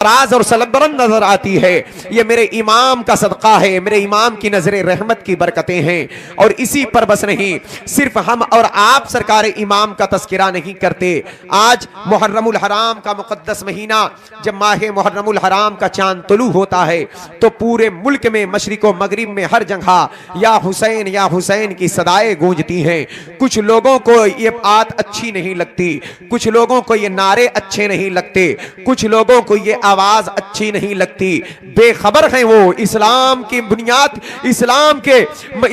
राज और सलबरन नजर आती है। ये मेरे इमाम का सदका है, मेरे इमाम की नजरे रहमत की बरकतें हैं। और इसी पर बस नहीं, सिर्फ हम और आप सरकार इमाम का तस्करा नहीं करते। आज मुहर्रमुल हराम का मुकद्दस महीना, जब माह मुहर्रमुल हराम का चांद तुलू होता है तो पूरे मुल्क में मशरिक व मगरिब में हर जगह या हुसैन की सदाएं गूंजती हैं। कुछ लोगों को ये बात अच्छी नहीं लगती, कुछ लोगों को ये नारे अच्छे नहीं लगते, कुछ लोगों को ये आवाज अच्छी नहीं लगती। बेखबर हैं वो इस्लाम की बुनियाद, इस्लाम के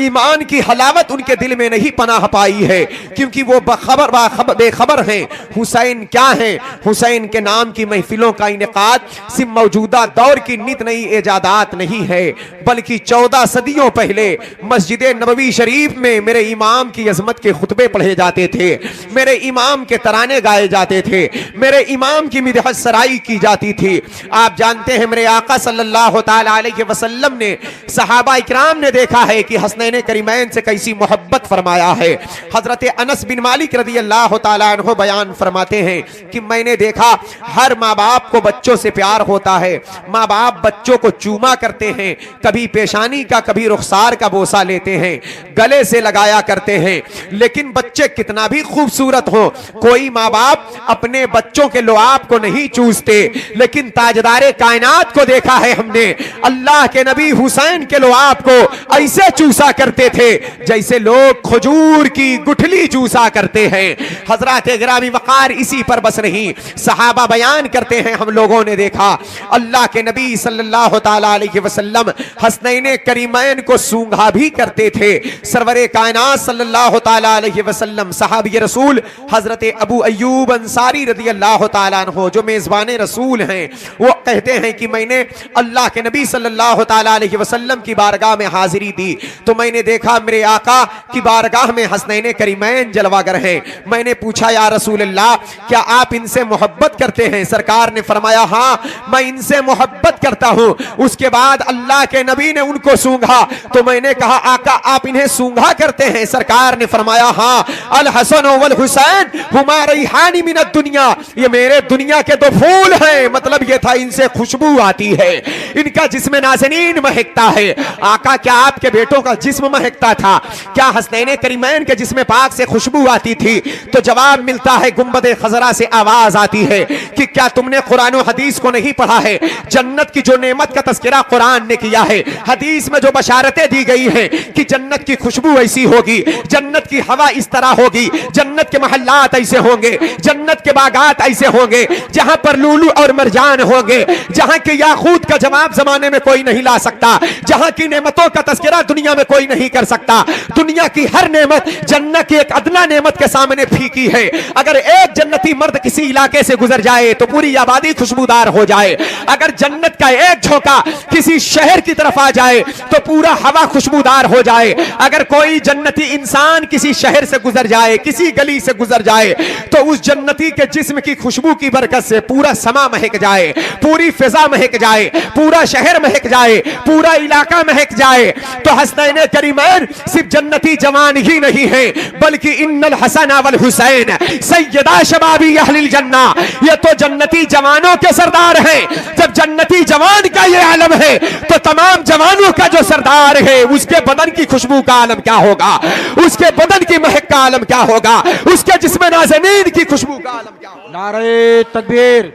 ईमान की हलावत उनके दिल में नहीं पनाह पाई है, क्योंकि वो बेखबर हैं। हुसैन क्या है? हुसैन के नाम की महफिलों का इनेकाद सिर्फ मौजूदा दौर की नित नई इजादात नहीं है, बल्कि 14 सदियों पहले मस्जिद नबवी शरीफ में मेरे इमाम की अजमत के खुतबे पढ़े जाते थे, मेरे इमाम के तराने गाए जाते थे, मेरे इमाम की मिदहत सराई की जाती थी। आप जानते हैं मेरे आका सल्लल्लाहु ताला अलैहि वसल्लम ने, सहाबा इकराम ने देखा है कि हसनैन करीमैन से कैसी मोहब्बत फरमाया है। हजरत अनस बिन मालिक रज़ी अल्लाह ताला अन्हु बयान फरमाते हैं कि मैंने देखा हर माँ बाप को बच्चों से प्यार होता है, माँ बाप बच्चों को चूमा करते हैं, कभी पेशानी का कभी रुखसार का बोसा लेते हैं, गले से लगाया करते हैं। लेकिन बच्चे कितना भी खूबसूरत हो, कोई माँ बाप अपने बच्चों के लुआब को नहीं चूसते, लेकिन ताजदारे कायनात को देखा है हमने, अल्लाह के नबी हुसैन के लुआब को ऐसे चूसा करते थे जैसे लोग खजूर की गुठली चूसा करते हैं। हजरत गिरामी वक़ार इसी पर बस नहीं, सहाबा बयान करते हैं हम लोगों ने देखा अल्लाह के नबी सल्लल्लाहु ताला अलैहि वसल्लम हसनैन करीमैन को सूंघा भी करते थे। सरवरे कायनात सल्लल्लाहु ताला अलैहि वसल्लम सहाबी रसूल हजरत अबू अय्यूब अंसारी रज़ी अल्लाह ताला अन्हु जो मेजबान रसूल हैं, वो कहते हैं कि मैंने अल्लाह के नबी सल्लल्लाहु ताला अलैहि वसल्लम की बारगाह में हाजिरी दी तो मैंने देखा मेरे आका की बारगाह में हसनैन करीमैन जलवागर हैं। मैंने पूछा या रसूल अल्लाह क्या आप इनसे मोहब्बत करते हैं? सरकार ने फरमाया हाँ मैं इनसे मोहब्बत करता हूं। उसके बाद अल्लाह के नबी ने उनको सूंघा तो मैंने कहा आका आप इन्हें सूंघा करते हैं? सरकार ने फरमाया हाँ, अल हसन वल हुसैन हुमा रैहानी मिन दुनिया, ये मेरे दुनिया के दो फूल हैं। मतलब ये था इनसे खुशबू आती है, इनका जिस्म नाज़नीन महकता है। आका क्या आपके बेटों का जिस्म महकता था? क्या हसनैन करीमैन के जिस्म पाक से खुशबू आती थी? तो जवाब मिलता है गुंबद खजरा से आवाज आती है कि क्या तुमने कुरान और हदीस को नहीं पढ़ा है? जन्नत की जो नेमत का तज़किरा कुरान ने किया है, हदीस में जो बशारतें दी गई हैं कि जन्नत की खुशबू ऐसी होगी, जन्नत की हवा इस तरह होगी, जन्नत के महल्लात ऐसे होंगे, जन्नत के बागात ऐसे होंगे जहां पर लूलू और मरजान होंगे, जहां के याकूत का जवाब जमाने में कोई नहीं ला सकता, जहां की नेमतों का तज़किरा दुनिया में कोई नहीं कर सकता। दुनिया की हर नेमत जन्नत की एक अदना नेमत के सामने फीकी है। अगर एक जन्नती मर्द किसी इलाके से गुजर जाए तो पूरी आबादी खुशबूदार हो जाए। अगर जन्नत का एक झोंका किसी शहर की तरफ आ जाए तो पूरा हवा खुशबूदार हो जाए। अगर कोई जन्नती इंसान किसी शहर से गुजर जाए, किसी गली से गुजर जाए, तो उस जन्नती के जिस्म की खुशबू की बरकत से पूरा समा महक जाए, पूरी फिजा महक जाए, पूरा शहर महक जाए, पूरा इलाका महक जाए। तो हसनैन करीमैन सिर्फ जन्नती जवान ही नहीं है, बल्कि इन्नल हसन वल हुसैन सैयदा शबाबी अहलिल जन्ना, ये तो जन्नती जवानों के सरदार हैं। जब जन्नती जवान का ये आलम है तो तमाम जवानों का जो सरदार है उसके बदन की खुशबू का आलम क्या होगा, उसके बदन की महक का आलम क्या होगा, उसके जिस्म नाज़नीन की खुशबू का आलम क्या होगा। नारे तकबीर,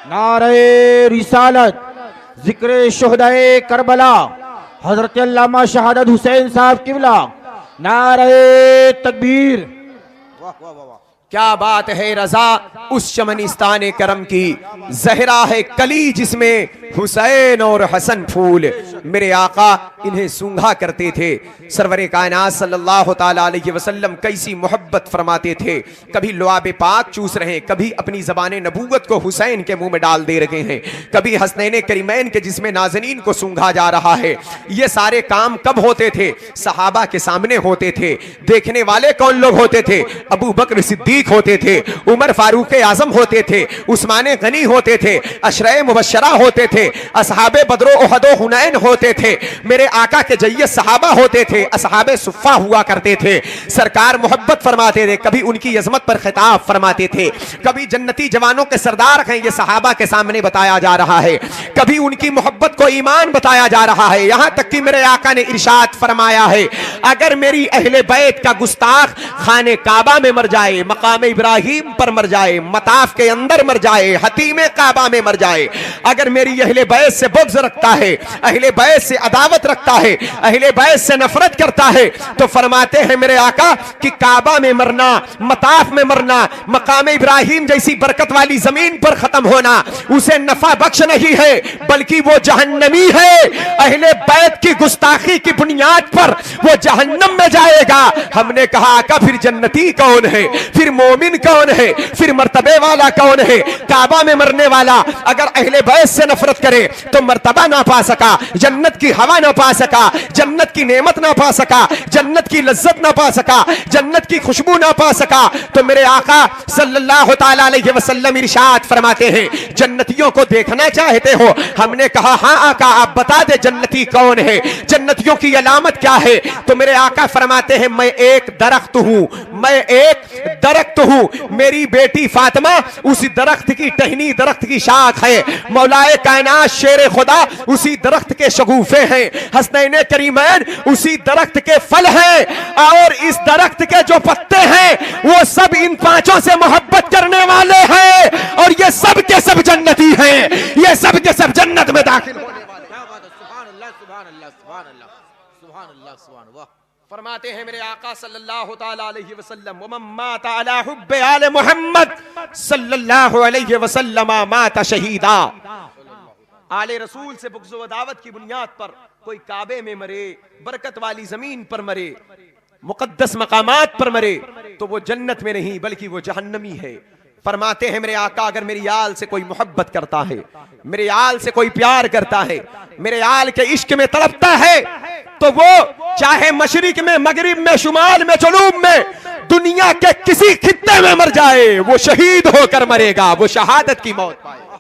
नारे रिसालत, जिक्र शुहदाए करबला, हजरत अल्लामा शहादत हुसैन साहब किबला, नारे तकबीर। क्या बात है रजा उस चमनिस्तान करम की, जहरा है कली जिसमें हुसैन और हसन फूल। मेरे आका इन्हें सूंघा करते थे। सरवरे कायनात सल्लल्लाहु ताला अलैहि वसल्लम कैसी मोहब्बत फरमाते थे। कभी लुआब पाक चूस रहे हैं, कभी अपनी ज़बान नबूवत को हुसैन के मुंह में डाल दे रहे हैं, कभी हसनैन करीमैन के जिस्म नाज़नीन को सूंघा जा रहा है। ये सारे काम कब होते थे? सहाबा के सामने होते थे। देखने वाले कौन लोग होते थे? अबू बकर सिद्दीक होते थे, उमर फारूक आजम होते थे, उस्मान गनी होते थे, अशरे मुबशरा होते थे, असहाबे बदरो उहदो हुनैन होते थे, मेरे आका के जय्यद सहाबा होते थे, असहाबे सुफ़ा हुआ करते थे। सरकार मोहब्बत फरमाते थे, कभी उनकी अज़मत पर खिताब फरमाते थे, कभी जन्नती जवानों के सरदार हैं ये सहाबा के सामने बताया जा रहा है, कभी उनकी मोहब्बत को ईमान बताया जा रहा है। यहां तक कि मेरे आका ने इरशाद फरमाया है, अगर मेरी अहले बैत का गुस्ताख खाने काबा में मर जाए, मकाम इब्राहिम पर मर जाए, मताफ के अंदर मर जाए, हतीमे काबा में मर जाए, अगर मेरी अहले बैत से बुग़्ज़ रखता है, अहले बैत से अदावत रखता है, अहले बैत से नफरत करता है, तो फरमाते हैं मेरे आका कि काबा में मरना, मताफ में मरना, मकाम इब्राहिम जैसी बरकत वाली जमीन पर खत्म होना उसे नफा बख्श नहीं है, बल्कि वो जहन्नमी है। अहले बैत की गुस्ताखी की बुनियाद पर वो जहन्नम में जाएगा। हमने कहा आका फिर जन्नती कौन है, फिर मोमिन कौन है, फिर मर्तबे वाला कौन है? काबा में मरने वाला अगर अहले बैत से नफरत करे तो मर्तबा ना पा सका, जन्नत की हवा ना पा सका, जन्नत की नेमत ना पा सका, जन्नत की लज्जत ना पा सका, जन्नत की खुशबू ना पा सका। तो मेरे आका सल्लल्लाहु तआला अलैहि वसल्लम इरशाद फरमाते हैं, जन्नतियों को देखना चाहते हो? हमने कहा हाँ आका, आप बता दे जन्नती कौन है, जन्नतियों की अलामत क्या है? तो मेरे आका फरमाते हैं, मैं एक दरख्त हूं, मैं एक दरख्त हूं, मेरी बेटी फातिमा उसी दरख्त की टहनी, दरख्त की शाख है, मौलाए कायनात शेर खुदा उसी दरख्त के शगुफे हैं, हसनैन करीमैन उसी दरख्त के फल हैं, और इस दरख्त के जो पत्ते हैं वो सब इन पांचों से मोहब्बत करने वाले हैं, और ये सब के सब जन्नती हैं, ये सब के सब जन्नत में दाखिल होने वाले। क्या बात है, सुभान अल्लाह, सुभान अल्लाह, सुभान अल्लाह, सुभान अल्लाह, सुभान वाह। फरमाते हैं मेरे आका सल्लल्लाहु तआला अलैहि वसल्लम, वमन मात अला हुब्बे आले मोहम्मद सल्लल्लाहु अलैहि वसल्लम मात शहीदा। आले रसूल से बुग़्ज़ व दावत की बुनियाद पर कोई काबे में मरे, बरकत वाली जमीन पर मरे, मुक़द्दस मकामात पर मरे, तो वो जन्नत में नहीं बल्कि वो जहन्नमी है। फरमाते हैं मेरे आका, अगर मेरी आल से कोई मोहब्बत करता है, मेरे आल से कोई प्यार करता है, मेरे आल के इश्क में तड़पता है, तो वो चाहे मशरिक में, मगरिब में, शुमाल में, जुनूब में, दुनिया के किसी खित्ते में मर जाए, वो शहीद होकर मरेगा, वो शहादत की मौत पाएगा।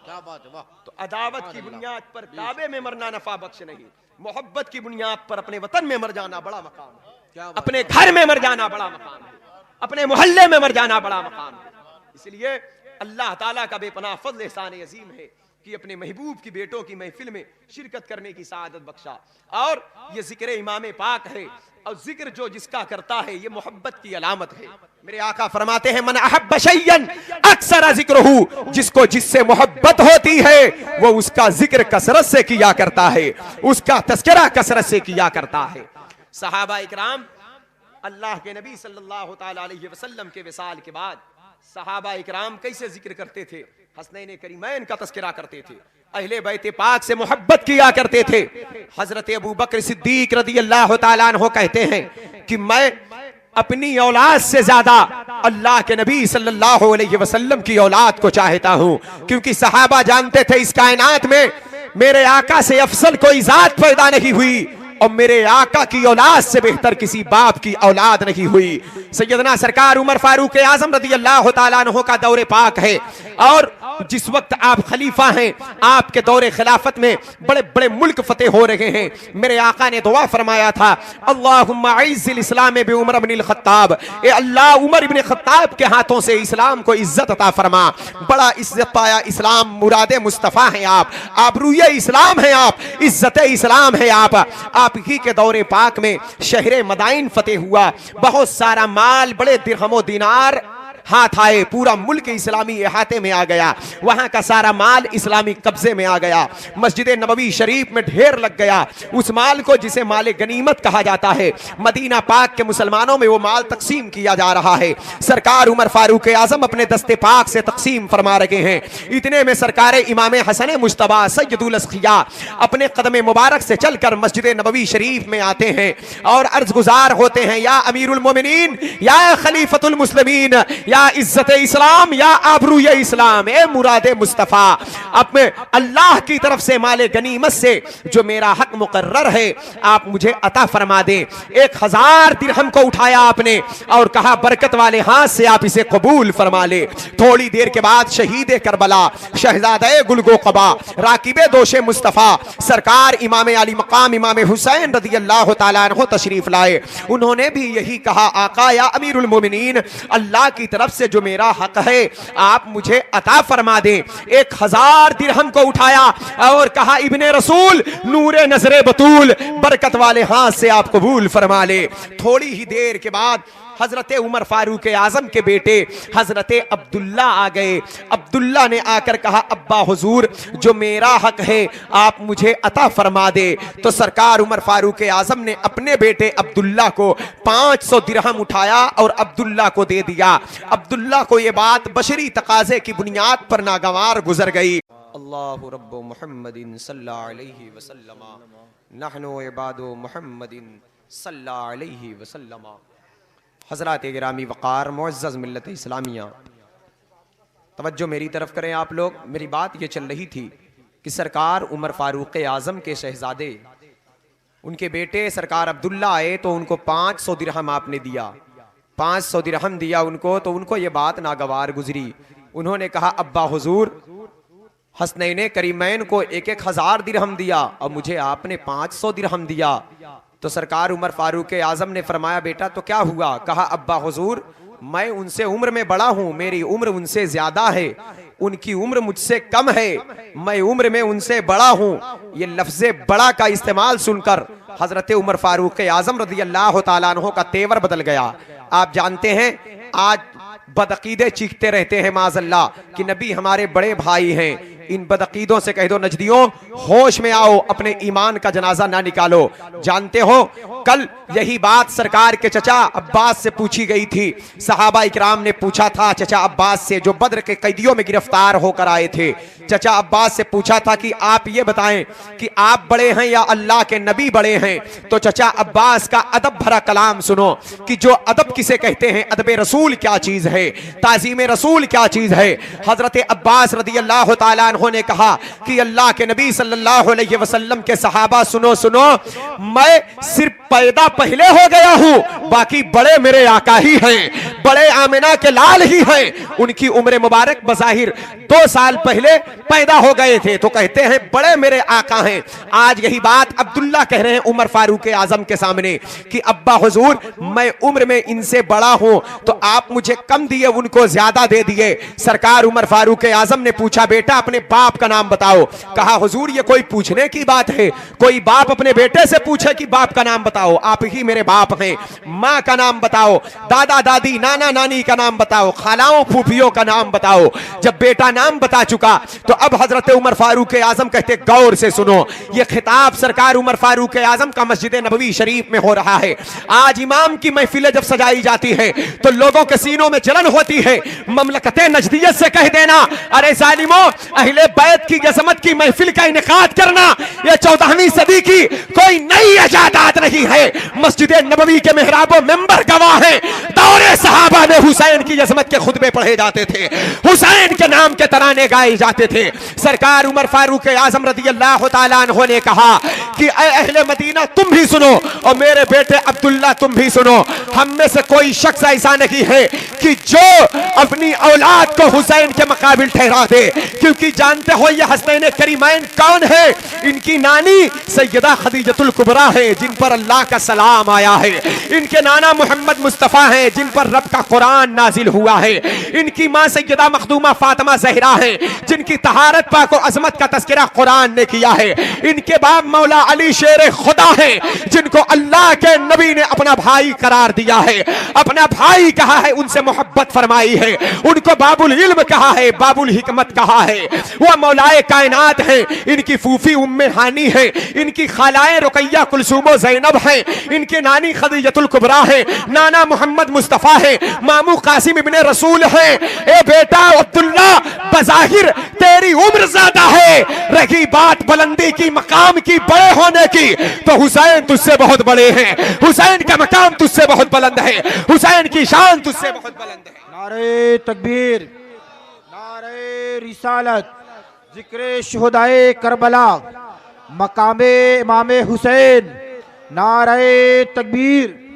क्या बात है, वाह। तो अदावत की बुनियाद पर काबे में मरना नफा बख्श नहीं, मोहब्बत की बुनियाद पर अपने वतन में मर जाना बड़ा मकाम है, अपने घर में मर जाना बड़ा मकाम है, अपने मोहल्ले में मर जाना बड़ा मकाम है। इसलिए अल्लाह ताला का बेपनाह फज़ल एहसान अज़ीम है कि अपने महबूब की बेटों की महफिल में शिरकत करने की सआदत बख्शा। और ये जिक्र इमाम पाक है, और जिक्र जो जिसका करता है ये मोहब्बत की अलामत है। मेरे आका फरमाते हैं, मन अहब्ब शैयन अक्सर जिक्रुहु, जिसको जिससे मोहब्बत होती है वो उसका जिक्र कसरत से किया करता है, उसका तज़किरा कसरत से किया करता है। सहाबा इकराम अल्लाह के नबी सल्लल्लाहु तआला अलैहि वसल्लम के विसाल के बाद सहाबा इकराम कैसे जिक्र करते थे? हसनैन करीमैन का तज़किरा करते थे, अहले बैत पाक से मोहब्बत किया करते थे। हजरत अबू बकर सिद्दीक रज़ियल्लाहु ताला अन्हु कहते हैं कि मैं अपनी औलाद से ज्यादा अल्लाह के नबी सल्लल्लाहु अलैहि वसल्लम की औलाद को चाहता हूं, क्योंकि सहाबा जानते थे इस कायनात में मेरे आका से अफसल कोई जात पैदा नहीं हुई, और मेरे आका की औलाद से बेहतर किसी बाप की औलाद नहीं हुई। सैयदना सरकार उमर फारूक आजम रज़ियल्लाहु ताला अन्हु का दौरे पाक है, और जिस वक्त आप खलीफा हैं, आपके दौरे खिलाफत में बड़े बड़े मुल्क फतेह हो रहे हैं। मेरे आका ने दुआ फरमाया था, अल्लाहुम्मा अइज़्ज़िल इस्लाम बि उमर इब्न खत्ताब, ए अल्लाह उमर इब्न खत्ताब के हाथों से इस्लाम को इज्जत अता फरमा। बड़ा इज्जत पाया इस्लाम, मुरादे मुस्तफ़ा हैं आप, आबरूए इस्लाम हैं आप, इज्जत इस्लाम है आप ही के दौरे पाक में शहरे मदाइन फतेह हुआ, बहुत सारा माल, बड़े दिरहमो दिनार हाथ आए, पूरा मुल्क इस्लामी इहाते में आ गया, वहां का सारा माल इस्लामी कब्जे में आ गया, मस्जिद नबवी शरीफ में ढेर लग गया। उस माल को जिसे माल गनीमत कहा जाता है, मदीना पाक के मुसलमानों में वो माल तकसीम किया जा रहा है। सरकार उमर फारूक आजम अपने दस्ते पाक से तकसीम फरमा रहे हैं। इतने में सरकार इमाम हसन मुश्तबा सैयदुल अस्किया अपने कदम मुबारक से चलकर मस्जिद नबवी शरीफ में आते हैं और अर्ज गुजार होते हैं, या अमीरुल मोमिनीन, या खलीफतुल मुस्लिमीन, या या इज्जत इस्लाम या आबरू इस्लाम, ए मुरादे मुस्तफा, अब मैं अल्लाह की तरफ से माले गनीमत से जो मेरा हक मुकर्रर है आप मुझे अता फरमा दें। 1000 दिरहम को उठाया आपने और कहा बरकत वाले हाथ से आप इसे कबूल फरमा ले। थोड़ी देर के बाद शहीद करबला, शहजादे गुलगो कबा, राकिबे दोशे मुस्तफा सरकार इमाम अली मकाम इमाम हुसैन रज़ी अल्लाह तआला अन्हु तशरीफ लाए। उन्होंने भी यही कहा, आका या अमीरुल मोमिनीन, अल्लाह की तरफ से जो मेरा हक है आप मुझे अता फरमा दें। 1000 दिरहम को उठाया और कहा इब्ने रसूल नूरे नजरे बतूल, बरकत वाले हाथ से आप कबूल फरमा ले। थोड़ी ही देर के बाद हजरत उमर फारूक आजम के बेटे हजरत अब्दुल्ला आ गए। अब्दुल्ला ने आकर कहा, अब्बा हुजूर जो मेरा हक है आप मुझे अता फरमा दे। तो सरकार उमर फारूक आजम ने अपने बेटे अब्दुल्ला को 500 दिरहम उठाया और अब्दुल्ला को दे दिया। अब्दुल्ला को यह बात बशरी तकाजे की बुनियाद पर नागवार गुजर गई। अल्लाहु रब्बु मुहम्मदिन सल्लल्लाहु अलैहि वसल्लम, नहनु इबादु मुहम्मदिन सल्लल्लाहु अलैहि वसल्लम। हज़रात गिरामी वक़ार मुअज़्ज़ज़ मिल्लत इस्लामिया, तवज्जो मेरी तरफ करें आप लोग। मेरी बात ये चल रही थी कि सरकार उमर फारूक आज़म के शहजादे उनके बेटे सरकार अब्दुल्ला आए तो उनको 500 दिरहम आपने दिया। 500 दिरहम दिया उनको तो उनको ये बात नागवार गुजरी। उन्होंने कहा, अब्बा हुजूर हसनैन करीमैन को 1000 दिरहम दिया और मुझे आपने 500 दिरहम दिया। तो सरकार उमर फारूक आजम ने फरमाया, बेटा तो क्या हुआ? कहा, अब्बा हुजूर मैं उनसे उम्र में बड़ा हूं, मेरी उम्र उनसे ज्यादा है, उनकी उम्र मुझसे कम है, मैं उम्र में उनसे बड़ा हूं। ये लफ्ज़े बड़ा का इस्तेमाल सुनकर हजरत उमर फारूक आजम रज़ी अल्लाह तआला अन्हु का तेवर बदल गया। आप जानते हैं आज बदअकीदे चीखते रहते हैं माज़अल्लाह कि नबी हमारे बड़े भाई हैं। इन बदअकीदों से कह दो नजदियों, होश में आओ, अपने ईमान का जनाजा ना निकालो। जानते हो कल यही बात सरकार के चचा अब्बास से पूछी गई थी। सहाबा इकराम ने पूछा था चचा अब्बास से, जो बद्र के कैदियों में गिरफ्तार होकर आए थे। चचा अब्बास से पूछा था कि आप ये बताएं कि आप बड़े हैं या अल्लाह के नबी बड़े हैं। तो चचा अब्बास का अदब भरा कलाम सुनो कि जो अदब किसे कहते हैं, अदब रसूल क्या चीज है, ताज़ीम रसूल क्या चीज है। हजरत अब्बास रज़ी अल्लाह तआला अन्हु ने कहा कि अल्लाह के नबी सल्लल्लाहु अलैहि वसल्लम के सहाबा सुनो सुनो, मैं सिर्फ पैदा पहले हो गया हूं, बाकी बड़े मेरे आका ही हैं, बड़े आमिना के लाल ही हैं। उनकी उम्र मुबारक बज़ाहिर 2 साल पहले पैदा हो गए थे, तो कहते हैं बड़े मेरे आका हैं। आज यही बात अब्दुल्ला कह रहे हैं उमर फारूक आजम के सामने कि अब्बा हुजूर मैं उम्र में इनसे बड़ा हूं, तो आप मुझे कम दिए, उनको ज्यादा दे दिए। सरकार उमर फारूक आजम ने पूछा, बेटा अपने बाप का नाम बताओ। कहा, हुजूर ये कोई पूछने की बात है? कोई बाप अपने बेटे से पूछे कि बाप का नाम बताओ? आप ही मेरे बाप हैं। माँ का नाम बताओ, दादा दादी नाना नानी का नाम बताओ, खालाओं फूफियों का नाम बताओ। जब बेटा नाम बता चुका तो अब हजरत उमर फारूक आजम कहते, गौर से सुनो, यह खिताब सरकार उमर फारूक आजम का मस्जिद नबवी शरीफ में हो रहा है। आज इमाम की महफिलें जब सजाई जाती है तो लोगों के सीनों में जलन होती है। ममलकते नजदियत से कह देना, अरे जालिमों, अहले बैत की अज़मत की महफिल का इनेकाद करना यह 14वीं सदी की कोई नई इजादात नहीं है। मस्जिद नबवी के मेहराबों मेंबर गवाह हैं, दौरे सहाबा में हुसैन की अज़मत के खुतबे पढ़े जाते थे, हुसैन के नाम के तराने गाए जाते थे। सरकार उमर फारूक आजम रज़ी अल्लाह तआला अन्हु ने कहा कि ऐ अहले मदीना तुम भी सुनो और मेरे बेटे अब्दुल्ला तुम भी सुनो, हम में से कोई शख्स ऐसा नहीं है कि जो अपनी औलाद को हुसैन के मुकाबिल ठहरा दे, क्योंकि जानते हो ये हसनैन करीमैन कौन है? इनकी नानी सैयदा खदीजतुल कुबरा है जिन पर अल्लाह का सलाम आया है। इनके नाना मोहम्मद मुस्तफ़ा हैं जिन पर रब का कुरान नाजिल हुआ है। इनकी माँ सैयदा मखदूमा फातिमा ज़हरा है जिनकी तहारत पाक और अज़मत का तज़किरा कुरान ने किया है। इनके बाप मौला अली शेर खुदा है जिनको अल्लाह के नबी ने अपना भाई करार दिया है, अपना भाई कहा है, उनसे मोहब्बत फरमाई है, उनको बाबुल इल्म कहा है, बाबुल हिकमत कहा है। वह मौलाए कायनात है। इनकी फूफी उम्मे हानी है, इनकी खालाएं रुकैया कुलसूम ज़ैनब है, इनके नानी खदीजतुल कुबरा है, नाना मोहम्मद मुस्तफ़ा है, मामू कासिम इब्ने रसूल है। ए बेटा अब्दुल्ला, बज़ाहिर तेरी उम्र ज्यादा है, रही बात बुलंदी की, मकाम की, बड़े होने की, तो हुसैन तुझसे बहुत बड़े हैं। हुसैन का मकाम तुझसे बहुत बुलंद है, हुसैन की शान तुझसे बहुत बुलंद है। नारे तकबीर, नारे रिसालत, जिक्र शुहदाए करबला, मकामे इमामे हुसैन, नारे तकबीर।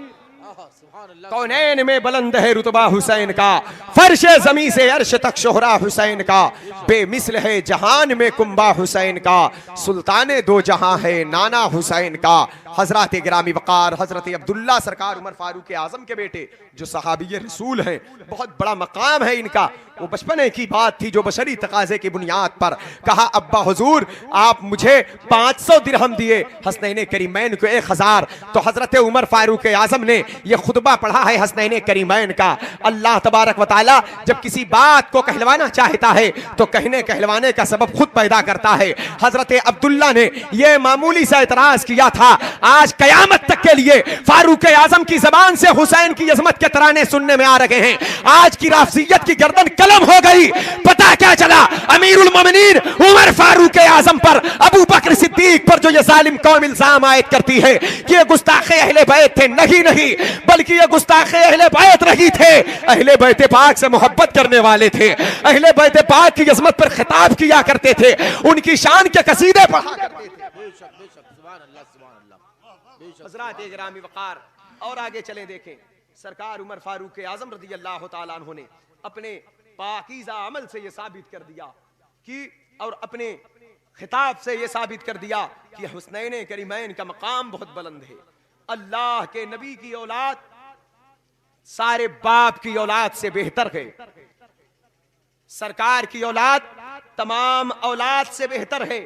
कौनैन में बुलंद है रुतबा हुसैन का, फर्श जमी से अर्श तक शोहरा हुसैन का, बेमिसल है जहान में कुंबा हुसैन का, सुल्तान दो जहां है नाना हुसैन का। हजरत गिरामी वकार हजरत अब्दुल्ला सरकार उमर फारूक आजम के बेटे जो सहाबी रसूल हैं, बहुत बड़ा मकाम है इनका। वो बचपने की बात थी जो बशरी तकाजे की बुनियाद पर कहा, अब्बा हुजूर आप मुझे 500 दिरहम दिए, हसनैन करीमैन को 1000। तो हजरत उमर फारूक आजम ने यह खुतबा पढ़ा है हसनैन करीमैन का। अल्लाह तबारक व तआला जब किसी बात को कहलवाना चाहता है तो कहने कहलवाने का सबब खुद पैदा करता है। हजरत अब्दुल्ला ने यह मामूली सा एतराज किया था, आज कयामत तक के लिए फारूक आजम की जबान से हुसैन की अजमत के तराने सुनने में आ रहे हैं। आज की राफजियत की गर्दन कलम हो गई। पता क्या चला, अमीरुल मोमिनीन उमर फारूक आजम पर, अबू बकर सिद्दीक पर जो ये जालिम कौम इल्जाम आयद करती है कि ये गुस्ताखे अहले बैत थे, नहीं बल्कि ये गुस्ताखे अहले बैत रही थे। अहले बैत पाक से मोहब्बत करने वाले थे, अहले बैत पाक की अजमत पर खिताब किया करते थे, उनकी शान के कसीदे पढ़ा करते थे। हज़रात गिरामी वक़ार, और आगे चलें देखें, सरकार उमर फारूक आजम रज़ी अल्लाह तआला अन्हु ने अपने पाकीज़ा अमल से ये साबित कर दिया कि, और अपने खिताब से ये साबित कर दिया कि हुस्नैन करीमैन का मकाम बहुत बुलंद है। अल्लाह के नबी की औलाद सारे बाप की औलाद से बेहतर है, सरकार की औलाद तमाम औलाद से बेहतर है।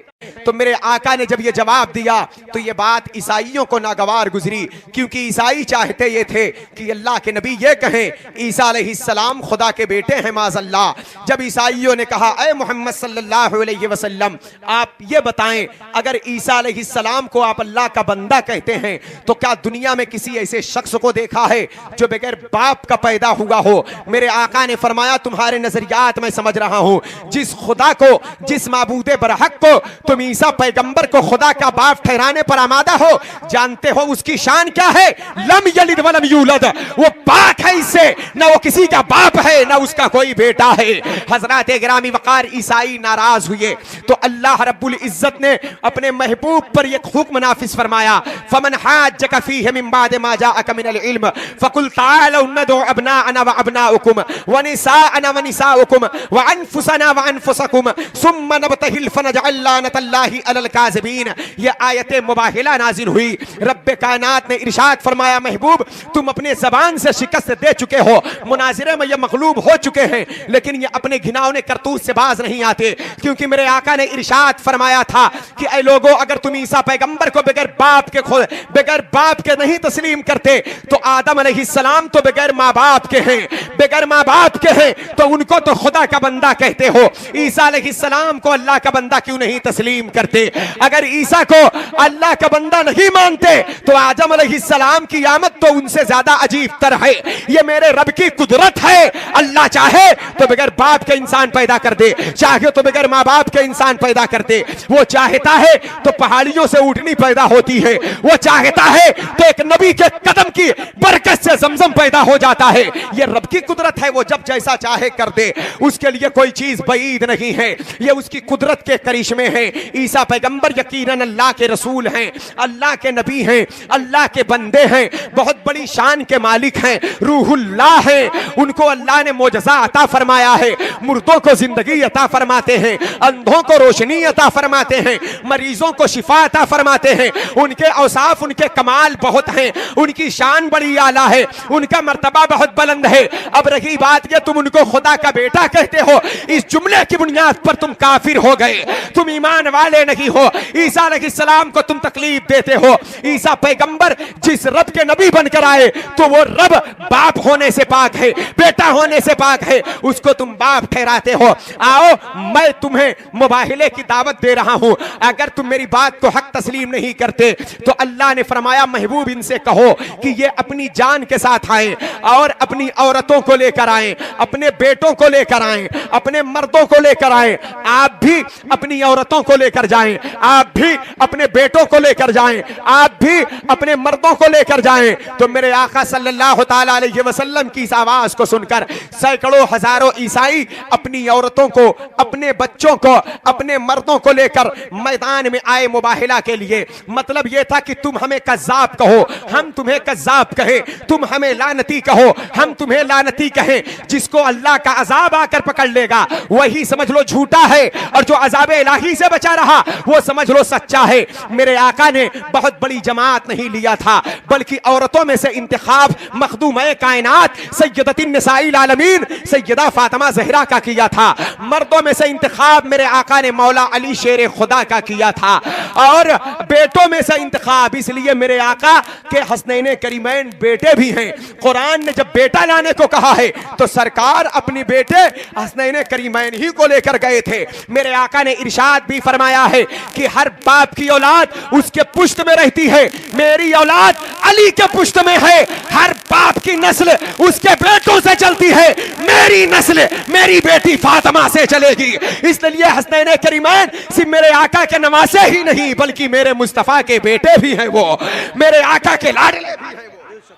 तो मेरे आका ने जब ये जवाब दिया तो ये बात ईसाइयों को नागवार गुजरी, क्योंकि ईसाई चाहते ये थे कि अल्लाह के नबी ये कहें ईसा अलैहिस्सलाम खुदा के बेटे हैं माज़अल्लाह। जब ईसाइयों ने कहा, ऐ मोहम्मद सल्लल्लाहु अलैहि वसल्लम आप ये बताएं, अगर ईसा अलैहिस्सलाम को आप अल्लाह का बंदा कहते हैं तो क्या दुनिया में किसी ऐसे शख्स को देखा है जो बगैर बाप का पैदा हुआ हो? मेरे आका ने फरमाया, तुम्हारे नजरियात मैं समझ रहा हूं, जिस खुदा को, जिस माबूदे बरहक को तुम ईसा पैगंबर को खुदा का बाप ठहराने पर आमादा हो, जानते हो उसकी शान क्या है? लम यलिद वलम यूलद, वो पाक है, इससे ना वो किसी का बाप है ना उसका कोई बेटा है। हजरत गिरामी वकार ईसाई नाराज हुए तो अल्लाह रब्बुल इज्जत ने अपने महबूब पर एक हुक्म नाफिज फरमाया, फमन हाज्जक फीहि मिन बाद मा जाअक मिनल इल्म फकुल ताअलू नदउ अबनाअना व अबनाउकुम व निसाअना व निसाउकुम व अनफुसना व अनफुसकुम सुम्मा नबतहिल फनजअल लानतल्लाहि अलल काज़िबीन। ये आयत मुबाहिला नाज़िल हुई। रब्बे कायनात ने इरशाद फरमाया, महबूब तुम अपने ज़बान से शिकस्त दे चुके हो, मुनाज़िरे में ये मग़लूब हो चुके हैं, लेकिन ये अपने घिनौने करतूत से बाज नहीं आते, क्योंकि मेरे आका ने इरशाद फरमाया था कि ऐ लोगों, अगर तुम ईसा पैगंबर को बगैर बाप के नहीं तस्लीम करते तो आदम अलैहिस्सलाम तो बगैर माँ बाप के हैं, बगैर माँ बाप के हैं तो उनको तो खुदा का बंदा कहते हो। ईसा अलैहिस्सलाम को अल्लाह का बंदा क्यों नहीं तस्लीम करते? अगर ईसा को अल्लाह का बंदा नहीं मानते तो आदम अलैहिस्सलाम की आमद तो उनसे ज्यादा अजीब तर है। ये मेरे रब की कुदरत है। अल्लाह चाहे तो बगैर बाप के इंसान पैदा कर दे, चाहे तो बगैर माँ बाप के इंसान पैदा कर दे। वो चाहता है तो पहाड़ियों से ऊँटनी पैदा होती है, वो चाहता है तो एक नबी के कदम की बरकत से ज़मज़म पैदा हो जाता है। ये रब की कुदरत है, वो जब जैसा चाहे कर दे, उसके लिए कोई चीज बईद नहीं है, ये उसकी कुदरत के करिश्मे हैं। ईसा पैगंबर यकीनन अल्लाह के रसूल हैं, अल्लाह के नबी हैं, अल्लाह के बंदे हैं, बहुत बड़ी शान के मालिक हैं, रूहुल्लाह हैं। उनको अल्लाह ने मोजज़ा अता फरमाया है, मुर्दों को जिंदगी अता फरमाते हैं, अंधों को रोशनी अता फरमाते हैं, मरीजों को शिफा अता फरमाते हैं। उनके औसाफ, उनके कमाल बहुत हैं, उनकी शान बड़ी आला है, उनका मर्तबा बहुत बुलंद है। अब रही बात ये तुम उनको खुदा का बेटा कहते हो, इस जुमले की बुनियाद पर तुम काफिर हो गए, तुम ईमान वाले नहीं हो। ईसा अलैहिस्सलाम को तुम तकलीफ देते हो। ईसा पैगंबर जिस रब के नबी बनकर आए तो वो रब बाप होने से पाक है, बेटा होने से पाक है, उसको तुम बाप ठहराते हो। आओ मैं तुम्हें मुबाहिले की दावत दे रहा हूं, अगर तुम मेरी बात को हक तस्लीम नहीं करते तो अल्लाह ने फरमाया, महबूब इनसे कहो कि ये अपनी जान के साथ आए और अपनी औरतों को लेकर आए, अपने बेटों को लेकर आए, आए, अपने मर्दों को लेकर आए, आप भी अपनी औरतों को लेकर जाएं, आप भी अपने बेटों को लेकर जाएं, आप भी अपने मर्दों को लेकर जाएं। तो मेरे आका सल्लल्लाहु ताला अलैहि वसल्लम की इस आवाज को सुनकर सैकड़ों हजारों ईसाई अपनी औरतों को, अपने बच्चों को, अपने मर्दों को लेकर मैदान में आए मुबाहिला के लिए। मतलब यह था कि तुम हमें कज़्ज़ाब कहो, हम तुम्हें कज़्ज़ाब कहें, तुम हमें लानती कहो, हम तुम्हें लानती कहें। जिसको अल्लाह का अजाब आकर पकड़ लेगा वही समझ लो झूठा है, और जो अजाब इलाही से बचा रहा वो समझ लो सच्चा है। मेरे आका ने बहुत बड़ी जमात नहीं लिया था, बल्कि औरतों में से इंतखाब मखदूम-ए कायनात सय्यदतिन निसाइल आलमीन सैयदा फातिमा ज़हरा का किया था। मर्दों में से इंतखाब मेरे आका ने मौला अली शेर खुदा का किया था, और बेटों में से इंतखाब इसलिए मेरे आका के हसनैन करीमैन बेटे भी हैं। कुरान ने जब बेटा लाने को कहा है तो सरकार अपने बेटे हसनैन करीमैन ही को लेकर गए थे। मेरे आका ने इरशाद भी फरमाया है कि हर बाप की औलाद उसके पुश्त में रहती है, मेरी औलाद अली के पुश्त में है। हर बाप की नस्ल उसके बेटों से चलती है, मेरी नस्ल मेरी बेटी फातिमा से चलेगी। इसलिए हसनैन करीमैन सिर्फ मेरे आका के नवासे ही नहीं बल्कि मेरे मुस्तफा के बेटे भी हैं, वो मेरे आका के लाडले भी हैं।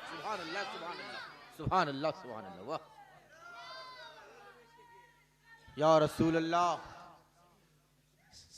सुभान अल्लाह, सुभान अल्लाह, सुभान अल्लाह, वाह या रसूल अल्लाह।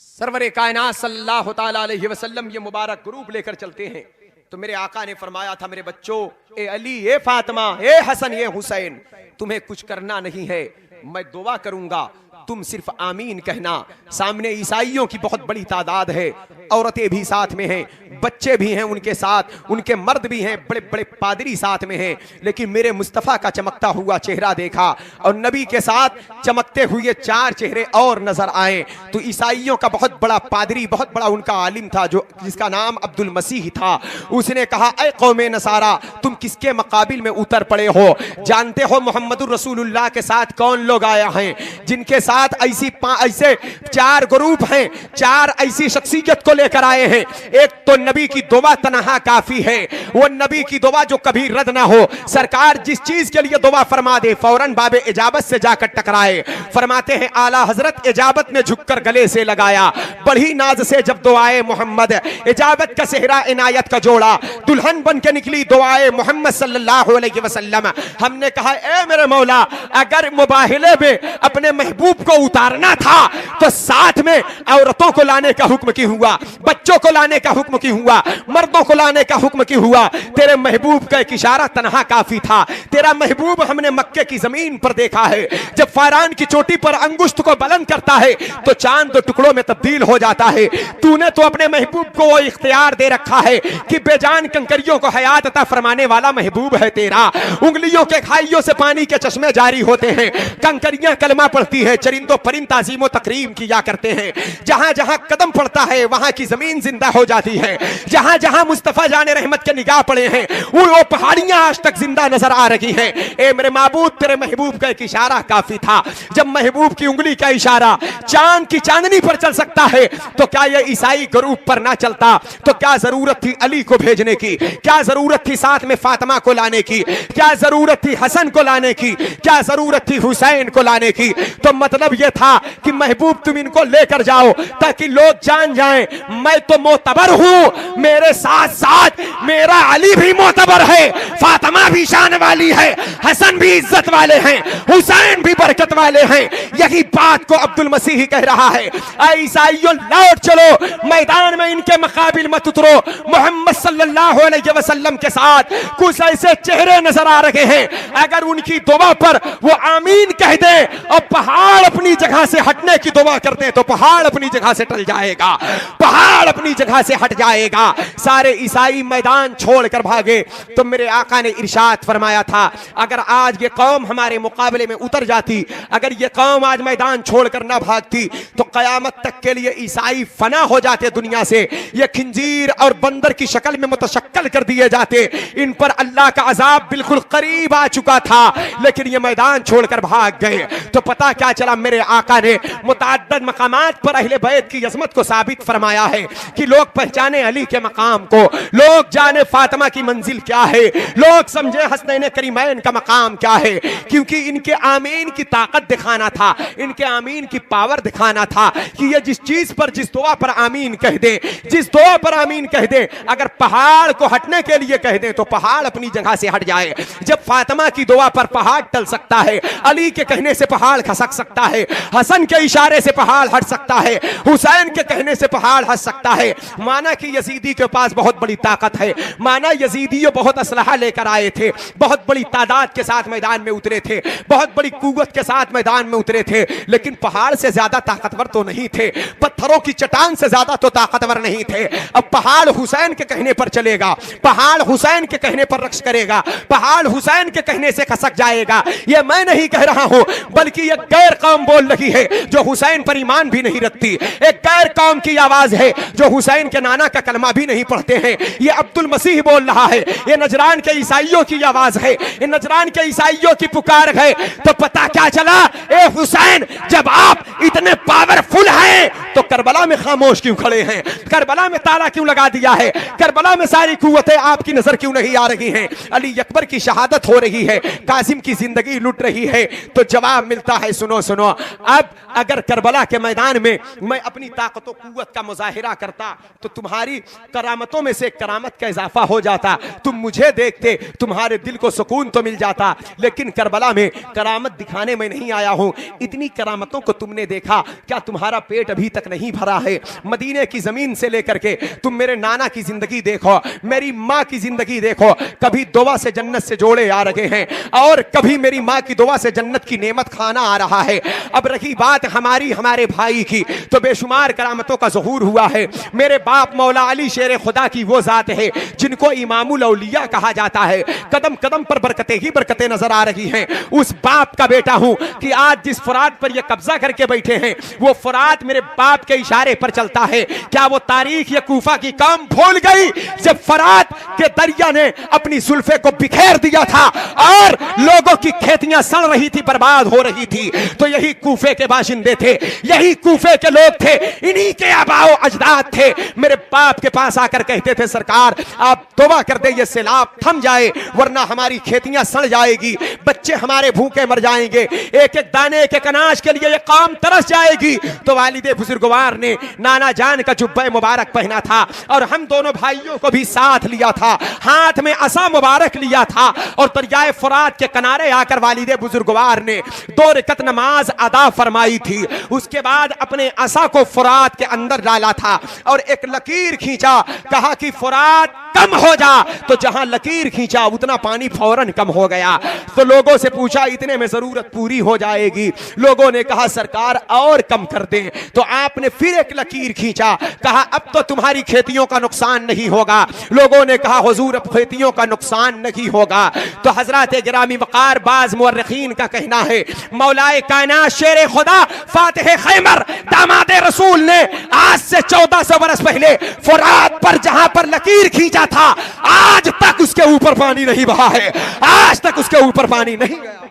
सरवरे कायनात सल्लल्लाहु ताला अलैहि वसल्लम ये मुबारक ग्रुप लेकर चलते हैं। तो मेरे आका ने फरमाया था, मेरे बच्चों, ए अली, ए फातिमा, ए हसन, ए हुसैन, तुम्हें कुछ करना नहीं है, मैं दुआ करूंगा, तुम सिर्फ आमीन कहना। सामने ईसाइयों की बहुत बड़ी तादाद है, औरतें भी साथ में हैं, बच्चे भी हैं उनके साथ, उनके मर्द भी हैं, बड़े बड़े पादरी साथ में हैं। लेकिन मेरे मुस्तफ़ा का चमकता हुआ चेहरा देखा और नबी के साथ चमकते हुए 4 चेहरे और नजर आए। तो ईसाइयों का बहुत बड़ा पादरी, बहुत बड़ा उनका आलिम था, जो जिसका नाम अब्दुल मसीह था। उसने कहा, ऐ कौमे नसारा, तुम किसके मुकाबिल में उतर पड़े हो? जानते हो मोहम्मदुर रसूलुल्लाह के साथ कौन लोग आए हैं? जिनके साथ ऐसे 4 ग्रुप हैं, 4 ऐसी शख्सियत को लेकर आए हैं। एक तो नबी की दुआ तनहा काफी है, वो नबी की दुआ जो कभी रद्द ना हो। सरकार जिस चीज के लिए दुआ फरमा दे फौरन बाबे इजाबत से जाकर टकराए। फरमाते हैं आला हजरत इजाबत ने झुककर गले से लगाया, बड़ी नाज से जब दुआए मोहम्मद, इजाबत का सेहरा इनायत का जोड़ा, दुल्हन बन के निकली दुआए मोहम्मद सल्लल्लाहु अलैहि वसल्लम। हमने कहा, ए मेरे मौला, अगर मुबाहिले में अपने महबूब को उतारना था तो साथ में औरतों को लाने का हुक्म क्यों हुआ? बच्चों को लाने का हुक्म क्यों हुआ? मर्दों को लाने का हुक्म क्यों हुआ? तेरे महबूब का एक इशारा तनहा काफी था। तेरा महबूब हमने मक्के की जमीन पर देखा है, जब फारान की चोटी पर अंगुष्ठ को बुलंद करता है तो चांद 2 टुकड़ों में तब्दील हो जाता है। तूने तो अपने महबूब को वो इख्तियार दे रखा है कि बेजान कंकरियों को हयात अता फरमाने वाला महबूब है तेरा। उंगलियों के खाइयों से पानी के चश्मे जारी होते हैं, कंकरियां कलमा पढ़ती है, चरिंदों परिंद ताज़ीम व तकरीम किया करते हैं। जहां जहां कदम पड़ता है वहां की जमीन जिंदा हो जाती है। जहां जहां मुस्तफा जाने रहमत के निगाह पड़े हैं वो पहाड़ियां आज तक जिंदा नजर आ रही हैं। ए मेरे माबूद, तेरे महबूब का एक इशारा काफी था। जब महबूब की उंगली का इशारा चांद की चांदनी पर चल सकता है तो क्या यह ईसाई ग्रुप पर ना चलता? तो क्या जरूरत थी अली को भेजने की? क्या जरूरत थी साथ में फातिमा को लाने की? क्या जरूरत थी हसन को लाने की? क्या जरूरत थी हुसैन को लाने की? तो मतलब यह था कि महबूब तुम इनको लेकर जाओ ताकि लोग जान जाएं मैं तो मोतबर हूं, मेरे साथ साथ मेरा अली भी मोतबर है, फातिमा भी शान वाली है, हसन भी इज्जत वाले हैं, हुसैन भी बरकत वाले हैं। यही बात को अब्दुल मसीह कह रहा है, ईसाइयों लौट चलो, मैदान में इनके मुकाबिल मत उतरो। मोहम्मद सल्लल्लाहु अलैहि वसल्लम के साथ कुछ ऐसे चेहरे नजर आ रहे हैं, अगर उनकी दुआ पर वो आमीन कह दे और पहाड़ अपनी जगह से हटने की दुआ करते हैं तो पहाड़ अपनी जगह से टल जाएगा, पहाड़ अपनी जगह से हट जाएगा। सारे ईसाई मैदान छोड़कर भागे। तो मेरे आका ने इरशाद फरमाया था, अगर आज ये कौम हमारे मुकाबले में उतर जाती, अगर ये कौम आज मैदान छोड़कर ना भागती तो कयामत तक के लिए ईसाई फना हो जाते दुनिया से। ये खिंजीर और बंदर की शक्ल में मुतशक्कल कर दिए जाते। इन पर अल्लाह का अजाब बिल्कुल करीब आ चुका था, लेकिन ये मैदान छोड़कर भाग गए। तो पता क्या चला मेरे आका ने मुतअद्दिद मकामात पर अहले बैत की अज़मत को साबित फरमाया है कि लोग पहचाने अली के मकाम को, लोग जाने फातिमा की मंजिल क्या है, लोग समझे हसनैन करीमैन का मकाम क्या है, क्योंकि इनके आमीन की ताकत दिखाना था, इनके आमीन की पावर दिखाना था कि ये जिस चीज पर, जिस दुआ पर आमीन कह दे, जिस दुआ पर आमीन कह दे, अगर पहाड़ को हटने के लिए कह दे तो पहाड़ अपनी जगह से हट जाए। जब फातिमा की दुआ पर पहाड़ टल सकता है, अली के कहने से पहाड़ खसक सकता है, हसन के इशारे से पहाड़ हट सकता है, हुसैन के कहने से पहाड़ हट सकता है। माना कि यजीदी के पास बहुत बड़ी ताकत है, माना यजीदी बहुत असलहा लेकर आए थे, बहुत बड़ी तादाद के साथ मैदान में उतरे थे, बहुत बड़ी कुव्वत के साथ मैदान में उतरे थे, लेकिन पहाड़ से ज्यादा ताकतवर तो नहीं थे, पत्थरों की चट्टान से ज्यादा तो ताकतवर नहीं थे। अब पहाड़ हुसैन के कहने पर चलेगा, पहाड़ हुसैन के कहने पर रक्स करेगा, पहाड़ हुसैन के कहने से खसक जाएगा। यह मैं नहीं कह रहा हूं, बल्कि यह गैर कौम बोल रही है जो हुसैन पर ईमान भी नहीं रखती, एक गैर कौम की आवाज है जो हुसैन के नाना का कलमा भी नहीं पढ़ते हैं। यह अब्दुल मसीह बोल रहा है, यह नजरान के ईसाइयों की आवाज है, यह नजरान के ईसाइयों की पुकार है। तो पता क्या चला, ए हुसैन, जब आप इतने पावरफुल हैं तो करबला में खामोश क्यों खड़े हैं, करबला में ताला क्यों लगा दिया है, करबला में सारी कुव्वतें आपकी नजर क्यों नहीं आ रही हैं? अली अकबर की शहादत हो रही है, कासिम की जिंदगी लुट रही है। तो जवाब मिलता है, सुनो सुनो, अब अगर करबला के मैदान में मैं अपनी ताकत और कुव्वत का मुजाहिरा करता तो तुम्हारी करामतों में से करामत का इजाफा हो जाता, तुम मुझे देखते, तुम्हारे दिल को सुकून तो मिल जाता। लेकिन करबला में करामत दिखाने में नहीं आया हूं, इतनी करामतों को तुमने देखा, क्या तुम्हारा पेट अभी तक नहीं भरा है? मदीने की जमीन से लेकर के तुम मेरे नाना की जिंदगी देखो, मेरी माँ की जिंदगी देखो, कभी दुआ से जन्नत से जोड़े आ रहे हैं और कभी मेरी माँ की दुआ से जन्नत की नेमत खाना आ रहा है। अब रही बात हमारे भाई की, तो बेशुमार करामतों का ज़हूर हुआ है। मेरे बाप मौला अली शेर खुदा की वो जात है जिनको इमामुल औलिया कहा जाता है, कदम कदम पर बरकतें ही बरकतें नजर आ रही हैं। उस बाप का बेटा हूं कि आज जिस फुरात पर ये कब्जा करके बैठे हैं, वो फुरात मेरे बाप के इशारे पर चलता है। क्या वो तारीख या कूफा की काम भूल गई जब फुरात के दरिया ने अपनी सुल्फे को बिखेर दिया था और लोगों की खेतियां सड़ रही थी, बर्बाद हो रही थी? तो यही कूफे के बाशिंदे थे, यही कूफे के लोग थे, इन्हीं के आबाओ अजदाद थे। मेरे बाप के पास आकर कहते थे, सरकार आप तौबा कर दे, ये सैलाब थम जाए, वरना हमारी खेतियां सड़ जाएगी, बच्चे हमारे भूखे मर जाएंगे, एक एक दाने एक एक अनाज के लिए ये काम तरस जाएगी। तो वालिदे बुजुर्गवार ने नाना जान का जुब्बा मुबारक पहना था और हम दोनों भाइयों को भी साथ लिया था, हाथ में असा मुबारक लिया था और दरियाए फुरात के किनारे आकर वालिदे बुजुर्गवार ने 2 रकत नमाज अदा फरमाई थी। उसके बाद अपने असा को फुरात के अंदर डाला था और एक लकीर खींचा, कहा कि फुरात कम हो जा, तो जहां लकीर खींचा उतना पानी फौरन कम हो गया। तो लोगों से पूछा, इतने में जरूरत पूरी हो जाएगी? लोगों ने कहा, सरकार और कम कर दें। तो आपने फिर एक लकीर खींचा, कहा अब तो तुम्हारी खेतियों का नुकसान नहीं होगा। लोगों ने कहा, हुजूर अब खेतियों का नुकसान नहीं होगा। तो हजरत गिरामी वकार बाज मुअर्रिखीन का कहना है, मौलाए कायनात शेर खुदा फातिह खैबर दामाद रसूल ने आज से 1400 बरस पहले फुरात पर जहां पर लकीर खींचा था, आज तक उसके ऊपर पानी नहीं बहा है, आज तक उसके ऊपर पानी नहीं गया।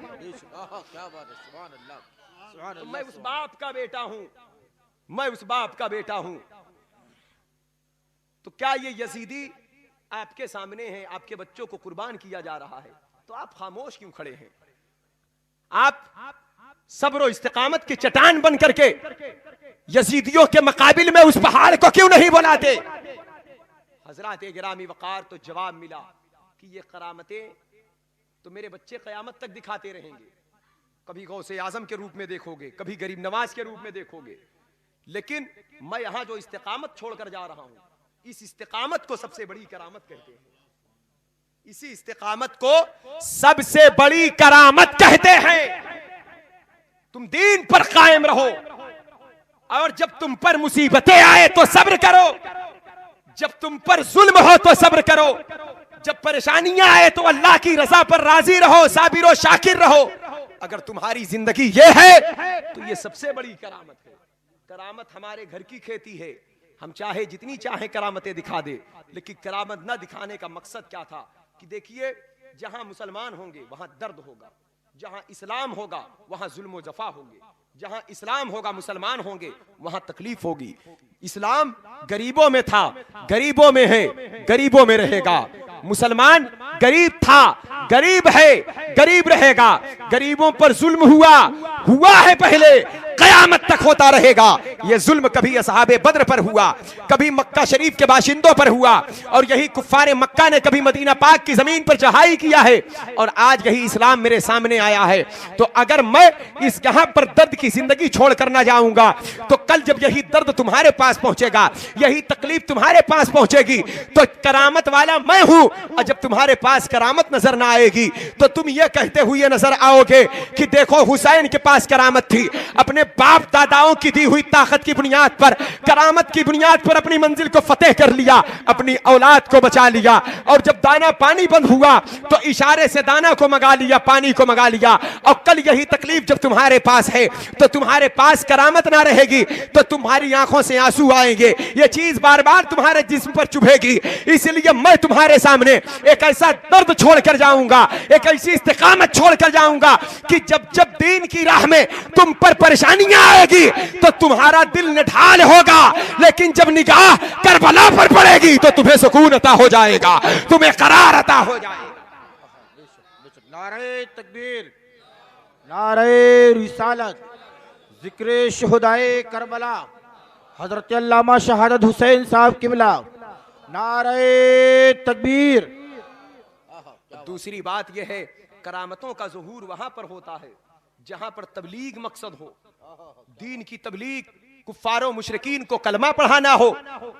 मैं उस बाप का बेटा हूं, मैं उस बाप का बेटा हूं। तो क्या ये यजीदी आपके सामने है, आपके बच्चों को कुर्बान किया जा रहा है, तो आप खामोश क्यों खड़े हैं? आप सब्र और इस्तिकामत की चट्टान बन करके यजीदियों के मुकाबिल में उस पहाड़ को क्यों नहीं बुलाते? हजरत गिरामी वकार तो जवाब मिला कि ये करामतें तो मेरे बच्चे क़यामत तक दिखाते रहेंगे, कभी गौसे आजम के रूप में देखोगे, कभी गरीब नवाज के रूप में देखोगे, लेकिन मैं यहां जो इस्तिकामत छोड़कर जा रहा हूं, इस इस्तिकामत को सबसे बड़ी करामत कहते हैं। इसी इस्तिकामत को सबसे बड़ी करामत कहते हैं। तुम दीन पर कायम रहो और जब तुम पर मुसीबतें आए तो सब्र करो, जब तुम पर जुल्म हो तो सब्र करो, जब परेशानियां आए तो अल्लाह की रजा पर राजी रहो, साबिर और शाकिर रहो। अगर तुम्हारी जिंदगी ये है तो ये सबसे बड़ी करामत है। करामत हमारे घर की खेती है, हम चाहे जितनी चाहे करामतें दिखा दे, लेकिन करामत ना दिखाने का मकसद क्या था कि देखिए जहां मुसलमान होंगे वहां दर्द होगा, जहां इस्लाम होगा वहां जुल्म व जफा होंगे, जहां इस्लाम होगा, मुसलमान होंगे, वहां तकलीफ होगी। इस्लाम गरीबों में था, गरीबों में है, गरीबों में रहेगा। मुसलमान गरीब था, गरीब है, गरीब रहेगा। गरीबों पर जुल्म हुआ है पहले, कयामत तक होता रहेगा। यह जुल्म कभी असहाबे बद्र पर हुआ, कभी मक्का शरीफ के बाशिंदों पर हुआ, और यही कुफ्फारे मक्का ने कभी मदीना पाक की जमीन पर चढ़ाई किया है, और आज यही इस्लाम मेरे सामने आया है। तो अगर मैं इस यहां पर दर्द की जिंदगी छोड़ कर ना जाऊंगा, तो कल जब यही दर्द तुम्हारे पास पहुंचेगा, यही तकलीफ तुम्हारे पास पहुंचेगी, तो करामत वाला मैं हूं। और जब तुम्हारे पास करामत नजर ना आएगी, तो तुम ये कहते हुए नजर आओगे कि देखो हुसैन के पास करामत थी, अपने बाप दादाओं की दी हुई ताकत की बुनियाद पर, करामत की बुनियाद पर अपनी मंजिल को फतेह कर लिया, अपनी औलाद को बचा लिया। और जब दाना पानी बंद हुआ, तो इशारे से दाना को मंगा लिया, पानी को मंगा लिया। और कल यही तकलीफ जब तुम्हारे पास है, तो तुम्हारे पास करामत ना रहेगी, तो तुम्हारी आंखों से आंसू आएंगे, ये चीज बार बार तुम्हारे जिस्म पर चुभेगी। इसलिए मैं तुम्हारे सामने एक ऐसा दर्द छोड़कर जाऊंगा, एक ऐसी इस्तिकामत छोड़कर जाऊंगा कि जब जब दीन की राह में तुम पर परेशानियां आएगी, तो तुम्हारा दिल निढाल होगा, लेकिन जब निगाह करबला पर पड़ेगी, तो तुम्हें सुकून अता हो जाएगा, तुम्हें करार अता हो जाएगा। नारे तकबीर, नारे रिसालत, जिक्र शुहदाए करबला, हजरत अल्लामा शहादत हुसैन साहब किबला, नारे तकबीर। दूसरी बात यह है, करामतों का ज़ुहूर वहां पर होता है जहां पर तबलीग मकसद हो, दीन की तबलीग, कुफ्फारों मुशरिकीन को कलमा पढ़ाना हो।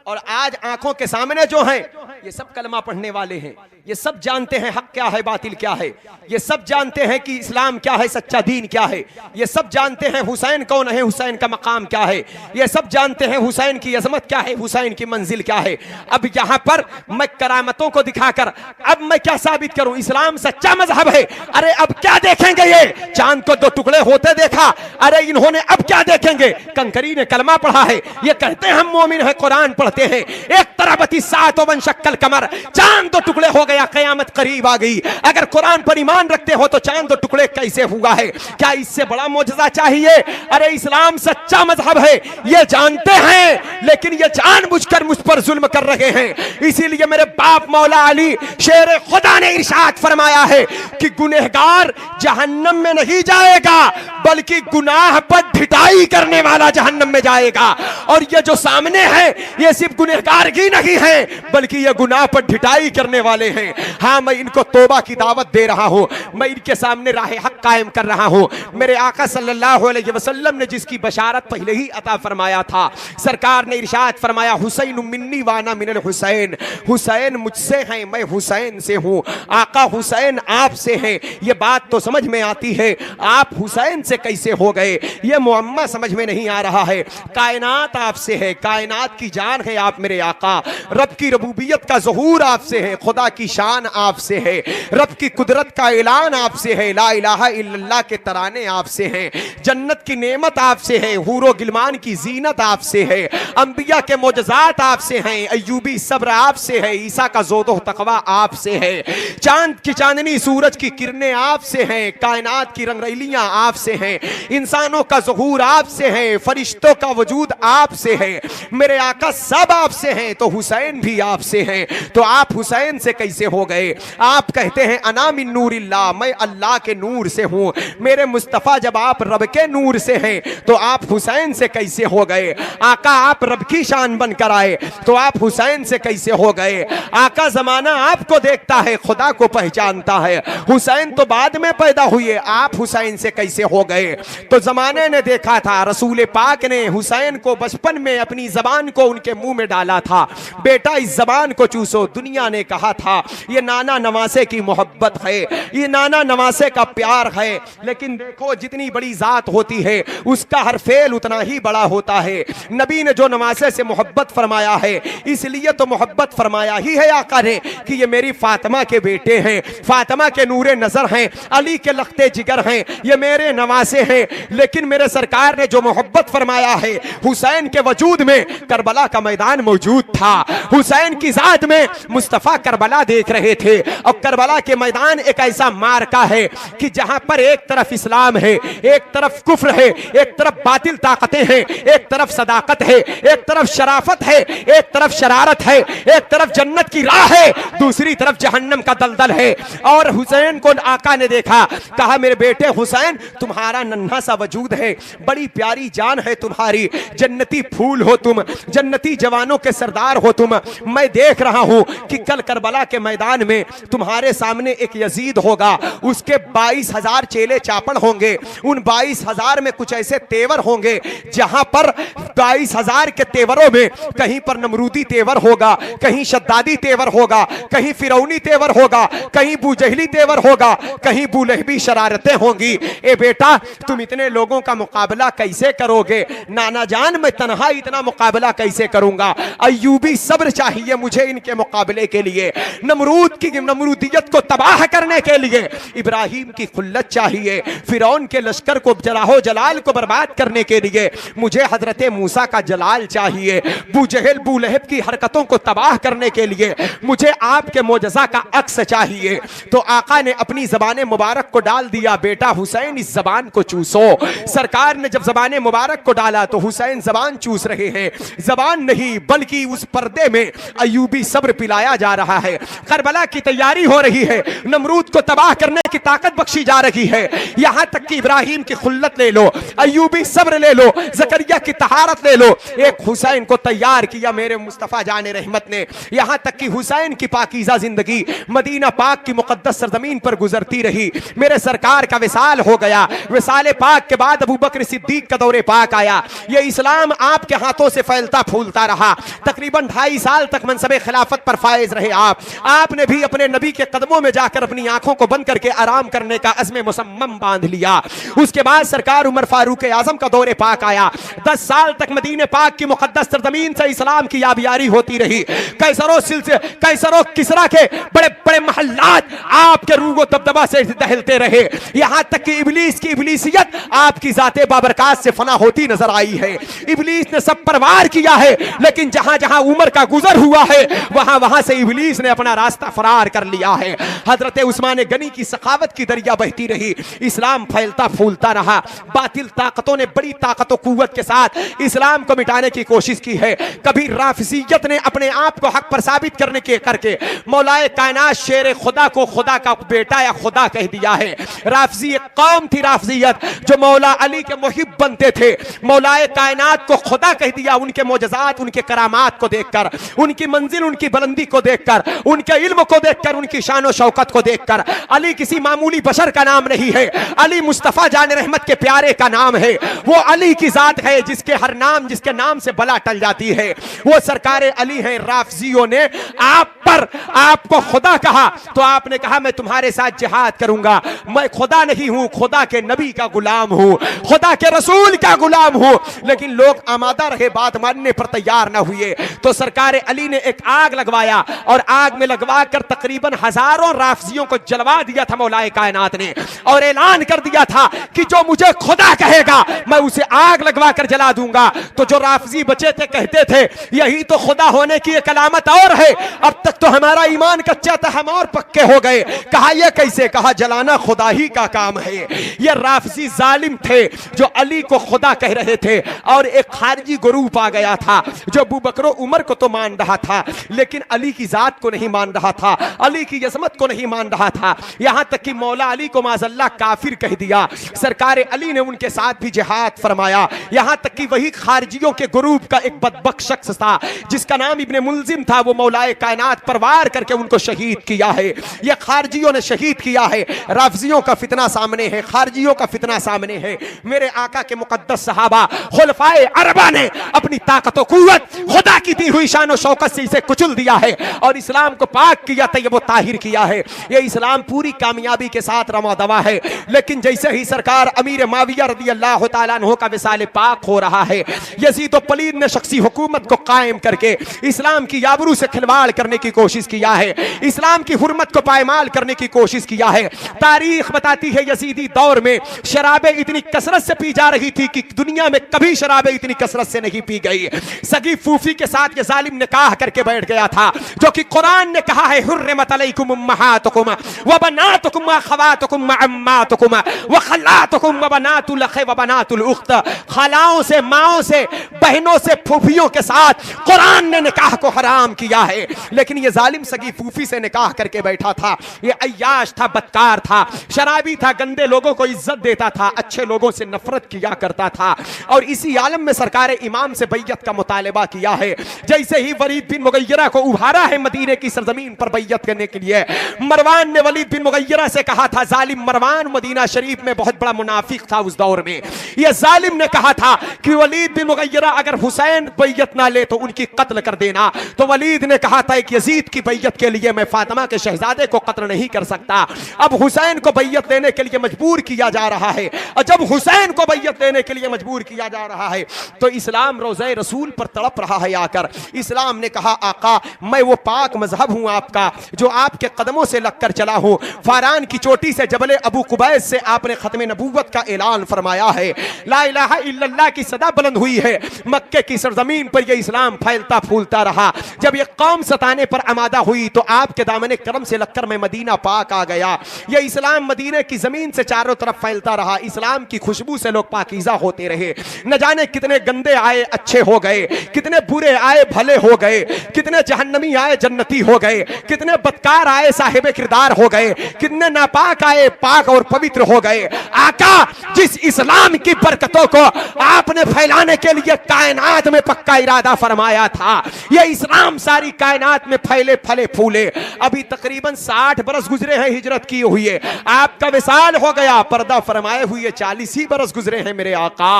और आज आंखों के सामने जो हैं, ये सब कलमा पढ़ने वाले हैं, ये सब जानते हैं हक क्या है, बातिल क्या है, ये सब जानते हैं कि इस्लाम क्या है, सच्चा दीन क्या है, ये सब जानते हैं हुसैन कौन है, हुसैन का मकाम क्या है, ये सब जानते हैं हुसैन की अजमत क्या है, हुसैन की मंजिल क्या है। अब यहां पर मैं करामतों को दिखाकर अब मैं क्या साबित करूं, इस्लाम सच्चा मजहब है। अरे अब क्या देखेंगे, ये चांद को दो टुकड़े होते देखा, अरे इन्होंने अब क्या देखेंगे, कंकरी ने कलमा पढ़ा है, ये कहते हैं हम मोमिन हैं, कुरान पढ़ते हैं, एक तरबती सात वन शक्कल कमर, चांद दो टुकड़े हो गया, कयामत करीब आ गई। अगर कुरान पर ईमान रखते हो तो चांद दो टुकड़े कैसे हुआ है, क्या इससे बड़ा मोजज़ा चाहिए। अरे इस्लाम सच्चा मजहब है, ये जानते हैं, लेकिन ये जानबूझकर मुझ पर जुल्म कर रहे हैं। इसीलिए मेरे बाप मौला अली शेर खुदा ने इरशाद फरमाया है कि गुनहगार जहन्नम में नहीं जाएगा, बल्कि गुनाह पर ढिठाई करने वाला जहन्नम में जाएगा। और ये जो सामने है, ये सिर्फ गुनहगार ही नहीं है, बल्कि ये गुनाह पर ढिठाई करने वाले हैं। हाँ, मैं इनको तौबा की दावत दे रहा हूं, मैं इनके सामने राह हक कायम कर रहा हूं। मेरे आका सल्लल्लाहु अलैहि वसल्लम ने जिसकी बशारत पहले ही अता फरमाया था, सरकार ने इरशाद फरमाया, हुसैन मिन्नी वाना मिनल हुसैन, हुसैन मुझसे हैं, मैं हुसैन से हूं। आका हुसैन आपसे हैं, ये बात तो समझ में आती है, आप हुसैन से कैसे हो गए, ये मुअम्मा समझ में नहीं आ रहा है। कायनात आपसे है, कायनात की जान है आप मेरे आका, रब की रबूबियत का ज़ुहूर आपसे है, खुदा की शान आपसे है, रब की कुदरत का ऐलान आपसे है, ला इलाहा इल्लल्लाह के तराने आपसे हैं, जन्नत की नेमत आपसे है, हूरो गिलमान की जीनत आपसे है, अंबिया के मोजज़ात आपसे हैं, अय्यूबी सब्र आपसे है, ईसा का ज़ोदो तकवा आपसे है, चांद की चांदनी सूरज की किरणें आपसे हैं, कायनात की रंगरैलियां आपसे हैं, इंसानों का ज़ुहूर आपसे है, फरिश्तों का वजूद आपसे है, मेरे आका सब आपसे हैं, तो हुसैन भी आपसे हैं। तो आप हुसैन से कैसे हो गए। आप कहते हैं अना मिन नूरिल्लाह, मैं अल्लाह के नूर से हूं। मेरे मुस्तफ़ा जब आप रब के नूर से हैं, तो आप हुसैन से कैसे हो गए। आका आप रब की शान बनकर आए, तो आप हुसैन से कैसे हो गए। आका जमाना आपको देखता है, खुदा को पहचानता है, हुसैन तो बाद में पैदा हुए, आप हुसैन से कैसे हो गए। तो जमाने ने देखा था, रसूल पाक ने हुसैन को बचपन में अपनी जबान को उनके मुंह में डाला था, बेटा इस जबान को चूसो। दुनिया ने कहा था ये नाना नवासे की मोहब्बत है, ये नाना नवासे का प्यार है, लेकिन देखो जितनी बड़ी जात होती है उसका हर फेल उतना ही बड़ा होता है। नबी ने जो नवासे से मोहब्बत फरमाया है, इसलिए तो मोहब्बत फरमाया ही है आका ने कि ये मेरी फातिमा के बेटे हैं, फातिमा के नूरे नजर हैं, अली के लखते जिगर हैं, ये मेरे नवासे हैं। लेकिन मेरे सरकार ने जो मोहब्बत फरमाया है, हुसैन के वजूद में करबला का मैदान मौजूद था, हुसैन की जात में मुस्तफा करबला देख देख रहे थे। और करबला के मैदान एक ऐसा मार्का है कि जहां पर एक तरफ इस्लाम है, एक तरफ कुफ्र है, एक तरफ बातिल ताकतें हैं, एक तरफ सदाकत है, एक तरफ शराफत है, एक तरफ शरारत है, एक तरफ जन्नत की राह है, दूसरी तरफ जहन्नम का दलदल है। और हुसैन को आका ने देखा, कहा मेरे बेटे हुसैन, तुम्हारा नन्हा सा वजूद है, बड़ी प्यारी जान है तुम्हारी, जन्नती फूल हो तुम, जन्नती जवानों के सरदार हो तुम। मैं देख रहा हूं कि कल करबला के मैदान में तुम्हारे सामने एक यजीद होगा, उसके 22,000 चेले चापड़ होंगे, उन 22,000 में कुछ ऐसे तेवर होंगे जहां पर 22,000 के तेवरों में कहीं पर नमरूदी तेवर होगा, कहीं शद्दादी तेवर होगा, कहीं फिरौनी तेवर होगा, कहीं बूजहली तेवर होगा, कहीं बुलहबी शरारतें होंगी। ए बेटा, तुम इतने लोगों का मुकाबला कैसे करोगे? नाना जान, मैं तन्हा इतना मुकाबला कैसे करूंगा? अय्यूबी सब्र चाहिए मुझे इनके मुकाबले के लिए, नमरूद की नमरूदियत को तबाह करने के लिए इब्राहिम की खुल्लत चाहिए, फिरौन के लश्कर को जलाहो जलाल को बर्बाद करने के लिए मुझे हजरत मूसा का जलाल चाहिए, बूजहल बूलहब की हरकतों को तबाह करने के लिए मुझे आपके मोजज़ा का अक्स चाहिए। तो आका ने अपनी ज़बान मुबारक को डाल दिया, बेटा हुसैन इस ज़बान को चूसो। सरकार ने जब ज़बान मुबारक को डाला तो हुसैन ज़बान चूस रहे हैं, ज़बान नहीं बल्कि उस पर्दे में अय्यूबी सब्र पिलाया जा रहा है। करबला की तैयारी हो रही है, नमरूद को तबाह करने की ताकत बख्शी जा रही है। यहां तक कि इब्राहिम की खुल्लत ले लो, अय्यूबी सब्र ले लो, ज़करिया की तहारत ले लो, एक हुसैन को तैयार किया मेरे मुस्तफा जाने रहमत ने। यहां तक कि हुसैन की पाकीज़ा जिंदगी मदीना पाक की मुकद्दस सरजमीन पर गुजरती रही। मेरे सरकार का विसाल हो गया, विसाल पाक के बाद अबू बकर सिद्दीक का दौरे पाक आया। ये इस्लाम आपके हाथों से फैलता फूलता रहा, तकरीबन 2.5 साल तक मनसबे खिलाफत पर फायज रहे आपने भी अपने नबी के कदमों में जाकर अपनी आंखों को बंद करके आराम करने का अज़्म मुसम्मम बांध लिया। उसके बाद सरकार उमर फारूक आजम का दौरे पाक आया। 10 साल तक मदीने पाक की मुकद्दस सरजमीन से इस्लाम की याबियारी होती रही। कैसरो किसरा के बड़े बड़े महल्लात आपके रूगो दबदबा से दहलते रहे, यहां तक कि इब्लीस की इब्लीसियत आपकी जाते बाबरकात से फना होती नजर आई है। इब्लीस ने सब पर वार किया है, लेकिन जहां जहां उमर का गुजर हुआ है वहां वहां से इब्लीस ने अपना रास्ता फरार कर लिया है। हजरत उस्मान गनी की सखावत की दरिया बहती रही, इस्लाम फैलता फूलता रहा। बातिल ताकतों ने बड़ी ताकत और कुव्वत के साथ इस्लाम को मिटाने की कोशिश की है। कभी राफिजियत ने अपने आप को हक पर साबित करने के करके मौलाए कायनात शेर खुदा को खुदा का बेटा या खुदा कह दिया है। राफिजी एक कौम थी, राफिजियत जो मौला अली के मुहिब बनते थे, मौलाए कायनात को खुदा कह दिया। उनके मोजज़ात, उनके करामात को देखकर, उनकी मंजिल, उनकी बुलंदी को देखकर, उनके इल्म को देखकर, उनकी शान और शौकत को देखकर। अली किसी मामूली बशर का नाम नहीं है, अली मुस्तफा जान रहमत के प्यारे का नाम है। वो अली की जात है जिसके हर नाम, जिसके नाम से बला टल जाती है, वो सरकार अली है। राफिजियों ने आपको खुदा कहा तो आपने कहा मैं तुम्हारे साथ जिहाद करूंगा। मैं खुदा नहीं हूं, खुदा के नबी का गुलाम हूं, खुदा के रसूल का गुलाम हूं। लेकिन लोग आमादा रहे, बात मानने पर तैयार ना हुए। तो सरकार अली ने एक आग लगवाया और आग में लगवा कर तकरीबन हजारों राफिजियों को जलवा दिया था मौलाए कायनात ने, और ऐलान कर दिया था कि जो मुझे खुदा कहेगा मैं उसे आग लगवा कर जला दूंगा। तो जो राफिजी बचे थे कहते थे यही तो खुदा होने की एक अलामत और है, अब तक तो हमारा ईमान कच्चा था, हम और पक्के हो गए। कहा यह कैसे? कहा जलाना खुदा ही का काम है। ये राफिजी जालिम थे जो अली को खुदा कह रहे थे, और एक खारजी ग्रुप आ गया था जो अबू बकर उमर को तो मान रहा था लेकिन अली की जात को नहीं मान रहा था, अली की यज़मत को नहीं मान रहा था। यहां तक कि मौला अली को माज़अल्लाह काफिर कह दिया। सरकार अली ने उनके साथ भी जिहाद फरमाया। यहां तक कि वही खारजियों के ग्रुप का एक बदबख्त शख्स था जिसका नाम इब्ने मुल्जिम था, वो मौलाए कायनात पर वार करके उनको शहीद किया है। ये खारजियों ने शहीद किया है। राफिजियों का फितना सामने है, खारजियों का फितना सामने है। मेरे आका के मुकद्दस सहाबा खुलफाए अरबा ने अपनी ताकत और कुव्वत, खुदा की दी हुई शान और शौकत से इसे कुचल दिया है और इस्लाम को पाक किया, तैयब व ताहिर किया है। ये इस्लाम पूरी कामयाबी कामयाबी के साथ रवा दवा है। लेकिन जैसे ही सरकार अमीर माविया रज़ी अल्लाह तआला अन्हु का विसाल पाक हो रहा है, यजीद व पलीद ने शख्सी हुकूमत को कायम करके इस्लाम की आबरू से खिलवाड़ करने की कोशिश किया है, इस्लाम की हुर्मत को पायमाल करने की कोशिश किया है। तारीख बताती है यजीदी दौर में शराबें इतनी कसरत से पी जा रही थी कि दुनिया में कभी शराबें इतनी कसरत से नहीं पी गई। सगी फूफी के साथ ये जालिम निकाह करके बैठ गया था, जो कि कुरान ने कहा है हुर्रिमत अलैकुम उम्महातुकुम व बनातुकुम व अखवातुकुम व अम्मातुकुम व खलातुकुम व बनातुल अख व बनातुल उख्त। खलाओं से, माओं से, बहनों से, फूफियों के साथ कुरान ने निकाह को हराम किया है। लेकिन ये जालिम सगी फूफी से निकाह करके बैठा था। ये अय्याश था, बदकार था, शराबी था, गंदे लोगों को इज्जत देता था, अच्छे लोगों से नफरत किया करता था। और इसी आलम में सरकार इमाम से बैयत का मुतालबा किया है। जैसे ही वलीद बिन मुगय्यरा को उभारा है मदीने की सरजमीन पर बैयत करने के लिए, मरवान ने वलीद बिन मुगय्यरा से कहा था, जालिम मरवान मदीना शरीफ में बहुत बड़ा मुनाफिक था उस दौर में। यह जालिम ने कहा था कि वलीद बिन मुगय्यरा अगर हुसैन बैयत ना ले तो उनकी कत्ल कर देना। तो वलीद ने कहा था कि यजीद की बैयत के लिए मैं फातिमा के शहजादे को कत्ल नहीं कर सकता। अब हुसैन को बैयत देने के लिए मजबूर किया जा रहा है, और जब हुसैन को बैयत देने के लिए मजबूर किया जा रहा है तो इस्लाम रोज़े रसूल पर तड़प रहा है आकर। इस्लाम ने कहा, आका मैं वो पाक मजहब हूं आपका जो आपके कदमों से लगकर चला हूं। फारान की चोटी से जबले अबू कुबैस से आपने खत्म नबूवत का ऐलान फरमाया है, ला इलाहा इल्लल्लाह की सदा बुलंद हुई है। मक्के की सरजमीन पर यह इस्लाम फैलता फूलता रहा। जब यह कौम सताने पर आमादा हुई तो आपके दामने करम से लगकर मैं मदीना पाक आ गया। यह इस्लाम मदीने की जमीन से चारों तरफ फैलता रहा। इस्लाम की खुशबू से लोग पाकीज़ा होते रहे। न जाने कितने गंदे आए अच्छे हो गए, कितने बुरे आए भले हो गए, कितने जहन्नमी आए जन्नती हो गए, कितने बदकार आए साहिब किरदार हो गए, कितने नापाक आए पाक और पवित्र हो गए। आका जिस इस्लाम की बरकतों को आपने फैलाने के लिए कायनात में पक्का इरादा फरमाया था, यह इस्लाम सारी कायनात में फैले फले फूले। अभी तकरीबन 60 बरस गुजरे हैं हिजरत किए हुए, आपका विसाल हो गया, पर्दा फरमाए हुए 40 ही बरस गुजरे हैं मेरे आका।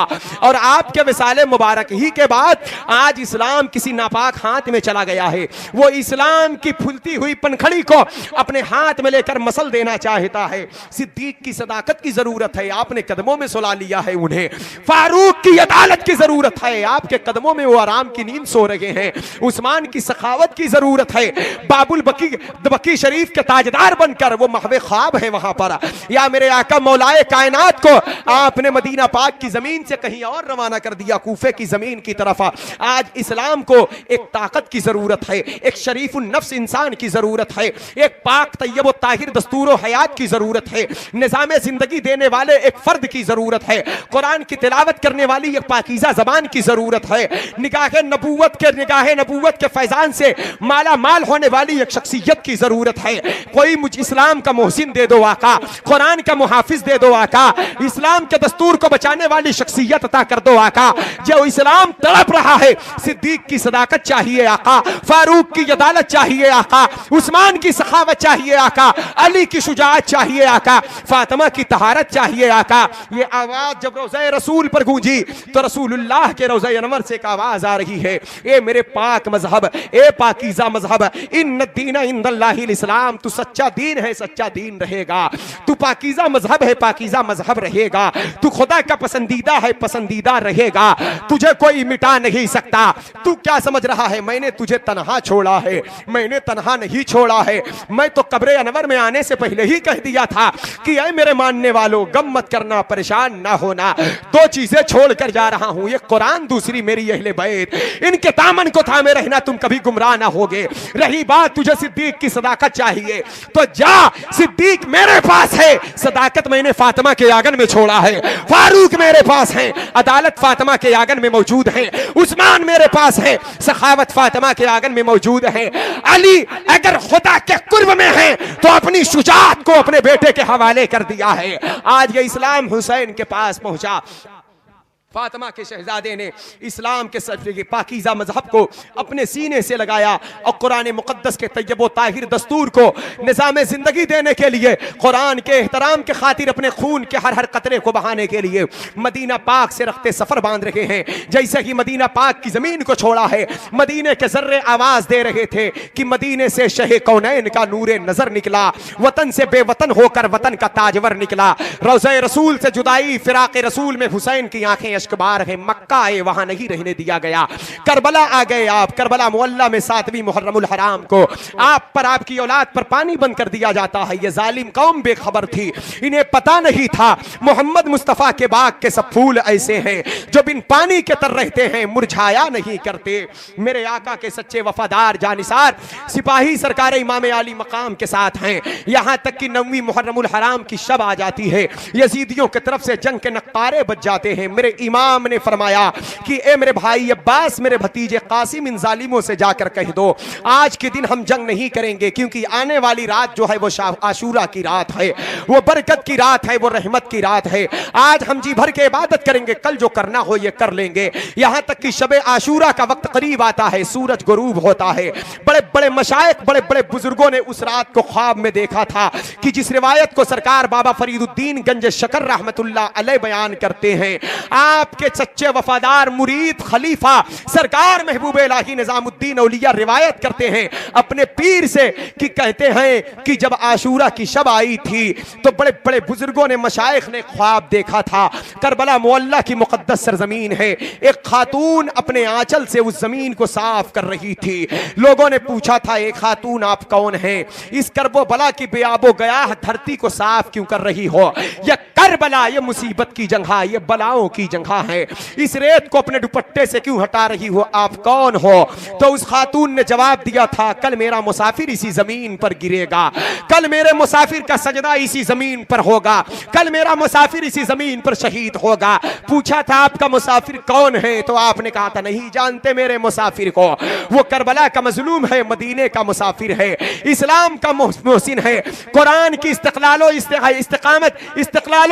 और आपके विसाले मुबारक ही के बाद आज इस्लाम किसी नापाक हाथ में चला गया है। वो इस्लाम की फूलती हुई पनखड़ी को अपने हाथ में लेकर मसल देना चाहता है। सिद्दीक की सदाकत की जरूरत है, आपने कदमों में सुला लिया है उन्हें। फारूक की अदालत की जरूरत है, आपके कदमों में वो आराम की नींद सो रहे हैं। उस्मान की सखावत की जरूरत है, बाबुल बकी शरीफ के ताजदार बनकर वो महवे ख्वाब है वहां पर। या मेरे आका मौलाए कायनात को आपने मदीना पाक की जमीन से कहीं और रवाना कर दिया, कूफे की जमीन की तरफ। आज इस्लाम को एक ताकत की जरूरत है, एक शरीफुन नफ्स इंसान की जरूरत है, एक पाक तैयब व ताहिर दस्तूर हयात की जरूरत है, निजाम जिंदगी देने वाले एक फर्द की जरूरत है, कुरान की तिलावत करने वाली एक पाकीज़ा जबान की जरूरत है, निगाह नबूवत के फैजान से माला माल होने वाली एक शख्सियत की जरूरत है। कोई मुझ इस्लाम का मोहसिन दे दो आका, कुरान का मुहाफिज दे दो आका, इस्लाम के दस्तूर को बचाने वाली शख्सियत अता कर दो आका। जो इस्लाम तड़प रहा है, सिद्दीक की सदाकत चाहिए आका, फारूक की अदालत चाहिए आका, उस्मान की सखावत चाहिए आका, अली की शुजाअत चाहिए आका, फातिमा की तहारत चाहिए आका। ये आवाज जब रोज़े रसूल पर गूंजी तो रसूलुल्लाह के रोज़े अनवर से एक आवाज आ रही है, ए मेरे पाक मजहब, ए पाकीज़ा मजहब, इन्न दीन इंदल्लाहिल इस्लाम, तू सच्चा दीन है, सच्चा दीन रहेगा, तू पाकीज़ा मजहब है, पाकीज़ा मजहब रहेगा, तू खुदा का पसंदीदा है, पसंदीदा रहेगा, तुझे कोई मिटा नहीं सकता। तू क्या समझ रहा है मैंने तुझे तन्हा छोड़ा है? मैंने तन्हा नहीं छोड़ा है। मैं तो कब्र अनवर में आने से पहले ही कह दिया था कि ऐ मेरे मानने वालों, गम मत करना, परेशान ना होना, दो चीजें छोड़ कर जा रहा हूं, एक कुरान, दूसरी मेरी अहले बैत, इनके दामन को थामे रहना, तुम कभी गुमराह ना होगे। रही बात तुझे सिद्दीक की सदाकत चाहिए तो जा, सिद्दीक मेरे पास है, सदाकत मैंने फातिमा के आंगन में छोड़ा है, फारूक मेरे पास है, अदालत फातिमा के आंगन में मौजूद है, उस्मान मेरे पास है, सखावत फातिमा के आंगन में मौजूद है, अली अगर खुदा के कुर्ब में है तो अपनी शुजाअत को अपने बेटे के हवाले कर दिया है। आज ये इस्लाम हुसैन के पास पहुंचा। फातिमा के शहजादे ने इस्लाम के सफ़े पाकीज़ा मजहब को अपने सीने से लगाया और कुरान मुक़द्दस के तैयब व ताहिर दस्तूर को निज़ाम ज़िंदगी देने के लिए, कुरान के एहतराम के खातिर अपने खून के हर हर कतरे को बहाने के लिए मदीना पाक से रखते सफ़र बांध रहे हैं। जैसे ही मदीना पाक की ज़मीन को छोड़ा है, मदीने के ज़र्रे आवाज़ दे रहे थे कि मदीने से शहे कौनैन का नूरे नज़र निकला, वतन से बेवतन होकर वतन का ताजवर निकला। रोज़े रसूल से जुदाई, फिराक़े रसूल में हुसैन की आंखें अश्कबार है। मक्का आए, वहां नहीं रहने दिया गया। करबला आ गए आप, करबला मुअल्ला में 7वीं मुहर्रमुल हराम को आप पर, आपकी औलाद पर पानी बंद कर दिया जाता है। ये जालिम कौम बेखबर थी, इन्हें पता नहीं था मोहम्मद मुस्तफ़ा के बाग के सब फूल ऐसे हैं जो बिन पानी के तर रहते हैं, मुरझाया नहीं करते। मेरे आका के सच्चे वफादार जानिसार सिपाही सरकार इमाम आली मकाम के साथ हैं। यहां तक कि 9वीं मुहर्रमुल हराम की शब आ जाती है, यजीदियों की तरफ से जंग के नक्कारे बज जाते हैं। मेरे इमाम ने फरमाया कि ए मेरे भाई अब्बास, मेरे भतीजे कासिम, इन जालिमों से जाकर कह दो आज के दिन हम जंग नहीं करेंगे, क्योंकि आने वाली रात जो है वो आशूरा की रात है, वो बरकत की रात है, वो रहमत की रात है। आज हम जी भर के इबादत करेंगे, कल जो करना हो ये कर लेंगे। यहां तक कि शबे आशूरा का वक्त करीब आता है, सूरज गुरूब होता है। बड़े बड़े मशाइख, बड़े बड़े बुजुर्गों ने उस रात को ख्वाब में देखा था कि जिस रिवायत को सरकार बाबा फरीदुद्दीन गंज शकर रहमतुल्लाह अलैह बयान करते हैं, आपके सच्चे वफादार मुरीद खलीफा सरकार महबूब इलाही निजामुद्दीन औलिया रिवायत करते हैं अपने पीर से कि कहते हैं कि जब आशूरा की शब आई थी तो बड़े बड़े बुजुर्गों ने, मशाइख ने ख्वाब देखा था। करबला मुअल्ला की मुकद्दस सरजमीन है, एक खातून अपने आंचल से उस जमीन को साफ कर रही थी। लोगों ने पूछा था, एक खातून आप कौन हैं? इस करबो बला की बेआबो गया धरती को साफ क्यों कर रही हो? यह करबला, ये मुसीबत की जगह, ये बलाओं की जगह है, इस रेत को अपने दुपट्टे से क्यों हटा रही हो? आप कौन हो? तो उस खातून ने जवाब दिया था, कल मेरा मुसाफिर इसी जमीन पर गिरेगा, कल मेरे मुसाफिर का सजदा इसी जमीन पर होगा, कल मेरा मुसाफिर इसी जमीन पर शहीद होगा। पूछा था आपका मुसाफिर कौन है? तो आपने कहा था नहीं जानते मेरे मुसाफिर को, वो करबला का मजलूम है, मदीने का मुसाफिर है, इस्लाम का मोहसिन है, कुरान की इस्तिक़लालो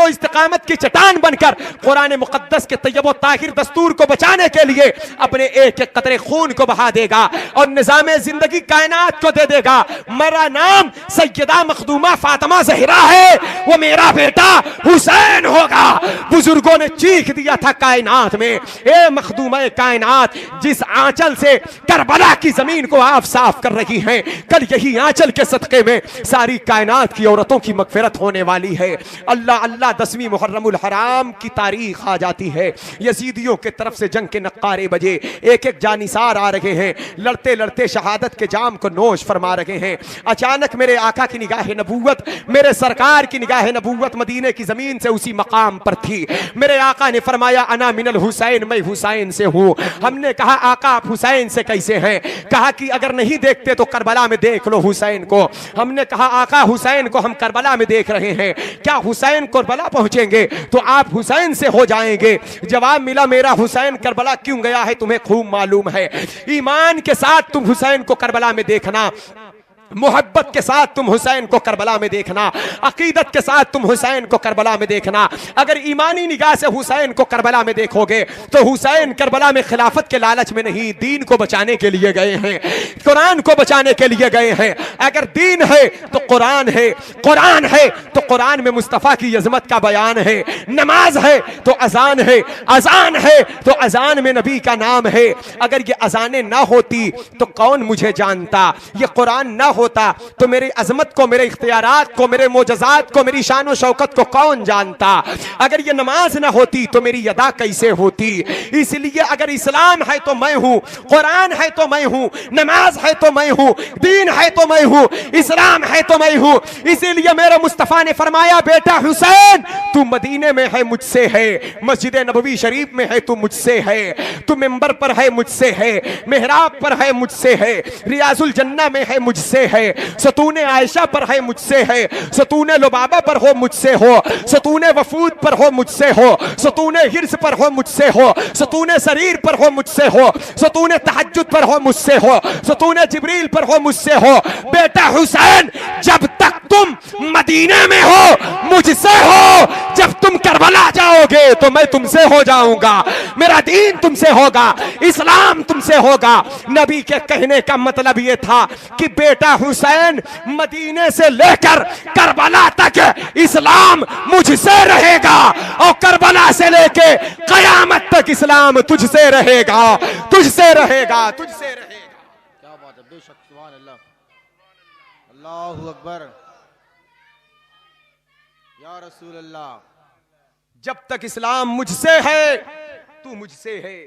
इस्तिक़ामत की चट्टान बनकर कुरान मुक़द्दस के तैयब व ताहिर दस्तूर को बचाने के लिए अपने एक एक कतरे खून को बहा देगा और निज़ाम ज़िंदगी कायनात को दे देगा। मेरा नाम सैयदा मखदूमा फातिमा ज़हरा है, वो मेरा बेटा हुसैन होगा। बुजुर्गों ने चीख दिया था कायनात में, ए मखदूमा कायनात, जिस आंचल से करबला की जमीन को आप साफ कर रही हैं, कल यही आंचल के सदक़े में सारी कायनात की औरतों की मग़फ़िरत होने वाली है। अल्लाह अल्लाह 10वीं मुहर्रमुल हराम की तारीख आ जाती है, यजीदियों के तरफ से जंग के नक्कारे बजे, एक एक जानिसार आ रहे हैं, लड़ते लड़ते शहादत के जाम को नोश फरमा रहे हैं। अचानक मेरे आका की निगाह नबूवत, मेरे सरकार की निगाह नबूवत मदीने की जमीन से उसी मकाम पर थी। मेरे आका ने फरमाया अना मिनल हुसैन, मैं हुसैन से हूँ। हमने कहा आका आप हुसैन से कैसे हैं? कहा कि अगर नहीं देखते तो करबला में देख लो हुसैन को। हमने कहा आका हुसैन को हम करबला में देख रहे हैं, क्या हुसैन करबला पहुंचेंगे तो आप हुसैन से हो जाएंगे? जवाब मिला मेरा हुसैन करबला क्यों गया है तुम्हें खूब मालूम है। ईमान के साथ तुम हुसैन को करबला में देखना, मोहब्बत के साथ तुम हुसैन को करबला में देखना, अकीदत के साथ तुम हुसैन को करबला में देखना। अगर ईमानी निगाह से हुसैन को करबला में देखोगे तो हुसैन करबला में खिलाफत के लालच में नहीं, दीन को बचाने के लिए गए हैं, कुरान को बचाने के लिए गए हैं। अगर दीन है तो कुरान है, कुरान है तो कुरान में मुस्तफ़ा की अज़मत का बयान है, नमाज है तो अजान है, अजान है तो अजान में नबी का नाम है। अगर ये अजानें ना होती तो कौन मुझे जानता? ये कुरान ना होता तो मेरी अजमत को, मेरे इख्तियारात को, मेरे मोजज़ात को, मेरी शान व शौकत को कौन जानता? अगर ये नमाज ना होती तो मेरी अदा कैसे होती? इसलिए अगर इस्लाम है तो मैं हूं, कुरान है तो मैं हूं, नमाज है तो मैं हूं, दीन है तो मैं हूं, इस्लाम है तो मैं हूं। इसीलिए मेरे मुस्तफ़ा ने फरमाया बेटा हुसैन तू मदीने में है मुझसे है, मस्जिद नबवी शरीफ में है तू मुझसे है, तू मिंबर पर है मुझसे है, मेहराब पर है मुझसे है, रियाजुल जन्ना में है मुझसे है, सतूने आयशा पर है मुझसे है, सतूने लुबाबा पर हो मुझसे हो, सतूने वफूद पर हो मुझसे हो, सतूने हिर्स पर हो मुझसे हो, सतूने शरीर पर हो मुझसे हो, सतूने तहज्जुद पर हो मुझसे हो, सतूने जिब्रील पर हो मुझसे हो। बेटा हुसैन जब तक तुम मदीने में हो मुझसे हो, जब तुम करबला जाओगे तो मैं तुमसे हो जाऊंगा, मेरा दीन तुमसे होगा, इस्लाम तुमसे होगा। नबी के कहने का मतलब यह था कि बेटा हुसैन, मदीने से लेकर करबला तक इस्लाम मुझसे रहेगा और करबला से लेके कयामत तक इस्लाम तुझसे रहेगा, तुझसे रहेगा, तुझसे रहेगा। क्या बात है, बेशक, सुभान अल्लाह, अल्लाहु अकबर, या रसूल अल्लाह। जब तक इस्लाम मुझसे है तू मुझसे है,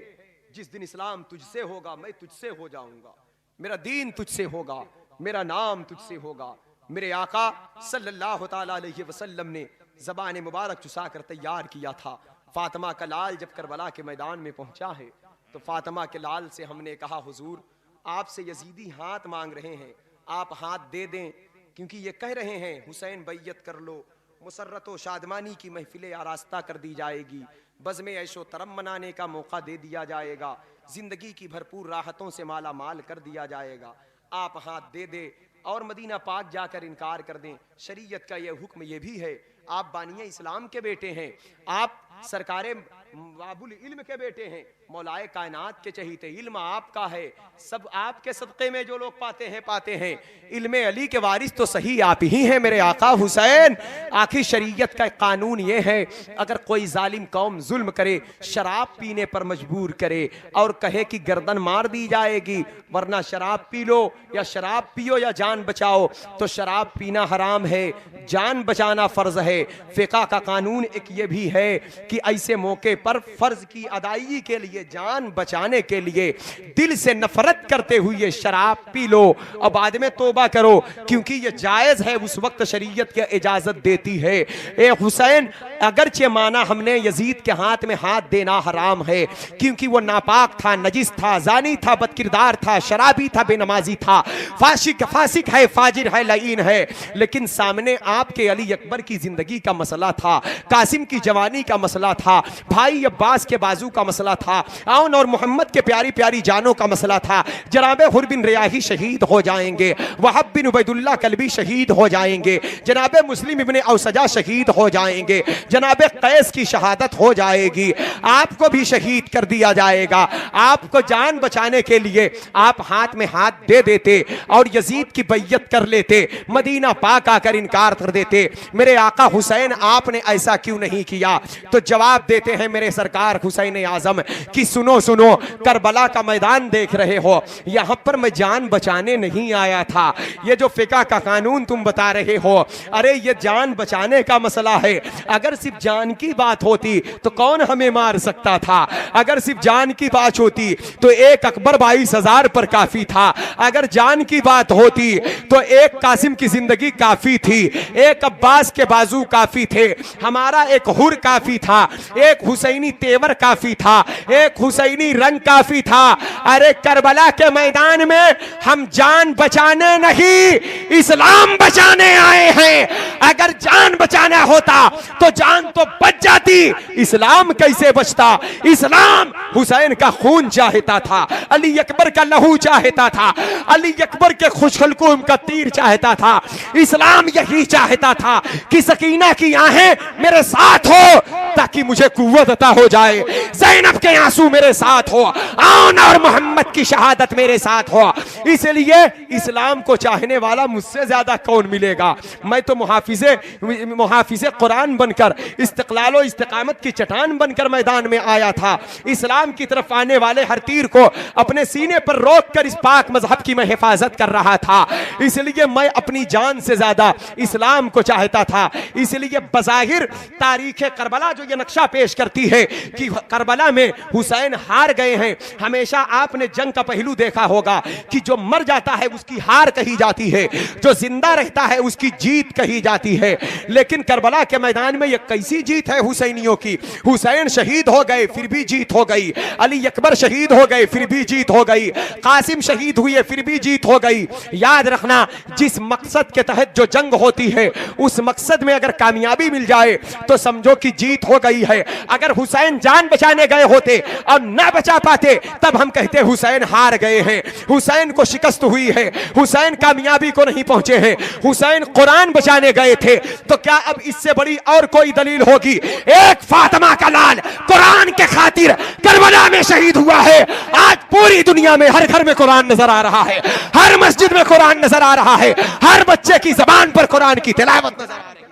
जिस दिन इस्लाम तुझसे होगा मैं तुझसे हो जाऊंगा, मेरा दीन तुझसे होगा, मेरा नाम तुझसे होगा। मेरे आका सल्लल्लाहु ताला अलैहि वसल्लम ने ज़बान मुबारक चुसा कर तैयार किया था। फातिमा का लाल जब करबला के मैदान में पहुंचा है तो फातिमा के लाल से हमने कहा, हुजूर आपसे यजीदी हाथ मांग रहे हैं, आप हाथ दे दें, क्योंकि ये कह रहे हैं हुसैन बैयत कर लो, मुसर्रत व शादमानी की महफिल आरास्ता कर दी जाएगी, बज़्म ऐशो तरम मनाने का मौका दे दिया जाएगा, जिंदगी की भरपूर राहतों से माला माल कर दिया जाएगा। आप हाथ दे दे और मदीना पाक जाकर इनकार कर दें। शरीयत का यह हुक्म यह भी है, आप बानिया इस्लाम के बेटे हैं, आप सरकारे बाबुल इल्म के बेटे हैं, मौलाए कायनात के चहीते, इल्म आपका है, सब आपके सदक़े में जो लोग पाते हैं। इल्म अली के वारिस तो सही आप ही हैं मेरे आका हुसैन। आखिर शरीयत का कानून ये है, अगर कोई जालिम कौम जुल्म करे, शराब पीने पर मजबूर करे और कहे कि गर्दन मार दी जाएगी, वरना शराब पी लो या शराब पियो या जान बचाओ, तो शराब पीना हराम है, जान बचाना फर्ज है। फिक़ा का कानून एक ये भी है कि ऐसे मौके पर फर्ज की अदायगी के लिए, जान बचाने के लिए दिल से नफरत करते हुए शराब पी लो और बाद में तौबा करो, क्योंकि ये जायज है, उस वक्त शरीयत की इजाजत देती है। ए हुसैन, अगरचे माना हमने यजीद के हाथ में हाथ देना हराम है, क्योंकि वो नापाक था, नजिस था, जानी था, बदकिरदार था, शराबी था, बेनमाजी था, फासिक है, फाजिर है, लईन है, लेकिन सामने आपके अली अकबर की जिंदगी का मसला था, कासिम की जवानी का मसला था, भाई अब्बास के बाजू का मसला था, आउन और मोहम्मद के प्यारी प्यारी जानों का मसला था। जनाबे हुर बिन रियाही शहीद हो जाएंगे, वहब बिन उबैदुल्लाह कल्बी शहीद हो जाएंगे, जनाबे मुस्लिम इब्ने औसजा शहीद हो जाएंगे, जनाबे कैस की शहादत हो जाएगी, आपको भी शहीद कर दिया जाएगा। आपको जान बचाने के लिए आप हाथ में हाथ दे देते और यजीद की बैयत कर लेते, मदीना पाक आकर इनकार कर देते। मेरे आका हुसैन, आपने ऐसा क्यों नहीं किया? तो जवाब देते हैं मेरे सरकार हुसैन आजम कि सुनो सुनो, करबला का मैदान देख रहे हो, यहां पर मैं जान बचाने नहीं आया था। ये जो फिका का कानून तुम बता रहे हो, अरे ये जान बचाने का मसला है। अगर सिर्फ जान की बात होती तो कौन हमें मार सकता था? अगर सिर्फ जान की बात होती तो एक अकबर 22,000 पर काफी था। अगर जान की बात होती तो एक कासिम की जिंदगी काफी थी, एक अब्बास के बाजू काफी थे, हमारा एक हुर काफी था, एक हुसैनी तेवर काफी था, एक हुसैनी रंग काफी था। अरे करबला के मैदान में हम जान बचाने नहीं, इस्लाम बचाने आए हैं। अगर जान बचाना होता तो जान तो बच जाती, इस्लाम कैसे बचता? इस्लाम हुसैन का खून चाहता था, अली अकबर का लहू चाहता था, अली अकबर के खुशखलकुम का तीर चाहता था। इस्लाम यही चाहता था कि सकीना की आहें मेरे साथ हो ताकि मुझे कुव्वत अता हो जाए, ज़ैनब के आंसू मेरे साथ हो, आन और मोहम्मद की शहादत मेरे साथ हो। इसलिए इस्लाम को चाहने वाला मुझसे ज्यादा कौन मिलेगा? मैं तो मुहाफिज़े कुरान बनकर, इस्तिक़लाल और इस्तिक़ामत की चट्टान बनकर मैदान में आया था। इस्लाम की तरफ आने वाले हर तीर को अपने सीने पर रोक कर इस पाक मजहब की मैं हिफाजत कर रहा था। इसलिए मैं अपनी जान से ज्यादा इस्लाम को चाहता था। इसलिए बज़ाहिर तारीख़ करबला जो ये नक्शा पेश करती है कि करबला में हुसैन हार गए हैं। हमेशा आपने जंग का पहलू देखा होगा कि जो मर जाता है उसकी हार कही जाती है, जो जिंदा रहता है उसकी जीत कही जाती है। लेकिन करबला के मैदान में ये कैसी जीत है हुसैनियों की? हुसैन शहीद हो गए फिर भी जीत हो गई, अली अकबर शहीद हो गए फिर भी जीत हो गई, कासिम शहीद हुए फिर भी जीत हो गई। याद रखना, जिस मकसद के तहत जो जंग होती है उस मकसद में अगर कामयाबी मिल जाए तो समझो कि जीत हो गई है। अगर हुसैन जान बचाने गए होते और ना बचा पाते तब हम कहते हुसैन हार गए हैं, हुसैन को शिकस्त हुई है, हुसैन कामयाबी को नहीं पहुंचे हैं, हुसैन कुरान बचाने गए थे। तो क्या अब इससे बड़ी और कोई दलील होगी? एक फातिमा का लाल कुरान के खातिर करबला में शहीद हुआ है। आज पूरी दुनिया में हर घर में कुरान नजर आ रहा है, हर मस्जिद में कुरान नजर आ रहा है, हर बच्चे की जबान पर कुरान की तिलावत नजर आ रही है।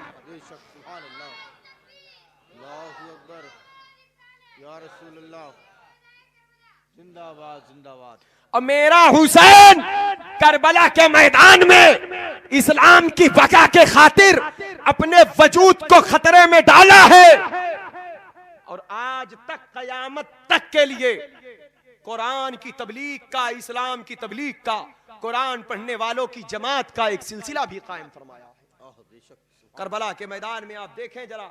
जिंदाबाद जिंदाबाद। और मेरा हुसैन करबला के मैदान में इस्लाम की बका के खातिर अपने वजूद को खतरे में डाला है और आज तक कयामत तक के लिए कुरान की तबलीग का, इस्लाम की तबलीग का, कुरान पढ़ने वालों की जमात का एक सिलसिला भी कायम फरमाया है। करबला के मैदान में आप देखें जरा,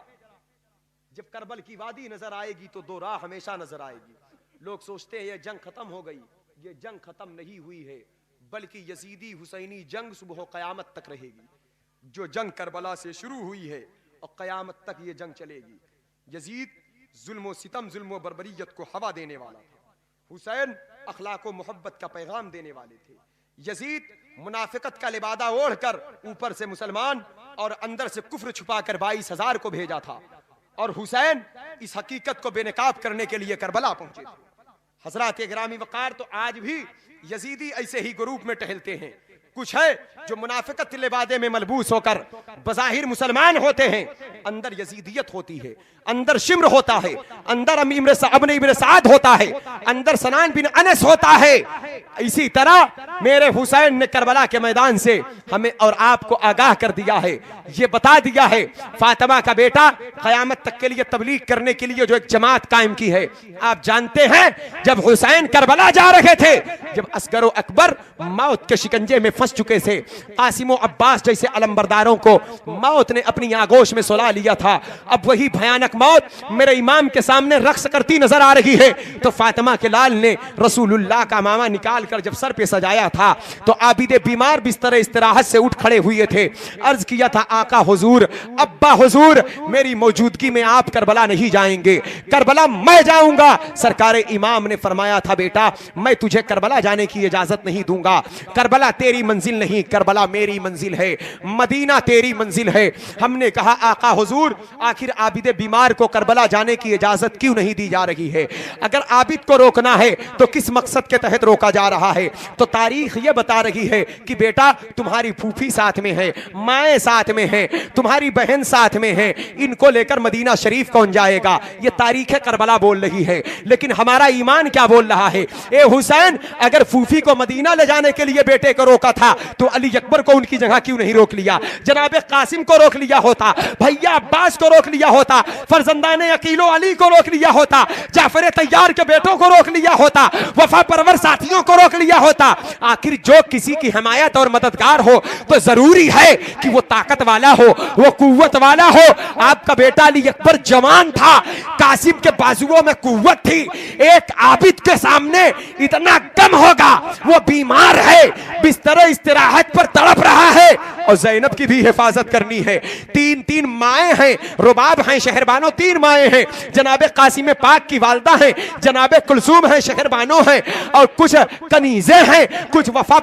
जब करबल की वादी नजर आएगी तो दो राह हमेशा नजर आएगी। लोग सोचते हैं ये जंग खत्म हो गई, ये जंग खत्म नहीं हुई है, बल्कि यजीदी हुसैनी जंग सुबह कयामत तक रहेगी। जो जंग करबला से शुरू हुई है और कयामत तक ये जंग चलेगी। यजीद जुल्म सितम, जुल्म बर्बरियत को हवा देने वाला था, हुसैन अखलाक व मोहब्बत का पैगाम देने वाले थे। यजीद मुनाफिकत का लिबादा ओढ़कर ऊपर से मुसलमान और अंदर से कुफ्र छुपाकर 22,000 को भेजा था, और हुसैन इस हकीकत को बेनकाब करने के लिए करबला पहुंचे थे। हजरात गिरामी वकार, तो आज भी यजीदी ऐसे ही ग्रुप में टहलते हैं। कुछ है जो मुनाफिकत लिबादे में मलबूस होकर बज़ाहिर मुसलमान होते हैं, अंदर यजीदियत होती है, अंदर शिम्र होता है, अंदर अब्न इब्न साद होता है, अंदर सनान बिन अनस होता है। इसी तरह मेरे हुसैन ने करबला के मैदान से हमें और आपको आगाह कर दिया है, ये बता दिया है, फातिमा का बेटा कयामत तक के लिए तबलीग करने के लिए जो एक जमात कायम की है। आप जानते हैं जब हुसैन करबला जा रहे थे, जब असगर अकबर मौत के शिकंजे में फंस चुके थे, कासिम अब्बास जैसे अलंबरदारों को मौत ने अपनी आगोश में सुला लिया था, अब वही भयानक मौत मेरे इमाम के सामने रक्स करती नजर आ रही है। तो फातिमा के लाल ने रसूलुल्लाह का मामा निकाल कर जब सर पे सजाया था तो आबिदे बीमार बिस्तर इस्तराहत से उठ खड़े हुए थे। अर्ज किया था, आका हुजूर, अब्बा हुजूर, मेरी मौजूदगी में आप करबला नहीं जाएंगे, करबला मैं जाऊंगा। सरकार इमाम ने फरमाया था, बेटा मैं तुझे करबला जाने की इजाजत नहीं दूंगा, करबला तेरी मंजिल नहीं, करबला मेरी मंजिल है, मदीना तेरी मंजिल है। हमने कहा, आका हुजूर, आखिर आबिद बीमार को करबला जाने की इजाजत क्यों नहीं दी जा रही है? अगर आबिद को रोकना है तो किस मकसद के तहत रोका जा रहा है? तो तारीख ये बता रही है कि बेटा तुम्हारी फूफी साथ में है, माए साथ में है, तुम्हारी बहन साथ में है, इनको लेकर मदीना शरीफ कौन जाएगा? ये तारीख करबला बोल रही है। लेकिन हमारा ईमान क्या बोल रहा है? ए हुसैन, अगर फूफी को मदीना ले जाने के लिए बेटे को रोका था तो अली अकबर को उनकी जगह क्यों नहीं रोक लिया? जनाबे कासिम को रोक लिया होता, भैया अब्बास को रोक लिया होता, फरजंदाने अकीलो अली को रोक लिया होता, जाफर तैयार के बेटों को रोक लिया होता, वफा परवर साथियों को रोक लिया होता। आखिर जो किसी की हिमायत और मददगार हो तो जरूरी है कि वो ताकत वाला हो, वो कुव्वत वाला हो। आपका बेटा अली अकबर जवान था, कासिम के बाजुओं में कुव्वत थी, एक आबिद के सामने इतना कम होगा, वो बीमार है, बिस्तर इस्तिराहत पर तड़प रहा है, और ज़ैनब की भी हिफाजत करनी है। तीन माए हैं, रुबाब हैं, शहरबानो 3 माए हैं, जनाबे कासिम पाक की वालदा हैं, जनाबे कुलसूम हैं, शहरबानो हैं, और कुछ कनीजे हैं, कुछ वफा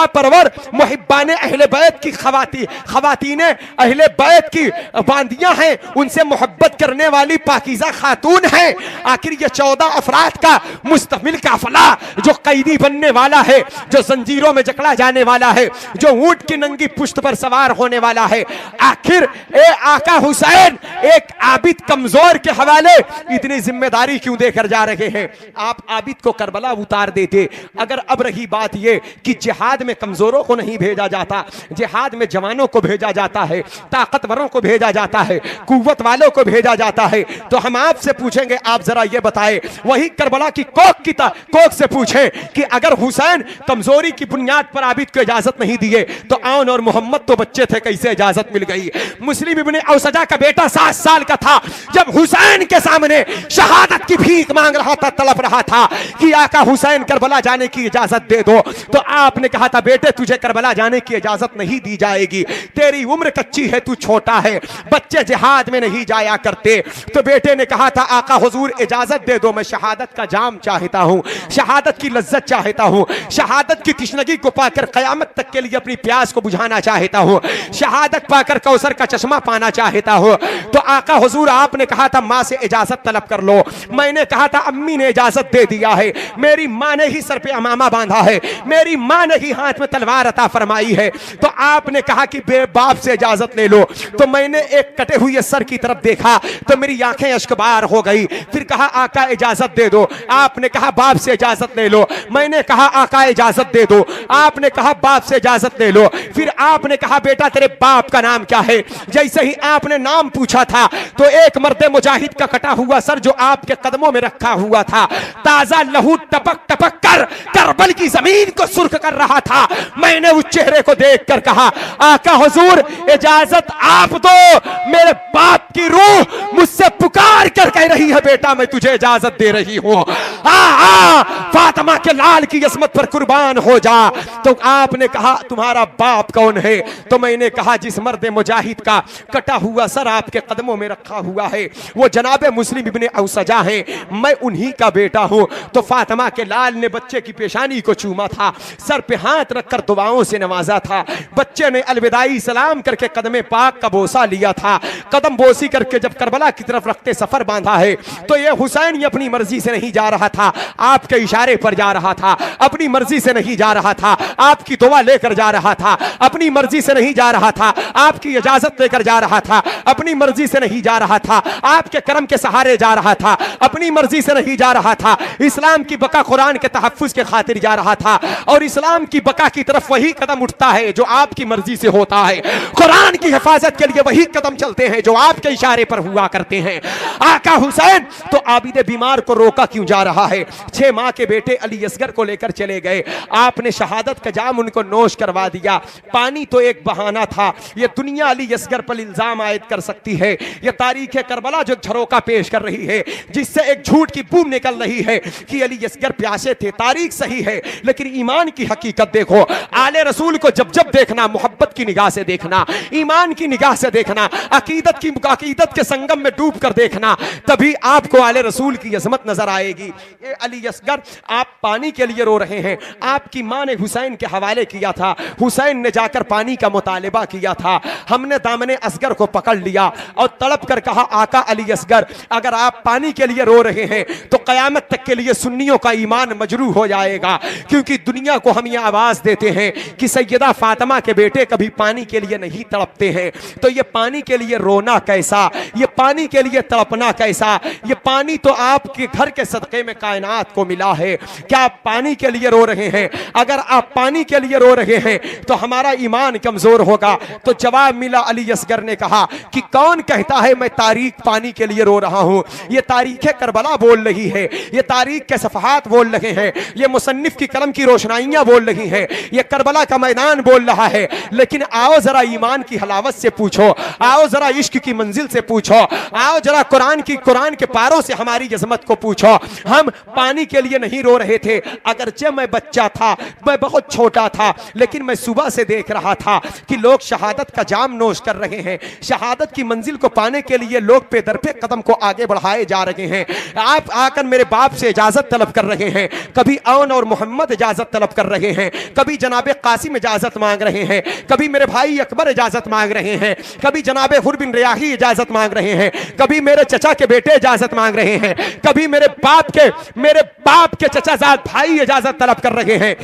परवर मुहिब्बाने अहले बैत की खवातीने अहले बैत की बांदियां हैं, उनसे मोहब्बत करने वाली पाकीज़ा खातून हैं। आखिर ये 14 अफराद का मुस्तमिल काफिला जो कैदी बनने वाला है, जो जंजीरों में जकड़ा जाने वाला है, जो ऊंट की नंगी पुश्त पर सवार होने वाला है, आखिर ए आका हुसैन एक आबिद कमजोर के हवाले इतनी जिम्मेदारी क्यों देकर जा रहे हैं? आप आबिद को करबला उतार देते। अगर अब रही बात यह कि जिहाद में कमजोरों को नहीं भेजा जाता, जिहाद में जवानों को भेजा जाता है, ताकतवरों को भेजा जाता है, कुव्वत वालों को भेजा जाता है, तो हम आपसे पूछेंगे, आप जरा ये बताएं, वही करबला की कोक से पूछें कि अगर हुसैन कमजोरी की बुनियाद पर आबिद को इजाजत नहीं दिए तो आउन और मोहम्मद तो बच्चे थे, कैसे इजाजत मिल गई? मुस्लिम इब्ने औसजा का बेटा 7 साल का था जब हुसैन के सामने शहादत की भीख मांग रहा था, तड़प रहा था कि आका हुसैन करबला जाने की इजाजत दे दो, तो आपने कहा था बेटे तुझे करबला जाने की इजाजत नहीं दी जाएगी, तेरी उम्र कच्ची है, तू छोटा है, बच्चे जिहाद में नहीं जाया करते। तो बेटे ने कहा था आका हुजूर इजाजत दे दो, मैं शहादत का जाम चाहता हूं, शहादत की लज्जत चाहता हूं, शहादत की तिश्नगी को पाकर कयामत तक के लिए अपनी प्यास को बुझाना चाहता हूं, शहादत पाकर कौसर का चश्मा पाना चाहता हूं। तो आका हुजूर आपने कहा था मां से इजाजत तलब कर लो, मैंने कहा था अम्मी ने इजाजत दे दिया है, मेरी मां ने ही सर पे अमामा बांधा है, मेरी मां ने ही हाथ में तलवार अता फरमाई है, तो आपने कहा कि बे बाप से इजाजत ले लो। तो मैंने एक कटे हुए सर की तरफ देखा तो मेरी आंखें अश्कबार हो गई, फिर कहा आका इजाजत दे दो, आपने कहा बाप से इजाजत ले लो, मैंने कहा आका इजाजत दे दो, आपने कहा बाप से इजाजत ले लो, फिर आपने कहा बेटा तेरे बाप का नाम क्या है? जैसे ही आपने नाम पूछा था तो एक मर्दे मुजाहिद का कटा हुआ सर जो आपके कदमों में रखा हुआ था, ताजा लहू टपक टपक कर करबल की जमीन को सुर्ख कर रहा था। मैंने उस चेहरे को देखकर कहा आका हुजूर इजाजत आप दो, मेरे बाप की रूह मुझसे पुकार कर कह रही है बेटा मैं तुझे इजाजत दे रही हूं, फातिमा के लाल की असमत पर कुर्बान हो जा। तो आपने कहा तुम्हारा बाप कौन है? तो मैंने कहा जिस मर्द मुजाहिद का कटा हुआ सर आपके कदमों में रखा हुआ है वो जनाबे मुस्लिम इब्ने औसजा है, मैं उन्हीं का बेटा हूं। तो फातिमा के लाल ने बच्चे की पेशानी को चूमा था, सर पे हाथ रखकर दुआओं से नवाजा था, बच्चे ने अलविदाई सलाम करके कदमे पाक का बोसा लिया था, कदम बोसी करके जब करबला की तरफ रखते सफर बांधा है। तो ये हुसैन ये अपनी मर्जी से नहीं जा रहा था, आपके इशारे पर जा रहा था, अपनी मर्जी से नहीं जा रहा था, आपकी दुआ लेकर जा रहा था, अपनी मर्जी से नहीं जा रहा था, आपकी इजाजत लेकर जा रहा था, अपनी मर्जी से नहीं जा रहा था, आपके करम के सहारे जा रहा था, अपनी मर्जी से नहीं जा रहा था, इस्लाम की बका कुरान के तहफ्फुज के खातिर जा रहा था। और इस्लाम की बका की तरफ वही कदम उठता है जो आपकी मर्जी से होता है, कुरान की हिफाजत के लिए वही कदम चलते हैं जो आपके इशारे पर हुआ करते हैं। आका हुसैन तो आबिद बीमार को रोका क्यों जा रहा है? 6 माह के बेटे अली असगर को लेकर चले गए, आपने शहादत का जाम उनको नोश करवा दिया। पानी तो एक बहाना था, ये दुनिया अली असगर पर इल्जाम आयद कर सकती है, ये तारीख करबला जो झरोका पेश कर रही है जिससे एक झूठ की बूम निकल रही है कि अली असगर प्यासे थे, तारीख सही है लेकिन ईमान की हकीकत देखो। आले रसूल को जब जब देखना मोहब्बत की निगाह से देखना, ईमान की निगाह से देखना, अकीदत के संगम में डूब कर देखना, तभी आपको आले रसूल की अजमत नजर आएगी। ए अली असगर आप पानी के लिए रो रहे हैं, आपकी मां ने हुसैन के हवाले किया था, हुसैन ने जाकर पानी का मुतालिबा किया था, हमने दामने असगर को पकड़ लिया और तड़प कर कहा आका अली असगर अगर आप पानी के लिए रो रहे हैं तो कयामत तक के लिए सुन्नियों का ईमान मजरूह हो जाएगा, क्योंकि दुनिया को हम ये आवाज देते हैं कि सैयदा फातिमा के बेटे कभी पानी के लिए नहीं तड़पते हैं, तो ये पानी के लिए रोना कैसा, ये पानी के लिए तड़पना कैसा? ये पानी तो आपके घर के सदके में कायनात को मिला है, क्या आप पानी के लिए रो रहे हैं? अगर आप पानी के लिए रो रहे हैं तो हमारा ईमान कमजोर होगा। तो जवाब मिला, अली असगर ने कहा कि कौन कहता है मैं तारीख पानी के लिए रो रहा हूं? ये तारीख करबला बोल रही है, ये तारीख के सफहात बोल रहे हैं, ये मुसन्निफ की कलम की रोशनाइयां बोल रही हैं, ये करबला का मैदान बोल रहा है। लेकिन आओ जरा ईमान की हलावत से पूछो, आओ जरा इश्क की मंजिल से पूछो, आओ जरा कुरान के पारों से हमारी अज़मत को पूछो। हम पानी के लिए नहीं रो रहे थे, अगरचे मैं बच्चा था, मैं बहुत छोटा था, लेकिन मैं सुबह से देख रहा था कि लोग शहादत का जाम नोश कर रहे हैं, शहादत की मंजिल को पाने के लिए लोग पे दर पे कदम को आगे बढ़ाए जा रहे हैं। आप आकर मेरे बाप से इजाजत तलब कर रहे हैं, कभी औन और मोहम्मद इजाजत तलब कर रहे हैं, कभी जनाबे कासिम इजाजत मांग रहे हैं, कभी मेरे भाई अकबर इजाजत मांग रहे हैं, कभी जनाबे हुर बिन रियाही इजाजत मांग रहे हैं, कभी मेरे चचा के बेटे इजाजत मांग रहे हैं, कभी मेरे बाप के चचाजाद भाई इजाजत तलब कर रहे हैं।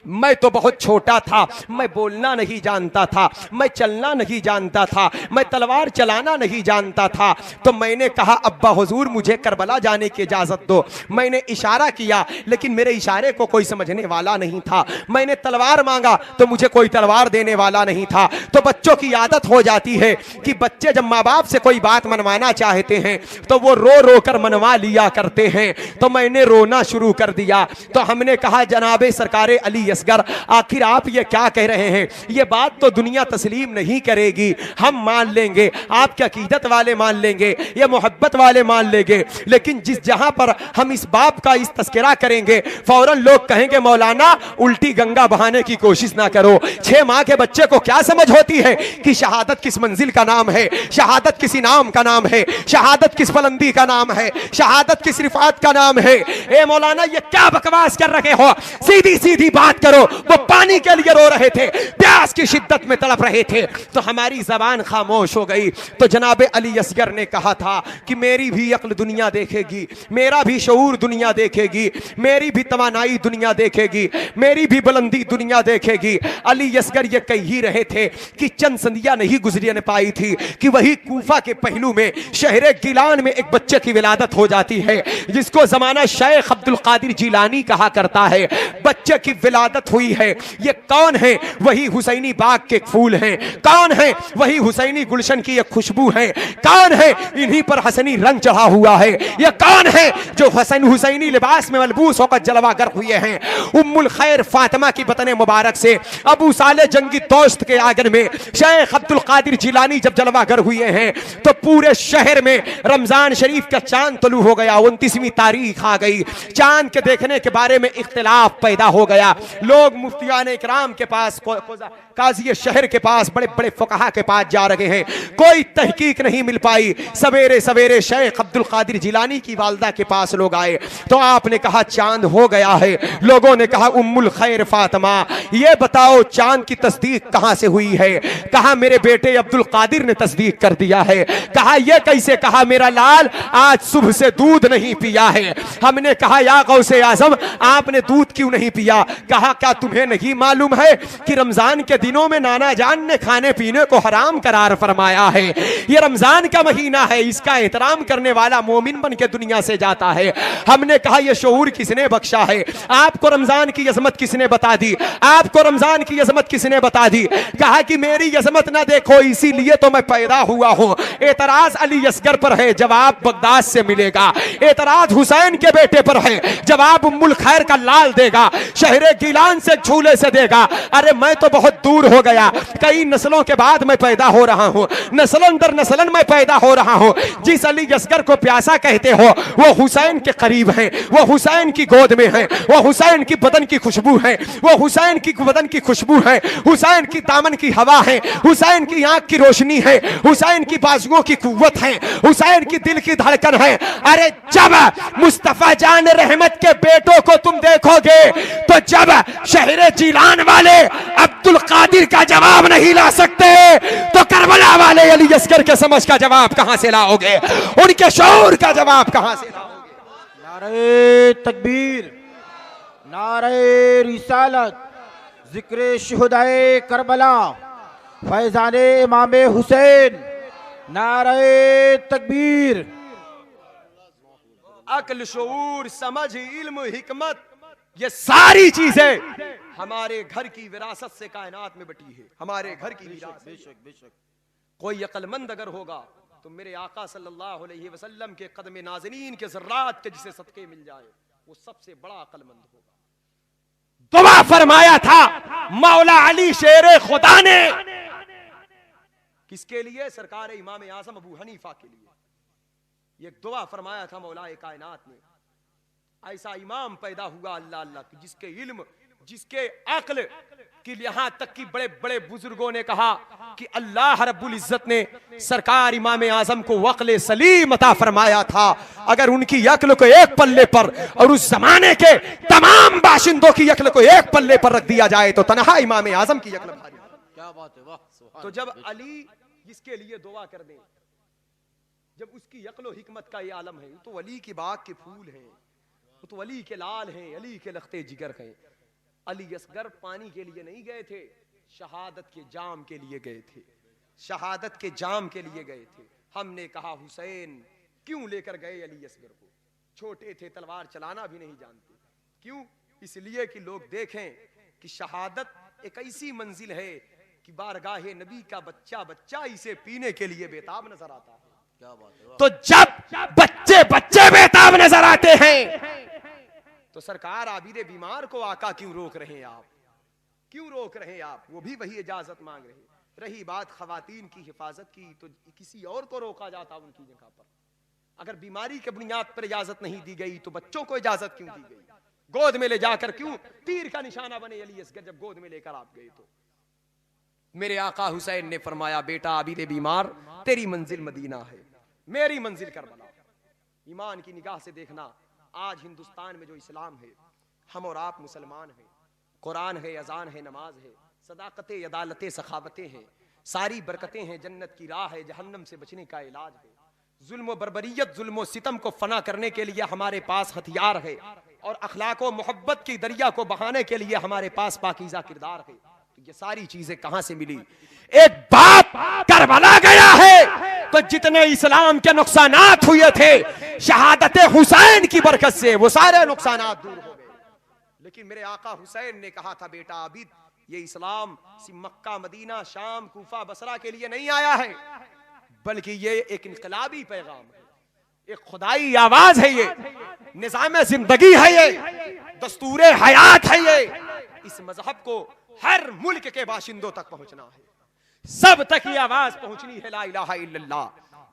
मैं तो बहुत छोटा था, मैं बोलना नहीं जानता था, मैं चलना नहीं जानता था, मैं तलवार चलाना नहीं जानता था। तो मैंने कहा अब्बा हुजूर मुझे करबला जाने की इजाज़त दो। मैंने इशारा किया लेकिन मेरे इशारे को कोई समझने वाला नहीं था। मैंने तलवार मांगा तो मुझे कोई तलवार देने वाला नहीं था। तो बच्चों की आदत हो जाती है कि बच्चे जब माँ बाप से कोई बात मनवाना चाहते हैं तो वो रो रो कर मनवा लिया करते हैं। तो मैंने रोना शुरू कर दिया। तो हमने कहा जनाबे सरकारे अली असगर, आखिर आप ये क्या कह रहे हैं? ये बात तो दुनिया तस्लीम नहीं करेगी, हम मान लेंगे, आपके अकीदत वाले मान लेंगे, ये मोहब्बत वाले मान लेंगे, लेकिन जिस जहां पर हम इस बाप का इस तस्करा करेंगे फौरन लोग कहेंगे मौलाना उल्टी गंगा बहाने की कोशिश ना करो। 6 माह के बच्चे को क्या समझ होती है कि शहादत किस मंजिल का नाम है, शहादत किस इनाम का नाम है, शहादत किस बुलंदी का नाम है, शहादत किस रिफात का नाम है। ए मौलाना ये क्या बकवास कर रहे हो, सीधी सीधी बात करो। वो पानी के लिए रो रहे थे, प्यास की शिद्दत में तड़प रहे थे, तो हमारी जबान खामोश हो गई। तो जनाब अली असगर ने कहा था कि मेरी भी अक्ल दुनिया देखेगी, मेरा भी शऊर दुनिया देखेगी, मेरी भी तवानाई दुनिया देखेगी, मेरी भी बुलंदी दुनिया देखेगी। अली असगर ये कह ही रहे थे कि चंद संधियां नहीं गुजरने पाई थी कि वही कूफा के पहलू में शहरे गिलान में एक बच्चे की विलादत हो जाती है, जिसको जमाना शेख अब्दुल कादिर जिलानी कहा करता है। बच्चे की विलादत हुई है, ये कौन है? वही हुसैनी बाग के फूल हैं। कौन है? वही हुसैनी गुलशन की एक खुशबू है। कौन है? इन्हीं पर हसनी रंग चढ़ा हुआ है। ये कौन है जो हुसैनी लिबास में मलबूस होकर जलवागर हुए हैं? उम्मुल खैर फातिमा की बतने मुबारक से अबू साले जंगी दोस्त के आंगन में शेख अब्दुल कादिर जिलानी जब जलवागर हुए हैं तो पूरे शहर में रमजान शरीफ का चांद तलू हो गया। 29वीं तारीख आ गई, चांद के देखने के बारे में इख्तिलाफ पैदा हो गया। लोग मुफ्तियान इकराम के पास, काजी शहर के पास, बड़े बड़े फुकहा के पास जा रहे हैं, कोई तहकीक नहीं मिल पाई। सवेरे सवेरे शेख अब्दुल कादिर जिलानी की वालदा के पास लोग आए तो आपने कहा चांद हो गया है। लोगों ने कहा उम्मुल खैर फातिमा ये बताओ चांद की तस्दीक कहां से हुई है? कहा मेरे बेटे अब्दुल कादिर ने तस्दीक कर दिया है। कहा यह कैसे? कहा मेरा लाल आज सुबह से दूध नहीं पिया है। हमने कहा या गौसे आजम आपने दूध क्यों नहीं पिया? कहा क्या तुम्हें नहीं मालूम है कि रमजान के दिनों में नाना जान ने खाने पीने को हराम करार फरमाया है। ये रमजान का महीना है, इसका एहतराम करने वाला मोमिन बन के दुनिया से जाता है। हमने कहा यह शऊर किसने बख्शा है? आपको रमजान की अजमत किसने बता दी? आपको रमजान की अजमत किसने बता दी? कहा कि मेरी अजमत ना देखो इसीलिए तो मैं पैदा हुआ हूं। एतराज अली असगर पर है, जवाब बगदाद से मिलेगा। एतराज हुसैन के बेटे पर है, जवाब उम्मुल खैर का लाल देगा, शहरे गिलान से झूले से देगा। अरे मैं तो बहुत दूर हो गया, कई नस्लों के बाद मैं पैदा हो रहा हूं, नस्लन दर नस्लन मैं पैदा हो रहा हूं। जिस अली असगर को प्यासा कहते हो वो हुसैन के करीब है, वो हुसैन की गोद में है, वो हुसैन की बदन की खुशबू है, वो हुसैन की बदन की खुशबू है, हुसैन की दामन की हवा है, हुसैन की आंख की रोशनी है, हुसैन की बाजुओं की कुव्वत है, हुसैन की दिल की धड़कन है। अरे जब मुस्तफा जान रहमत के बेटों को तुम देखोगे तो जब शहरे जिलान वाले अब्दुल कादिर का जवाब नहीं ला सकते तो करबला वाले अली असगर के समझ का जवाब कहां से लाओगे? उनके शऊर का जवाब कहां से लाओगे? नारे तकबीर, नारे रिसालत, जिक्र शुहदाए करबला, फैजाने इमाम हुसैन, नारे तकबीर। अक्ल, शऊर, समझ, इल्म, हिकमत, ये सारी चीजें हमारे घर की विरासत से कायनात में बटी है, हमारे घर की विरासत। बेशक बेशक। कोई अक्लमंद अगर होगा तो मेरे आका सल्लल्लाहु अलैहि वसल्लम के कदम नाज़रीन के ज़र्रात के जिसे सदके मिल जाए वो सबसे बड़ा अक्लमंद होगा। दुआ फरमाया था मौला अली शेरे खुदा ने, किसके लिए? सरकार इमाम आज़म अबू हनीफा के लिए। ये दुआ फरमाया था मौला कायनात ने। ऐसा इमाम पैदा हुआ अल्लाह अल्लाह की, जिसके इल्म, जिसके अक्ल कि यहां तक कि बड़े बड़े बुजुर्गों ने कहा कि अल्लाह रब्बुल इज्जत ने सरकार इमाम आजम को अक्ल सलीम अता फरमाया था। अगर उनकी अक्ल को एक पल्ले पर और उस जमाने के तमाम बाशिंदों की अक्ल को एक पल्ले पर रख दिया जाए तो तनहा इमाम आजम की अक्ल भारी। क्या बात है, वाह। तो जब अली जिसके लिए दुआ कर दे, जब उसकी अक्ल और हिकमत का ये आलम है, तो अली की बाग के फूल हैं, तो अली के लाल हैं, अली के लख्ते जिगर हैं। अली असगर पानी के लिए नहीं गए थे, शहादत के जाम के लिए गए थे, शहादत के जाम के लिए गए थे। हमने कहा हुसैन क्यों लेकर गए अली असगर को? छोटे थे, तलवार चलाना भी नहीं जानते। क्यों? इसलिए कि लोग देखें कि शहादत एक ऐसी मंजिल है कि बारगाहे नबी का बच्चा बच्चा इसे पीने के लिए बेताब नजर आता है। क्या बात है, तो जब बच्चे बच्चे बेताब नजर आते हैं तो सरकार आबिद बीमार को आका क्यों रोक रहे हैं आप? क्यों रोक रहे हैं आप? वो भी वही इजाजत मांग रहे हैं। रही बात खवातीन की हिफाजत की, तो किसी और को रोका जाता उनकी जगह पर। अगर बीमारी के बुनियाद पर इजाजत नहीं दी गई तो बच्चों को इजाजत क्यों दी गई? गोद में ले जाकर क्यों तीर का निशाना बने अली असगर जब गोद में लेकर आप गए? तो मेरे आका हुसैन ने फरमाया, बेटा आबिद बीमार, तेरी मंजिल मदीना है, मेरी मंजिल करबला। ईमान की निगाह से देखना, आज हिंदुस्तान में जो इस्लाम है, हम और आप मुसलमान हैं, कुरान है, अजान है, नमाज है, सदाकतें, अदालतें, सखावतें हैं, सारी बरकतें हैं, जन्नत की राह है, जहन्नम से बचने का इलाज है। जुल्म बर्बरियत, जुल्म सितम को फना करने के लिए हमारे पास हथियार है, और अखलाक व मोहब्बत की दरिया को बहाने के लिए हमारे पास पाकीज़ा किरदार है। तो ये सारी चीजें कहां से मिली? एक बाप करबला गया है तो जितने इस्लाम के नुकसानात हुए थे शहादत हुसैन की बरकत से वो सारे नुकसानात दूर हो गए। लेकिन मेरे आका हुसैन ने कहा था, बेटा आबिद, ये इस्लाम मक्का, मदीना, शाम, कूफा, बसरा के लिए नहीं आया है, बल्कि ये एक इनकलाबी पैगाम है, एक खुदाई आवाज है, ये निजाम जिंदगी है, ये दस्तूर हयात है। ये इस मजहब को हर मुल्क के बाशिंदों तक पहुंचना है, सब तक ये आवाज पहुंचनी है, ला इलाहा इल्लल्लाह।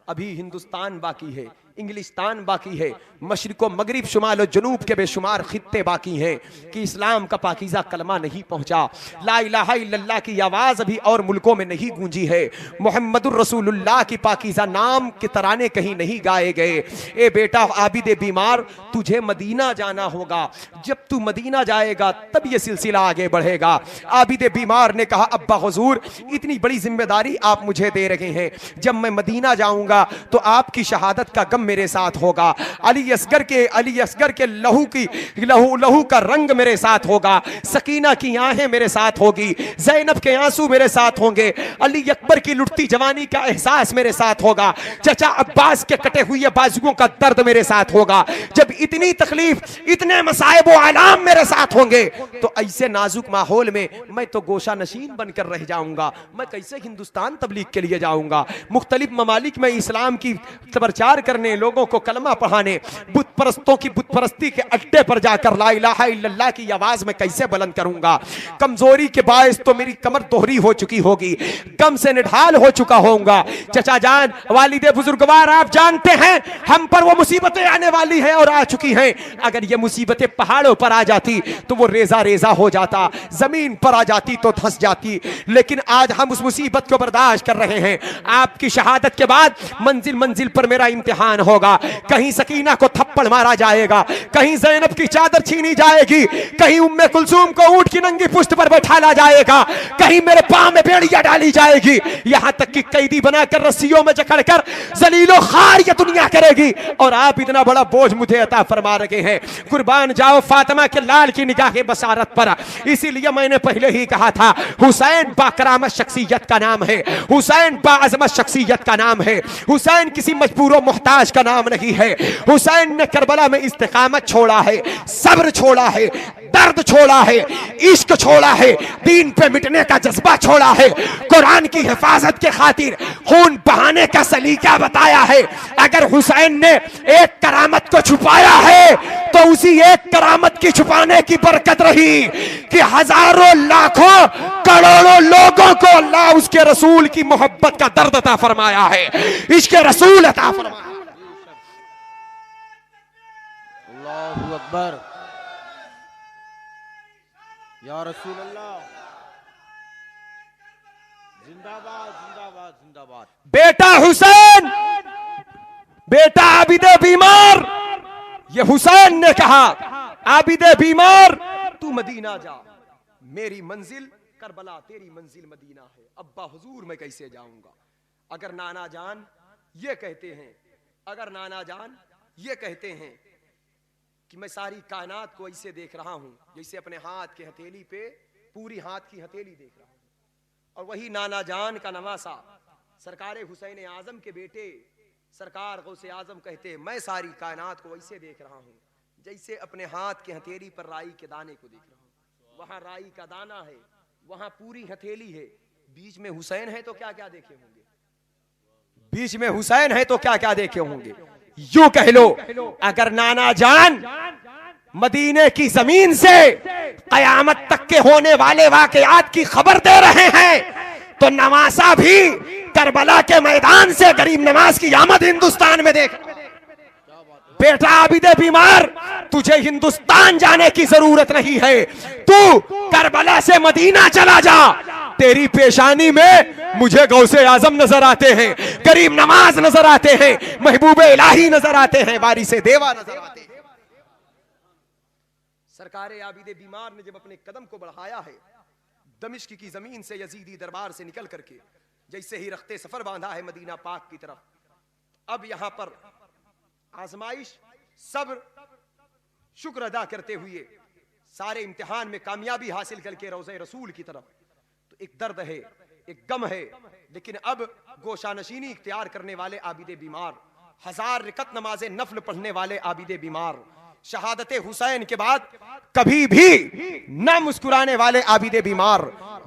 अभी हिंदुस्तान बाकी है, इंग्लिस्तान बाकी है, मशरिक व मगरिब, शुमाल और जनूब के बेशुमार खित्ते बाकी हैं कि इस्लाम का पाकीज़ा कलमा नहीं पहुंचा। ला इलाहा इल्लल्लाह की आवाज़ अभी और मुल्कों में नहीं गूंजी है। मुहम्मदुर रसूलुल्लाह की पाकीज़ा नाम के तराने कहीं नहीं गाए गए। ए बेटा आबिद बीमार, तुझे मदीना जाना होगा, जब तू मदीना जाएगा तब ये सिलसिला आगे बढ़ेगा। आबिद बीमार ने कहा, अब्बा हुजूर, इतनी बड़ी जिम्मेदारी आप मुझे दे रहे हैं, जब मैं मदीना जाऊंगा तो आपकी शहादत का गम मेरे साथ होगा, अली असगर के लहू का रंग मेरे साथ होगा, सकीना की आहें मेरे साथ होगी, ज़ैनब के आंसू मेरे साथ होंगे, अली अकबर की लुटती जवानी का एहसास मेरे साथ होगा, चचा अब्बास के कटे हुए बाजुओं का दर्द मेरे साथ होगा। जब इतनी तकलीफ, इतने मसाइब व आलाम मेरे साथ होंगे तो ऐसे नाजुक माहौल में मैं तो गोशा नशीन बनकर रह जाऊंगा। मैं कैसे हिंदुस्तान तबलीग के लिए जाऊंगा? मुख्तलिफ ममालिक में इस्लाम की प्रचार करने, लोगों को कलमा पढ़ाने, बुत परस्तों की बुत परस्ती के अड्डे पर जाकर ला इलाहा इल्लल्लाह की आवाज में कैसे बुलंद करूंगा? कमजोरी के बायस तो मेरी कमर दोहरी हो चुकी होगी, गम से निढाल हो चुका होऊंगा। चचा जान, वालिदे बुजुर्गवार, आप जानते हैं हम पर वो मुसीबतें आने वाली है और आ चुकी हैं। अगर ये मुसीबतें पहाड़ों पर आ जाती तो वो रेजा रेजा हो जाता, जमीन पर आ जाती तो धंस जाती, लेकिन आज हम उस मुसीबत को बर्दाश्त कर रहे हैं। आपकी शहादत के बाद मंजिल मंजिल पर मेरा इम्तिहान होगा, कहीं सकीना को थप्पड़ मारा जाएगा, कहीं ज़ैनब की चादर छीनी जाएगी, कहीं उम्मे कुलसूम को ऊंट की नंगी पुश्त पर बैठाला जाएगा, कहीं मेरे पांव में बेड़ियां डाली जाएगी, यहां तक कि कैदी बनाकर रस्सियों में जकड़कर जलीलो खार ये दुनिया करेगी। और आप इतना बड़ा बोझ मुझे अता फरमा रहे हैं। कुर्बान जाओ फातिमा के लाल की निगाह बसारत पर। इसीलिए मैंने पहले ही कहा था, हुसैन बाकरामत शख्सियत का नाम है, हुसैन बाअज़मत शख्सियत का नाम है, हुसैन किसी मजबूर मोहताज का नाम नहीं है। हुसैन ने करबला में इस्तिकामत छोड़ा है, सब्र छोड़ा है, दर्द छोड़ा है, इश्क छोड़ा है, दीन पे मिटने का जज्बा छोड़ा है, कुरान की हिफाजत के खातिर खून बहाने का सलीका बताया है। अगर हुसैन ने एक करामत को छुपाया है तो उसी एक करामत की छुपाने की बरकत रही कि हजारों लाखों करोड़ों लोगों को अल्लाह उसके रसूल की मोहब्बत का दर्द अता फरमाया है, इसके रसूल अता फरमाया। अल्लाहू अकबर, या रसूल अल्लाह, जिंदाबाद जिंदाबाद जिंदाबाद। बेटा हुसैन, बेटा आबिदे बीमार, ये हुसैन ने कहा, आबिदे बीमार तू मदीना जा, मेरी मंजिल करबला, तेरी मंजिल मदीना है। अब्बा हुजूर मैं कैसे जाऊंगा? अगर नाना जान ये कहते हैं, अगर नाना जान ये कहते हैं कि मैं सारी कायनात को ऐसे देख रहा हूं जैसे अपने हाथ की हथेली पे पूरी हाथ की हथेली देख रहा हूं, और वही नाना जान का नवासा सरकार हुसैन आजम के बेटे सरकार गौसे आजम कहते हैं, मैं सारी कायनात को ऐसे देख रहा हूं जैसे अपने हाथ की हथेली पर राई के दाने को देख रहा हूं। वहां राई का दाना है, वहां पूरी हथेली है, बीच में हुसैन है तो क्या क्या देखे होंगे? बीच में हुसैन है तो क्या क्या देखे होंगे? यूं कह लो, अगर नाना जान मदीने की जमीन से कयामत तक के होने वाले वाकयात की खबर दे रहे हैं, तो नवासा भी करबला के मैदान से गरीब नवाज की आमद हिंदुस्तान में देख। बेटा आबिदे बीमार, तुझे हिंदुस्तान जाने की जरूरत नहीं है, तू करबला से मदीना चला जा। तेरी पेशानी में मुझे गौसे आजम नजर आते हैं, गरीब नवाज नजर आते हैं, महबूब इलाही नजर आते हैं, वारिसे देवा नजर आते हैं। सरकार आबिदे बीमार ने जब अपने कदम को बढ़ाया है दमिश्क की जमीन से, यजीदी दरबार से निकल करके, जैसे ही रखते सफर बांधा है मदीना पाक की तरफ, अब यहां पर आजमाइश, सब्र, शुक्र अदा करते हुए सारे इम्तिहान में कामयाबी हासिल करके रोज़े रसूल की तरफ, तो एक दर्द है, एक गम है, लेकिन अब गोशानशीनी इख्तियार करने वाले आबिदे बीमार, 1000 रकत नमाज़े नफल पढ़ने वाले आबिदे बीमार, शहादत हुसैन के बाद कभी भी न मुस्कुराने वाले आबिदे बीमार,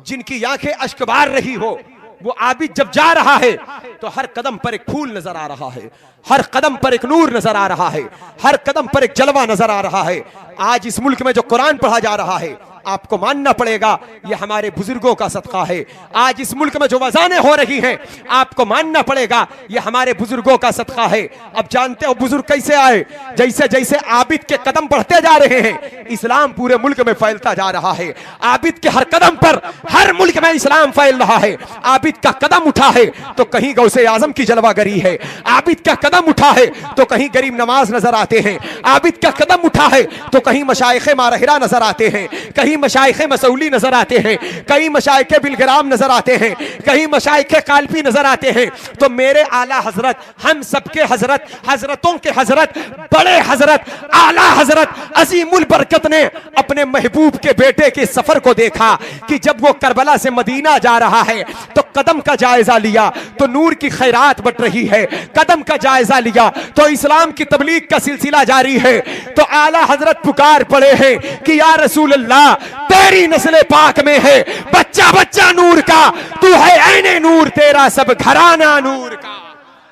जिनकी आंखें अश्कबार रही हो, वो आबिद जब जा रहा है तो हर कदम पर एक फूल नजर आ रहा है, हर कदम पर एक नूर नजर आ रहा है, हर कदम पर एक जलवा नजर आ रहा है। आज इस मुल्क में जो कुरान पढ़ा जा रहा है, आपको मानना पड़ेगा ये हमारे बुजुर्गों का सदका है। आज इस मुल्क में जो वज़ानें हो रही हैं, आपको मानना पड़ेगा ये हमारे बुजुर्गों का सदका है। अब जानते हो बुजुर्ग कैसे आए? जैसे जैसे आबिद के कदम बढ़ते जा रहे हैं, इस्लाम पूरे मुल्क में फैलता जा रहा है। आबिद के हर कदम पर हर मुल्क में इस्लाम फैल रहा है। आबिद का कदम उठा है तो कहीं गौसे आजम की जलवागरी है, आबिद का कदम उठा है तो कहीं गरीब नवाज नजर आते हैं, आबिद का कदम उठा है तो कहीं मशाइखे मारहिरा नजर आते हैं, कहीं मशाइखे मसऊली नजर आते हैं, कहीं मशाइखे बिलग्राम नजर आते हैं, कहीं मशाइखे कालपी नजर आते हैं। तो मेरे आला हजरत, हम सबके हजरत, हजरतों के हजरत, बड़े हजरत, आला हजरत अजीमुल बरकत ने अपने महबूब के बेटे के सफर को देखा कि जब वो करबला से मदीना जा रहा है तो कदम का जायजा लिया तो नूर की खैरात बट रही है, कदम का जायजा लिया तो इस्लाम की तबलीग का सिलसिला जारी है। तो आला हजरत पुकार पड़े हैं कि या रसूल अल्लाह, तेरी नस्ल पाक में है बच्चा बच्चा नूर का, तू है ऐने नूर, तेरा सब घराना नूर का।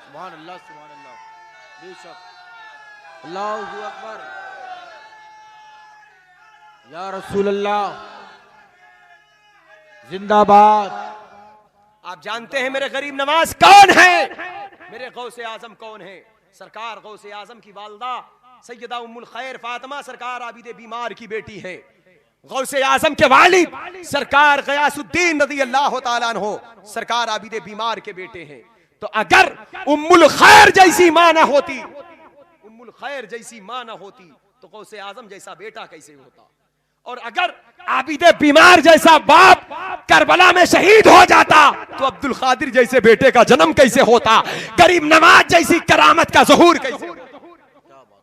सुभान अल्लाह, सुभान अल्लाह, बेशक, अल्लाहू अकबर, या रसूल अल्लाह, जिंदाबाद। आप जानते हैं मेरे गरीब नवाज कौन है? मेरे गौसे आजम कौन है? सरकार गौसे आजम की वालदा सैयदा उम्मुल खैर फातिमा सरकार आबिदे बीमार की बेटी है। गौसे आजम के वालिद सरकार गयासुद्दीन रज़ी अल्लाह तआला अन्हु सरकार आबिदे बीमार के बेटे हैं। तो अगर उम्मुल खैर जैसी मां ना होती, उम्मुल खैर जैसी मां ना होती तो गौसे आजम जैसा बेटा कैसे होता? और अगर आबिदे बीमार जैसा बाप करबला में शहीद हो जाता तो अब्दुल कादिर जैसे बेटे का जन्म कैसे होता? गरीब नवाज जैसी करामत का ज़हूर कैसे होता?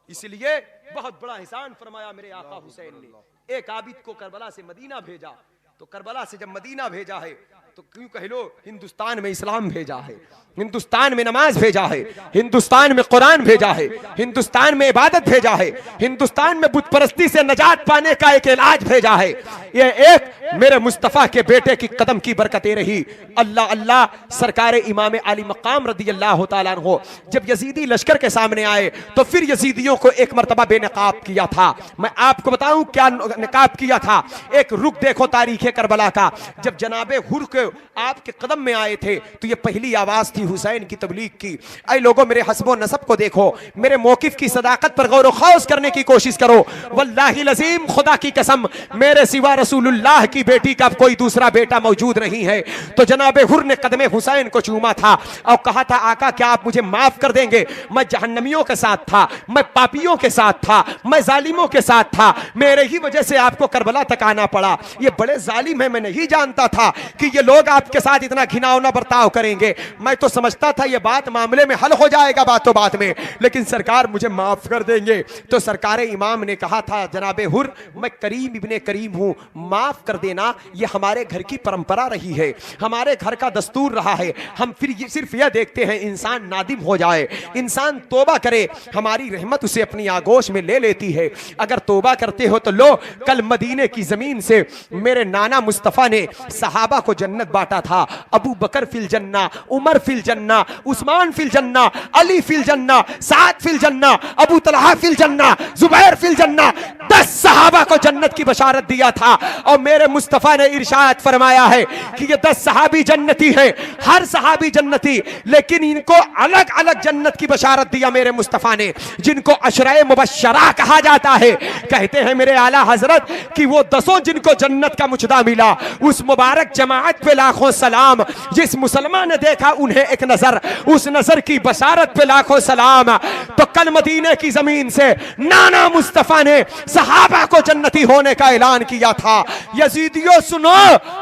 इसलिए बहुत बड़ा एहसान फरमाया मेरे आका हुसैन ने। एक आबिद को करबला से मदीना भेजा, तो करबला से जब मदीना भेजा है तो क्यों कह लो हिंदुस्तान में इस्लाम भेजा है, हिंदुस्तान में नमाज भेजा है, हिंदुस्तान में कुरान भेजा है, हिंदुस्तान में इबादत भेजा है, हिंदुस्तान में बुत परस्ती से नजात पाने का एक इलाज भेजा है। ये एक मेरे मुस्तफ़ा के बेटे की कदम की बरकतें रही। अल्लाह अल्लाह। सरकार इमाम आली मकाम रदी अल्लाह तआला अन्हु जब यजीदी लश्कर के सामने आए तो फिर यजीदियों को एक मरतबा बेनकाब किया था। मैं आपको बताऊं क्या नकाब किया था। एक रुख देखो तारीख़ करबला का, जब जनाबे हुर के आपके कदम में आए थे तो ये पहली आवाज़ थी हुसैन की तबलीग की। ऐ लोगों, मेरे हस्बो नसब को देखो, मेरे मौकिफ की सदाकत पर गौर खौस करने की कोशिश करो। वल्लाहि लज़ीम, खुदा की कसम, मेरे सिवा रसूलुल्लाह की बेटी का कोई दूसरा बेटा मौजूद नहीं है। तो जनाबे हुर ने कदमे हुसैन को चूमा था और कहा था, आका क्या आप मुझे माफ कर देंगे? मैं जहन्नमियों के साथ था, मैं पापियों के साथ था, मैं जालिमों के साथ था, मेरे ही वजह से आपको करबला तक आना पड़ा। ये बड़े जालिम है, मैं नहीं जानता था कि ये लोग आपके साथ इतना घिनौना बर्ताव करेंगे। मैं तो समझता था ये बात मामले में हल हो जाएगा बातों बात में, लेकिन सरकार मुझे माफ कर देंगे। तो सरकार इमाम ने कहा था, जनाबे हुर, मैं करीम इब्ने करीम हूँ, माफ कर देना, ये हमारे घर की परंपरा रही है, हमारे घर का दस्तूर रहा है। हम फिर सिर्फ यह देखते हैं इंसान नादिम हो जाए, इंसान तोबा करे, हमारी रहमत उसे अपनी आगोश में ले लेती है। अगर तोबा करते हो तो लो, कल मदीने की जमीन से मेरे नाना मुस्तफ़ा ने सहाबा को जन्नत जन्नत बांटा था। अबू बकर फिल जन्ना, उमर फिल जन्ना, उस्मान फिल जन्ना, अली फिल जन्ना, साद फिल जन्ना, अबू तलहा फिल जन्ना, जुबैर फिल जन्ना, 10 सहाबा को जन्नत की बशारत दिया था। और मेरे मुस्तफा ने इरशाद फरमाया है कि ये 10 सहाबी जन्नती हैं, हर सहाबी जन्नती, लेकिन इनको अलग अलग जन्नत की बशारत दिया मेरे मुस्तफा ने, जिनको अशराए मुबश्शरा कहा जाता है। कहते हैं मेरे आला हजरत कि वो 10 जिनको जन्नत का मुचदा मिला, उस मुबारक जमाअत पे लाखों सलाम। जिस मुसलमान ने देखा उन्हें एक नजर, उस नजर की बशारत पे लाखों सलाम। तो कल मदीने की जमीन से नाना मुस्तफा ने सहाबा को जन्नती होने का ऐलान किया था। यजीदियों सुनो,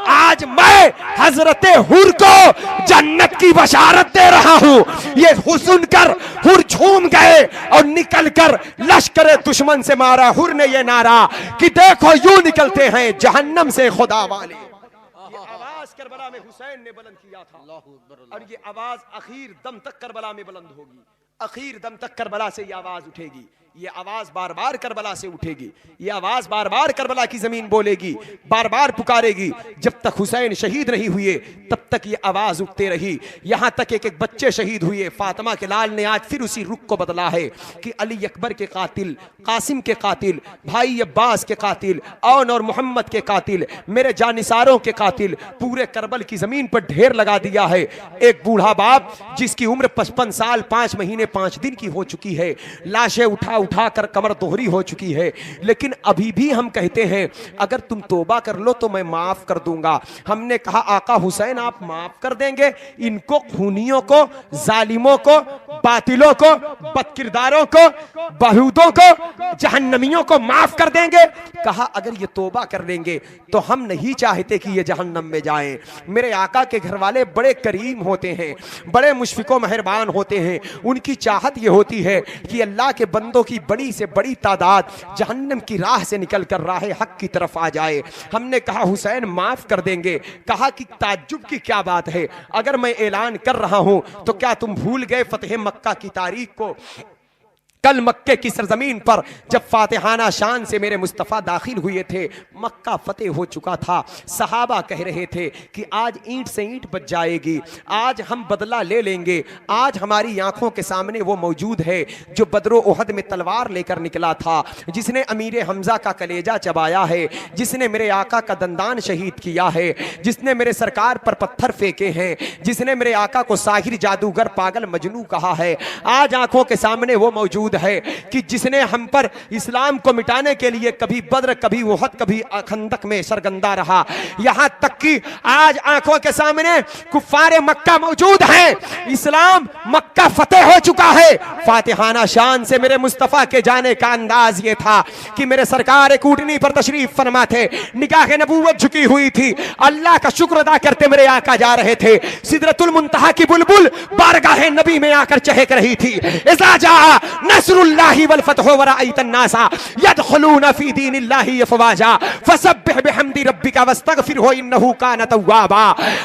आज मैं हजरते हुर को जन्नत की बशारत दे रहा हूं। ये सुनकर हुर झूम गए और निकलकर लश्कर दुश्मन से मारा। हुर ने ये नारा कि देखो यूं निकलते हैं जहन्नम से खुदा वाले। ये आवाज करबला में हुसैन ने बुलंद किया था और ये आवाज आखिर दम तक करबला में बुलंद होगी। आखिर दम तक करबला से ये आवाज उठेगी। ये आवाज बार बार करबला से उठेगी। ये आवाज बार बार करबला की जमीन बोलेगी, बार बार पुकारेगी। जब तक हुसैन शहीद नहीं हुए तब तक ये आवाज उठते रही। यहां तक एक एक बच्चे शहीद हुए। फातिमा के लाल ने आज फिर उसी रुख को बदला है कि अली अकबर के कातिल, कासिम के कातिल, भाई अब्बास के कातिल, औन और मोहम्मद के कातिल, मेरे जानिसारों के कातिल, पूरे करबल की जमीन पर ढेर लगा दिया है। एक बूढ़ा बाप जिसकी उम्र 55 साल 5 महीने 5 दिन की हो चुकी है, लाशें उठाकर कमर दोहरी हो चुकी है, लेकिन अभी भी हम कहते हैं अगर तुम तौबा कर लो तो मैं माफ कर दूंगा। हमने कहा आका हुसैन आप माफ कर देंगे इनको, खूनियों को, जालिमों को, बातिलों को, बदकिरदारों को, बहूदों को, जहन्नमियों को माफ कर देंगे? कहा अगर ये तौबा कर लेंगे तो हम नहीं चाहते कि ये जहन्नम में जाएं। मेरे आका के घर वाले बड़े करीम होते हैं, बड़े मुशफिको मेहरबान होते हैं। उनकी चाहत ये होती है कि अल्लाह के बंदों की बड़ी से बड़ी तादाद जहन्नम की राह से निकल कर राह हक की तरफ आ जाए। हमने कहा हुसैन माफ कर देंगे। कहा कि ताज्जुब की क्या बात है, अगर मैं ऐलान कर रहा हूं तो क्या तुम भूल गए फतेह मक्का की तारीख को? कल मक्के की सरजमीन पर जब फातिहाना शान से मेरे मुस्तफ़ा दाखिल हुए थे, मक्का फतेह हो चुका था। सहाबा कह रहे थे कि आज ईंट से ईंट बच जाएगी, आज हम बदला ले लेंगे। आज हमारी आंखों के सामने वो मौजूद है जो बदरो उहद में तलवार लेकर निकला था, जिसने अमीर हमजा का कलेजा चबाया है, जिसने मेरे आका का दंदान शहीद किया है, जिसने मेरे सरकार पर पत्थर फेंके हैं, जिसने मेरे आका को साहिर, जादूगर, पागल, मजनू कहा है। आज आंखों के सामने वो मौजूद है कि जिसने हम पर इस्लाम को मिटाने के लिए कभी बद्र, कभी उहद, कभी खंदक में सरगंदा रहा। यहां तक कि आज आंखों के सामने कुफ्फारे मक्का मौजूद हैं। इस्लाम मक्का फतेह हो चुका है। फातिहाना शान से मेरे मुस्तफा के जाने का अंदाज ये था कि मेरे सरकार एक ऊँटनी पर तशरीफ फरमा थे, निगाह नबूवत झुकी हुई थी, अल्लाह का शुक्र अदा करते मेरे आका जा रहे थे। सिदरतुल मुंतहा की बुलबुल बारगाह नबी में आकर चहक रही थी। इज़ा जा नस्रुल्लाहि वल फतहु व रअयतन नासा यदखुलूना फी दीनिल्लाहि अफवाजा फसब्बिह बिहम्दि रब्बिका वस्तगफिरहु इन्नहु कान तव्वाबा।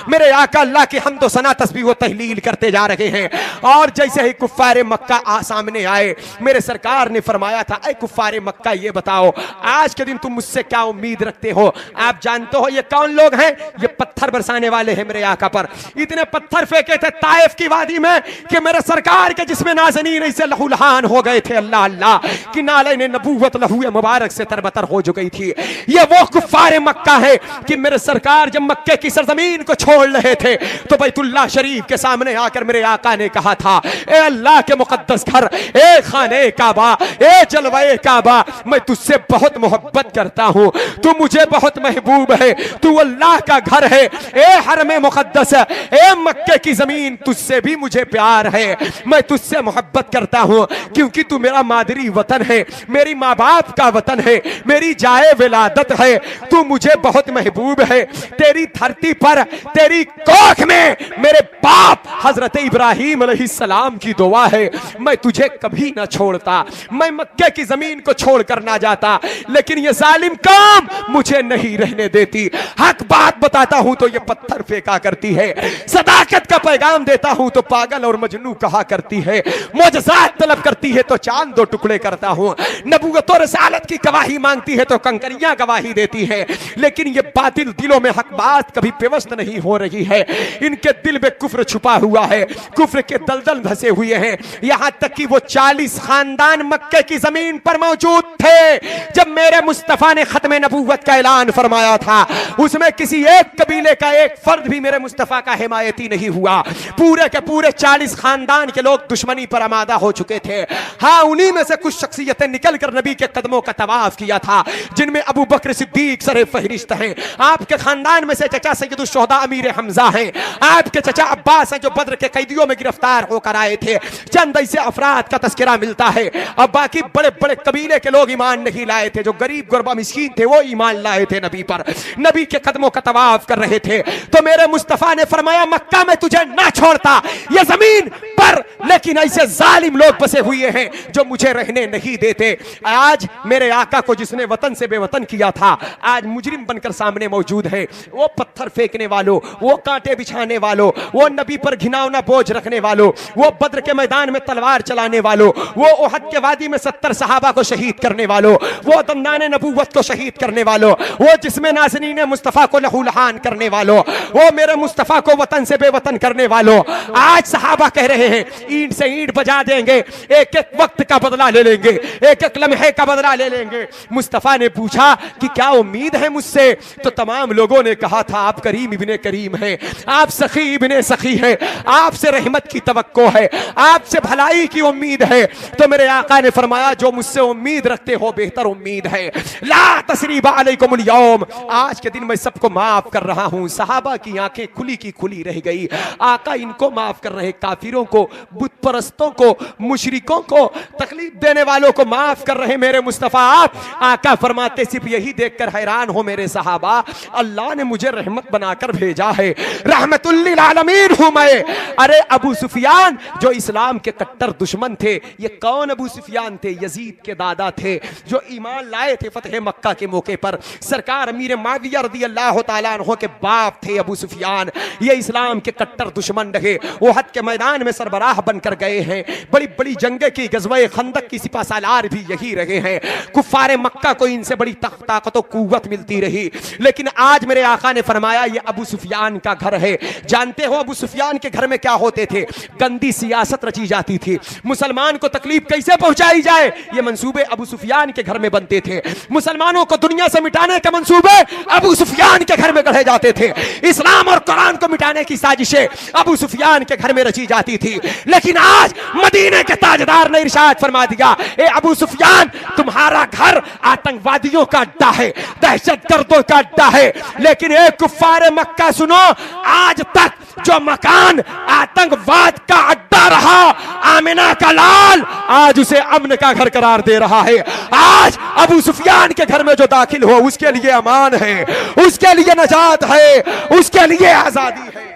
मेरे आका अल्लाह की हम्द व सना, तस्बीह व तहलील करते जा रहे हैं। और जैसे ही कुफ्फारे मक्का सामने आए, मेरे सरकार ने फरमाया था, ऐ कुफ्फारे मक्का ये बताओ आज के दिन तुम मुझसे क्या उम्मीद रखते हो? आप जानते हो ये कौन लोग हैं? ये पत्थर बरसाने वाले हैं मेरे आका पर। इतने पत्थर फेंके थे ताइफ की वादी में कि मेरे सरकार के जिसमें नाज़नीन इससे लहूलहान हो गए थे। अल्लाह अल्लाह कि नाले ने नबूवत लहूए मुबारक से तरबतर हो चुकी थी। ये वो कुफ्फारे मक्का है कि मेरे सरकार जब मक्के की सरजमीन को छोड़ रहे थे तो बैतुल्लाह शरीफ के सामने आकर मेरे आका ने कहा था, ए अल्लाह के मुकद्दस घर, ए खाने काबा, ए जलवाए काबा, मैं तुझसे बहुत मोहब्बत करता हूं, तू मुझे बहुत महबूब है, तू अल्लाह का घर है, ए हरम मुकद्दस, ए मक्के की जमीन, तुझसे भी मुझे प्यार है, मैं तुझसे मोहब्बत करता हूं क्योंकि तू मेरा मादरी वतन है, मेरी माँ बाप का वतन है, मेरी जाए विलादत है, तू मुझे बहुत महबूब है। तेरी धरती पर, तेरी कोख में मेरे बाप हजरत इब्राहिम अलैहिस्सलाम की दुआ है, मैं तुझे कभी ना छोड़ता, मैं मक्के की जमीन को छोड़कर ना जाता, लेकिन ये जालिम कौम मुझे नहीं रहने देती। हक बात बताता हूं तो ये पत्थर फेंका करती है, सदाकत का पैगाम देता हूं तो पागल और मजनू कहा करती है, मोजज़ात तलब करती है है तो चांद दो टुकड़े करता हूं। नबूवत और रिसालत की गवाही मांगती है तो कंकरियां गवाही देती है। लेकिन ये बातिल दिलों में हक बात कभी पेवस्त नहीं हो रही है। इनके दिल में कुफ्र छुपा हुआ है, कुफ्र के दलदल धसे हुए हैं। यहां तक कि वो 40 खानदान मक्के की जमीन पर मौजूद थे जब मेरे मुस्तफा ने खत्म नबूवत का ऐलान फरमाया था। उसमें किसी एक कबीले का एक फर्द भी मेरे मुस्तफा का हिमायती नहीं हुआ। पूरे के पूरे 40 खानदान के लोग दुश्मनी पर आमादा हो चुके थे। हाँ, उन्हीं में से कुछ शख्सियतें निकलकर नबी के कदमों का तवाफ किया था, जिनमें अबू बकर सिद्दीक सरे फहरिस्त हैं। आपके खानदान में से चचा सैयदुल शुहदा अमीर हमजा हैं। आपके चचा अब्बास हैं जो बद्र के कैदियों में गिरफ्तार होकर आए थे। चंद ऐसे अफराद का तस्करा मिलता है। अब बाकी बड़े बड़े कबीले के लोग ईमान नहीं लाए थे। जो गरीब गुरबा मिस्कीन थे वो ईमान लाए थे नबी पर, नबी के कदमों का तवाफ कर रहे थे। तो मेरे मुस्तफा ने फरमाया मक्का में तुझे ना छोड़ता ये जमीन पर, लेकिन ऐसे जालिम लोग बसे हुए हैं जो मुझे रहने नहीं देते। आज मेरे आका को जिसने वतन से बेवतन किया था आज मुजरिम बनकर सामने मौजूद है। वो पत्थर फेंकने वालों, वो कांटे बिछाने वालों, वो नबी पर घिनौना बोझ रखने वालों, वो बद्र के मैदान में तलवार चलाने वालों, वो उहद के वादी में 70 सहाबा को शहीद करने वालों, वो दंदाने नबूवत को शहीद करने वालों, वो जिसमें नाज़नीन मुस्तफ़ा को लहूलहान करने वालों, वो मेरे मुस्तफ़ा को वतन से बेवतन करने वालों, आज सहाबा कह रहे हैं ईंट से ईंट बजा देंगे, एक एक वक्त का बदला ले लेंगे, एक एक लम्हे का बदला ले लेंगे। मुस्तफ़ा ने पूछा कि क्या उम्मीद है मुझसे? तो तमाम लोगों ने कहा था आप करीम इब्ने करीम हैं, आप सखी इब्ने सखी हैं, आपसे रहमत की तवक्को है, आपसे भलाई की उम्मीद है। तो मेरे आका ने फरमाया जो मुझसे उम्मीद रखते हो बेहतर उम्मीद है। ला तसरीबा अलैकुमुल यौम, आज के दिन मैं सबको माफ कर रहा हूं। सहाबा की आंखें खुली की खुली रह गई। आका इनको माफ कर रहे, काफिरों को, बुत परस्तों को, मुशरिकों को, तकलीफ देने वालों को माफ कर रहे मेरे मुस्तफा आप। आका फरमाते सिर्फ यही देखकर हैरान हो मेरे सहाबा, अल्लाह ने मुझे रहमत बनाकर भेजा है, रहमतुल लिल आलमीन हूं मैं। अरे अबू सुफियान जो इस्लाम के कट्टर दुश्मन थे, ये कौन अबू सुफियान थे? यजीद के दादा थे जो ईमान लाए थे फतह मक्का के मौके पर। सरकार अमीर माविया रज़ी अल्लाह तआला अन्हु के बाप थे अबू सुफियान। ये इस्लाम के कट्टर दुश्मन रहे, ओहद के मैदान में सरबराह बनकर गए हैं। बड़ी बड़ी जंगे की, गज़वे खंदक की सिपा सालार भी यही रहे हैं। कुफ्फारे मक्का को इनसे बड़ी ताकत और कुव्वत मिलती रही। लेकिन आज मेरे आका ने फरमाया ये अबू सुफियान का घर है। जानते हो अबू सुफियान के घर में क्या होते थे? गंदी सियासत रची जाती थी। मुसलमान को तकलीफ कैसे पहुंचाई जाए, ये मंसूबे अबू सुफियान के घर में बनते थे। मुसलमानों को दुनिया से मिटाने के मंसूबे अबू सुफियान के घर में गढ़े जाते थे। इस्लाम और कुरान को मिटाने की साजिशें अबू सुफियान के घर में रची जाती थी। लेकिन आज मदीने के ताजदार ने इरशाद फरमा दिया, ए अबू सुफियान तुम्हारा घर आतंकवादियों का अड्डा है, दहशतगर्दों का अड्डा है। लेकिन एक कुफ्फारे मक्का सुनो, आज तक जो मकान आतंकवाद का अड्डा रहा, आमिना का लाल आज उसे अमन का घर करार दे रहा है। आज अबू सुफियान के घर में जो दाखिल हो उसके लिए अमान है, उसके लिए नजात है, उसके लिए आजादी है।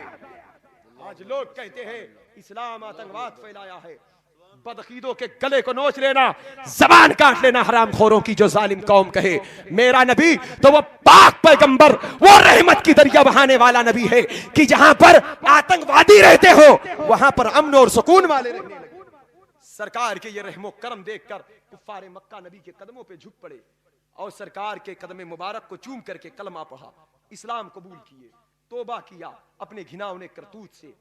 आज लोग कहते हैं इस्लाम आतंकवाद फैलाया है। बदअकीदों के गले को नोच लेना, जबान काट लेना हरामखोरों की जो जालिम कौम कहे मेरा नबी तो वो पाक पैगंबर, वो रहमत की दरिया बहाने वाला नबी है कि जहां पर आतंकवादी रहते हो वहां पर अमन और सुकून वाले रहने लगे। सरकार के ये रहमो करम देखकर कुफ्फारे मक्का नबी के कदमों पे झुक पड़े और सरकार के कदम मुबारक को चूम करके कलमा पढ़ा, इस्लाम कबूल किए, तौबा किया अपने घिनौने करतूत से।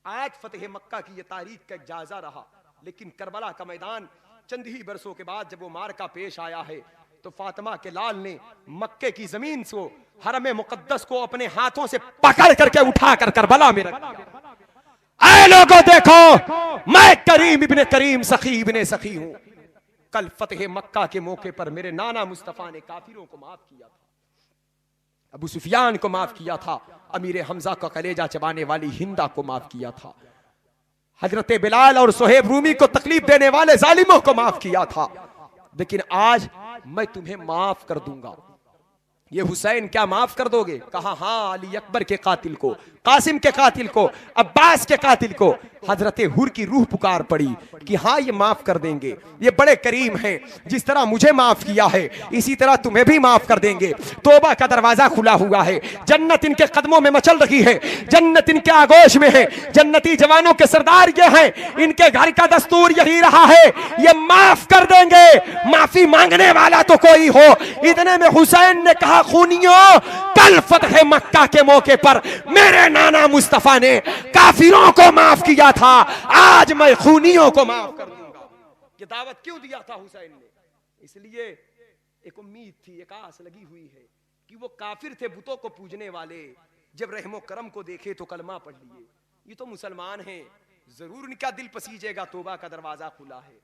आज फतेह मक्का की ये तारीख का एक जायजा रहा। लेकिन करबला का मैदान चंद ही बरसों के बाद जब वो मारका पेश आया है तो फातिमा के लाल ने मक्के की जमीन से हरम मुकद्दस को अपने हाथों से पकड़ करके उठा कर करबला में रख दिया। ऐ लोगों देखो, मैं करीम इब्ने करीम सखी इब्ने सखी हूं। कल फतेह मक्का के मौके पर मेरे नाना मुस्तफा ने काफिरों को माफ किया था, अबू सुफियान को माफ किया था, अमीर हमजा का कलेजा चबाने वाली हिंदा को माफ किया था, हजरत बिलाल और सुहेब रूमी को तकलीफ देने वाले जालिमों को माफ किया था। लेकिन आज मैं तुम्हें माफ कर दूंगा। ये हुसैन क्या माफ कर दोगे? कहा हाँ, अली अकबर के कातिल को, कासिम के कातिल को, अब्बास के कातिल को। हजरत हुर की रूह पुकार पड़ी कि हाँ ये माफ कर देंगे, ये बड़े करीम हैं, जिस तरह मुझे माफ किया है इसी तरह तुम्हें भी माफ कर देंगे। तौबा का दरवाजा खुला हुआ है, जन्नत इनके कदमों में मचल रही है, जन्नत इनके आगोश में है, जन्नती जवानों के सरदार ये हैं, इनके घर का दस्तूर यही रहा है, ये माफ कर देंगे। माफी मांगने वाला तो कोई हो। इतने में हुसैन ने कहा, खूनियों, कल फतह मक्का के मौके पर मेरे नाना मुस्तफा ने काफिरों को माफ किया था, आज मैं खूनियों को माफ कर दूंगा। ये दावत क्यों दिया था हुसैन ने? इसलिए एक उम्मीद थी, एक आस लगी हुई है कि वो काफिर थे, बुतों को पूजने वाले, जब रहमो करम को देखे तो कलमा पढ़ लिए। ये तो मुसलमान हैं, जरूर इनका दिल पसीजेगा। तौबा का दरवाजा खुला है,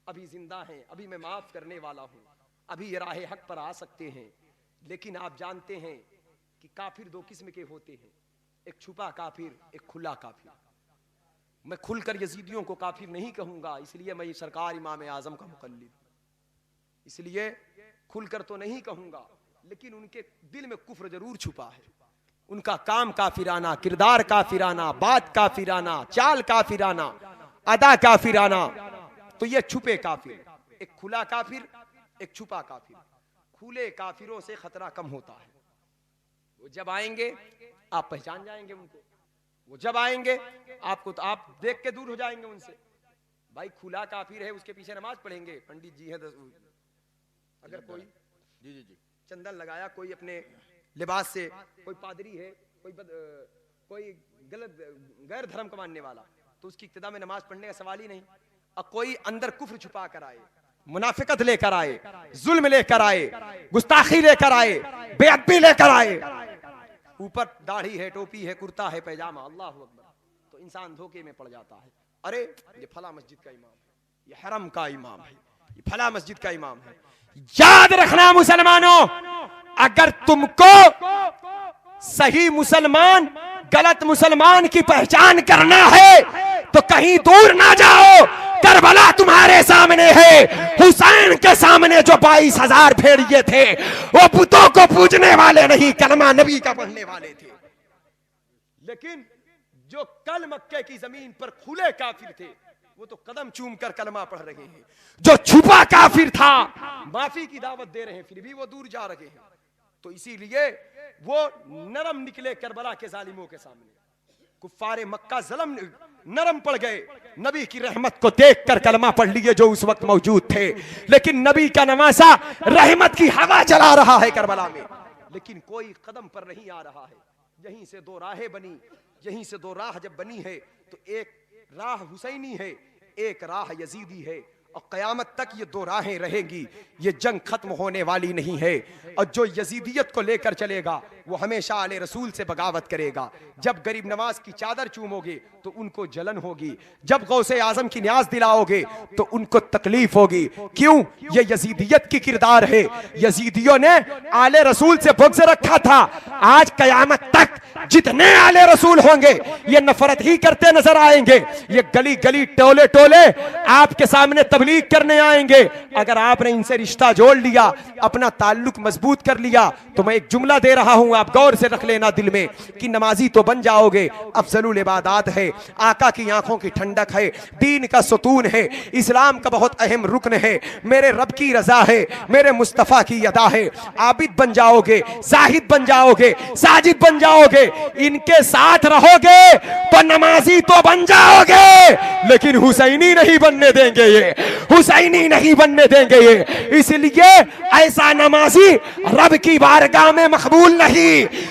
अभी जिंदा हैं, अभी मैं माफ करने वाला हूं, अभी ये राह हक पर आ सकते हैं। लेकिन आप जानते हैं कि काफिर दो किस्म के होते हैं, एक छुपा काफिर, एक खुला काफिर। मैं खुलकर यजीदियों को काफिर नहीं कहूंगा, इसलिए मैं सरकार इमाम आजम का मुकल्लिद, इसलिए खुलकर तो नहीं कहूंगा, लेकिन उनके दिल में कुफ्र जरूर छुपा है। उनका काम काफिराना, किरदार काफिराना, बात काफिराना, चाल काफिराना, अदा काफिराना। तो ये छुपे काफिर, एक खुला काफिर, एक छुपा काफिर। खुले काफिरों से खतरा कम होता है, वो जब आएंगे आप पहचान जाएंगे उनको, वो जब आएंगे आपको तो आप देख के दूर हो जाएंगे उनसे। भाई खुला काफिर है, उसके पीछे नमाज पढ़ेंगे, पंडित जी है, अगर कोई जी जी जी चंदन लगाया, कोई अपने लिबास से, कोई पादरी है, कोई गलत गैर धर्म का मानने वाला, तो उसकी इक्तिदा में नमाज पढ़ने का सवाल ही नहीं। और कोई अंदर कुफ्र छुपा कर आए, मुनाफिकत लेकर आए, जुल्म लेकर आए, गुस्ताखी लेकर आए, बेअदबी लेकर आए, ऊपर दाढ़ी है, टोपी है, कुर्ता है, पैजामा, अल्लाह अकबर, तो इंसान धोखे में पड़ जाता है। अरे ये फला मस्जिद का इमाम है, ये हरम का इमाम है, ये फला मस्जिद का इमाम है। याद रखना मुसलमानों, अगर तुमको सही मुसलमान गलत मुसलमान की पहचान करना है तो कहीं दूर ना जाओ, करबला तुम्हारे सामने है। हुसैन के सामने जो 22,000 भेड़िए थे, वो बुतों को पूजने वाले नहीं, कलमा नबी का पढ़ने वाले थे। लेकिन जो कल मक्के की जमीन पर खुले काफिर थे, वो तो कदम चूम कर कलमा पढ़ रहे हैं। जो छुपा काफिर था, माफी की दावत दे रहे हैं, फिर भी वो दूर जा रहे हैं। तो इसीलिए वो नरम निकले करबला के जालिमों के सामने। कुफ्फारे मक्का ज़ल्म नरम पड़ गए, नबी की रहमत को देखकर कलमा पढ़ लिए जो उस वक्त मौजूद थे। लेकिन नबी का नवासा रहमत की हवा चला रहा है करबला में, लेकिन कोई कदम पर नहीं आ रहा है। यहीं से दो राहें बनी, यहीं से दो राह जब बनी है तो एक राह हुसैनी है, एक राह यजीदी है, और क़यामत तक ये दो राहें रहेंगी। ये जंग खत्म होने वाली नहीं है। और जो यजीदियत को लेकर चलेगा वो हमेशा आले रसूल से बगावत करेगा। जब गरीब नवाज की चादर चूमोगे तो उनको जलन होगी, जब गौसे आजम की न्याज दिलाओगे तो उनको तकलीफ होगी। क्यों? ये यजीदियत की किरदार है। यजीदियों ने आले रसूल से बुग़्ज़ रखा था। आज क़यामत तक जितने आले रसूल होंगे ये नफरत ही करते नजर आएंगे। ये गली गली टोले टोले आपके सामने तबलीग करने आएंगे। अगर आपने इनसे रिश्ता जोड़ लिया, अपना ताल्लुक मजबूत कर लिया, तो मैं एक जुमला दे रहा हूं, आप गौर से रख लेना दिल में, कि नमाजी तो बन जाओगे। अफजलुल इबादात है, आका की आंखों की ठंडक है, दीन का सुतून है, इस्लाम का बहुत अहम रुकन है, मेरे रब की रजा है, मेरे मुस्तफ़ा की अदा है। आबिद बन जाओगे, जाहिद बन जाओगे, साजिद बन जाओगे, इनके साथ रहोगे तो नमाजी तो बन जाओगे, लेकिन हुसैनी नहीं बनने देंगे ये, हुसैनी नहीं बनने देंगे ये। इसलिए ऐसा नमाजी रब की बारगाह में मकबूल नहीं।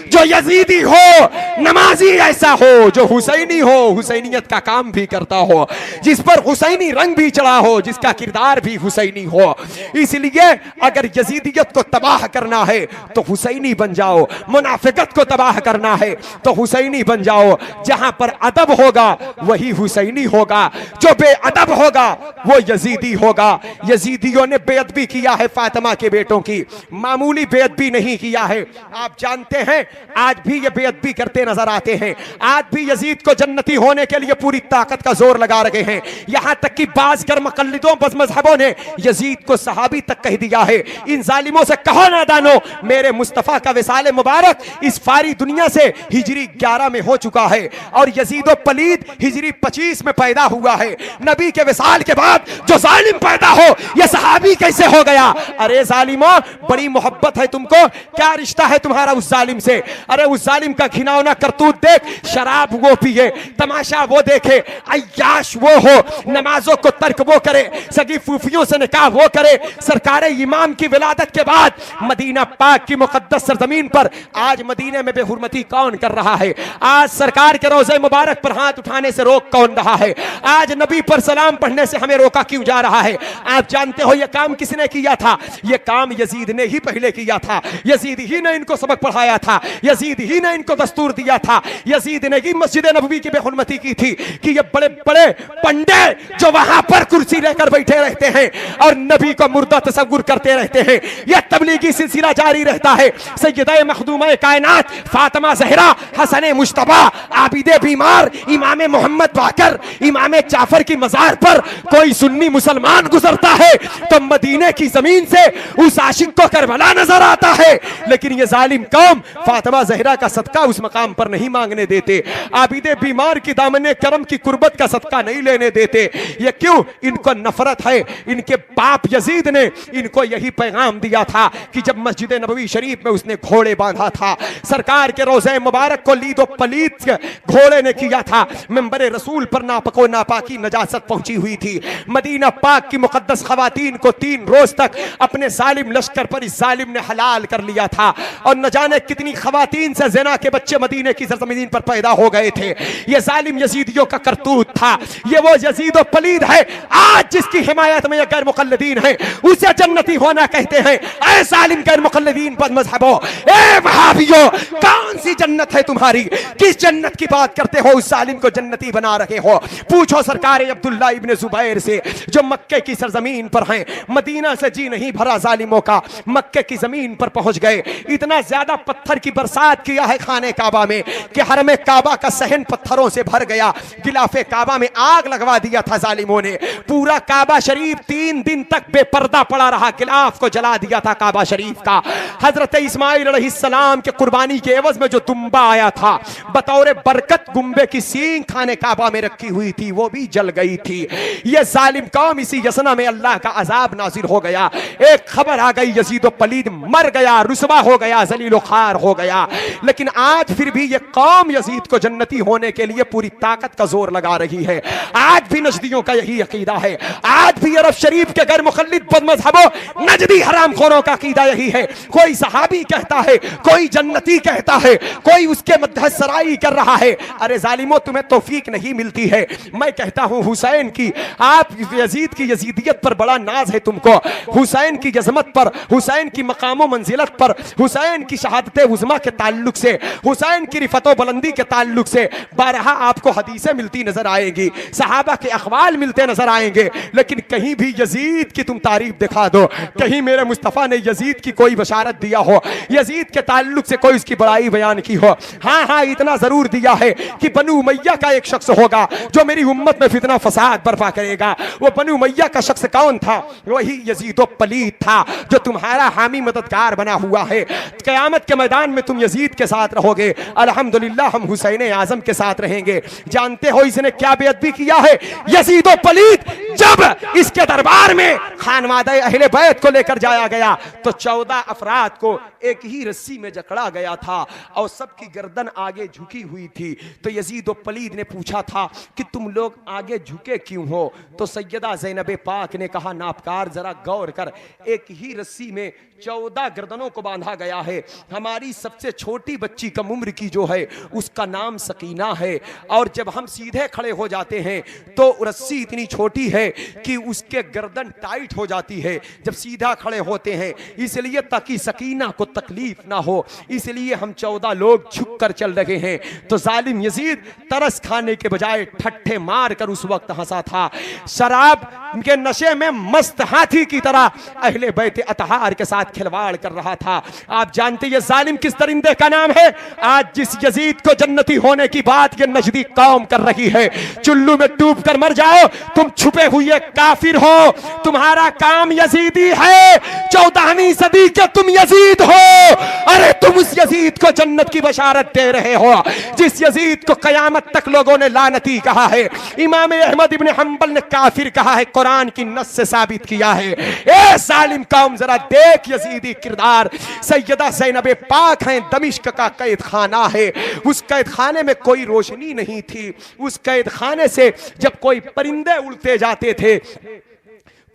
जो यजीदी हो, नमाजी ऐसा हो जो हुसैनी हो, हुसैनियत का काम भी करता हो, जिस पर हुसैनी रंग भी चढ़ा हो, जिसका किरदार भी हुसैनी हो। इसलिए अगर यजीदियत को तबाह करना है तो हुसैनी बन जाओ, मुनाफिकत को तबाह करना है तो हुसैनी बन जाओ। जहां पर अदब होगा वही हुसैनी होगा, जो बेअदब होगा वो यजीदी होगा। यजीदियों ने बेअदबी किया है फातिमा के बेटों की, मामूली बेअदबी नहीं किया है। आप जानते हैं आज भी ये बेअदबी करते नजर आते हैं। आज भी यजीद को जन्नती होने के लिए पूरी ताकत का जोर लगा रहे हैं। यहां तक कि बाज कर मुकल्लिदों बस मजहबों ने यजीद को सहाबी तक कह दिया है। इन जालिमों से कहो नादानो, मेरे मुस्तफा का विसाल मुबारक इस फारी दुनिया से हिजरी 11 में हो चुका है और यजीद पलीद हिजरी 25 में पैदा हुआ है। नबी के विसाल के बाद जो जालिम पैदा हो यह सहाबी कैसे हो गया? अरे जालिमों, बड़ी मोहब्बत है तुमको, क्या रिश्ता है तुम्हारा उस जालिम से? अरे उस जालिम का घिनौना करतूत देख, शराब वो पिए, तमाशा वो देखे, अय्याश वो हो, नमाजों को तर्क वो करे, सगी फूफियों से निकाह वो करे। सरकार इमाम की विलादत के बाद मदीना पाक की मुकद्दस सरजमीन पर आज मदीने में बेहुरमती कौन कर रहा है? आज सरकार के रोज़े मुबारक पर हाथ उठाने से रोक कौन रहा है? आज नबी पर सलाम पढ़ने से हमें रोका क्यों जा रहा है? आप जानते हो यह काम किसने किया था? यह काम यजीद ने ही पहले किया था। यजीद ही ने इनको सबक पढ़ाया था, यजीद ही ने इनको दस्तूर दिया था, यजीद ने ही मस्जिद नबवी की बेहुरमती की थी कि ये बड़े बड़े पंडित जो वहां पर कुर्सी लेकर बैठे रहते हैं और नबी को मुर्दा तस्वुर करते रहते हैं, यह तबलीगी सिलसिला जारी रहता है। सैयदा मखदूमा कायनात फातिमा ज़हरा, हसन मुश्तबा, आबिदे बीमार, इमाम मोहम्मद बाकर, इमाम जाफर की मजार पर कोई सुन्नी मुसलमान गुजरता है तो मदीने की जमीन से उस आशिक को करबला नजर आता है। लेकिन ये जालिम कौम फातिमा ज़हरा का सदका उस मकाम पर नहीं मांगने देते, आबिदे बीमार की दामने करम की कुर्बत का सदका नहीं लेने देते। ये क्यों? इनको नफरत है। इनके बाप यजीद ने इनको यही पैगाम दिया था कि जब मस्जिद नबवी शरीफ में उसने घोड़े बांधा था, सरकार के रोज़े मुबारक को लीदो पलीद घोड़े ने किया था, मिंबर रसूल पर नापको नापाकी नजासत पहुंची हुई थी। मदीना पाक की मुकद्दस खवातीन को 3 रोज तक अपने जालिम लश्कर पर इस जालिम ने हलाल कर लिया था और न जाने कितनी खवातीन से ज़िना के बच्चे मदीने की सरजमीन पर पैदा हो गए थे। यह जालिम यजीदियों का करतूत था। ये वो यजीद पलीद है आज जिसकी हिमायत में ये गैर मुकल्लिदीन है, उसे जन्नती होना कहते हैं। ऐ जालिम गैर मुकल्लिदीन बदमज़हबो, ए वहाबियो, कौन सी जन्नत है तुम्हारी? किस जन्नत की बात करते हो? उस जालिम को जन्नती बना रहे हो। पूछो सरकार अब्दुल्ला इब्न जुबैर से जो मक्के की सरजमीन पर हैं। मदीना से जी नहीं भरा जालिमों का, मक्के की जमीन पर पहुंच गए। इतना ज्यादा पत्थर की बरसात किया है खाने काबा में कि हरम काबा का सहन पत्थरों से भर गया। गिलाफे काबा में आग लगवा दिया था जालिमों ने। पूरा काबा शरीफ 3 दिन तक बेपर्दा पड़ा रहा, गिलाफ को जला दिया था काबा शरीफ का। हजरत इस्माइल अलैहिस्सलाम के कुर्बानी के एवज में जो दुम्बा आया था बतौर बरकत, गुम्बे की सींग खाने काबा में रखी हुई थी, वो भी जल गई थी। ये जालिम कौम इसी यसना में अल्लाह का अजाब नाजिल हो गया। एक खबर आ गई, यजीद पलीद मर गया, रुसवा हो गया, जलील खार हो गया। लेकिन आज फिर भी ये कौम यजीद को जन्नती होने के लिए पूरी ताकत का जोर लगा रही है। आज भी नजदियों का यही अकीदा है। आज भी अरब शरीफ के गैर मुखल्लिद बदमज़हबों नजदी हरामखोरों का अकीदा यही है। कोई सहाबी कहता है, कोई जन्नती कहता है, कोई उसके मध्य सराई कर रहा है। अरे जालिमों, तुम्हें तौफीक नहीं मिलती है। मैं कहता हूं हुसैन की, आप यजीद की यजीदियत पर बड़ा नाज है तुमको, हुसैन की जज़मत पर, हुसैन की मकामो मंजिलत पर, हुसैन की शहादत उज़्मा के ताल्लुक से, हुसैन की रिफतो बुलंदी के ताल्लुक से बारहा आपको हदीसें मिलती नजर आएंगी, सहाबा के अखवाल मिलते नजर आएंगे। लेकिन कहीं भी यजीद की तुम तारीफ दिखा दो, कहीं मेरे मुस्तफ़ा ने यजीद की कोई बशारत दिया हो, यजीद के ताल्लुक से कोई उसकी बड़ाई बयान की हो। हाँ हाँ, इतना जरूर दिया है कि बनु उमैया का एक शख्स होगा जो मेरी उम्मत में फितना फसाद बर्पा करेगा। वो बनु उमैया का शख्स कौन था? वही यजीद पलीद था जो तुम्हारा हामी मददगार बना हुआ है। क़यामत के मैदान में तुम यजीद के साथ रहोगे, अल्हम्दुलिल्लाह हम हुसैन आजम के साथ रहेंगे। जानते हो इसने क्या बेअदबी किया है? यजीद पलीद जब इसके दरबार में खानवादे अहले बैत को लेकर जाया गया तो 14 अफराद को एक ही रस्सी में जकड़ा गया था और सबकी गर्दन आगे झुकी हुई थी। तो यजीद पलीद ने पूछा था कि तुम लोग आगे झुके क्यों हो? तो सैयदा ज़ैनब पाक ने कहा, नापकार जरा गौर कर, एक ही रस्सी में 14 गर्दनों को बांधा गया है। हमारी सबसे छोटी बच्ची कम उम्र की जो है उसका नाम सकीना है, और जब हम सीधे खड़े हो जाते हैं तो रस्सी इतनी छोटी है है कि उसके गर्दन टाइट हो जाती है जब सीधा खड़े होते हैं, इसलिए ताकि सकीना को तकलीफ ना हो, इसलिए हम 14 लोग झुक कर चल रहे हैं। तो जालिम यजीद तरस खाने के बजाय ठट्ठे मार कर उस वक्त हंसा था। शराब के नशे में मस्त हाथी की तरह अहले बैत अतहार के साथ खिलवाड़ कर रहा था। आप जानते ये जालिम किस दरिंदे का नाम है? आज जिस यजीद को जन्नती होने की बात ये नजदीक कौम कर रही है, चुल्लू में डूब कर मर जाओ, तुम छुपे हुए काफिर हो, तुम्हारा काम यजीदी है, 14वीं सदी के तुम यजीद हो। अरे तुम उस यजीद को जन्नत की बशारत दे रहे हो जिस यजीद को कयामत तक लोगों ने लानती कहा है, इमाम अहमद इब्न हंबल ने काफिर कहा है, कुरान की नस से साबित किया है। ए जालिम कौम जरा देख यजीदी किरदार। सैयदा ज़ैनब पाक हैं, दमिश्क का कैद खाना है, उस कैद खाने में कोई रोशनी नहीं थी। उस कैद खाने से जब कोई परिंदे उड़ते जाते थे,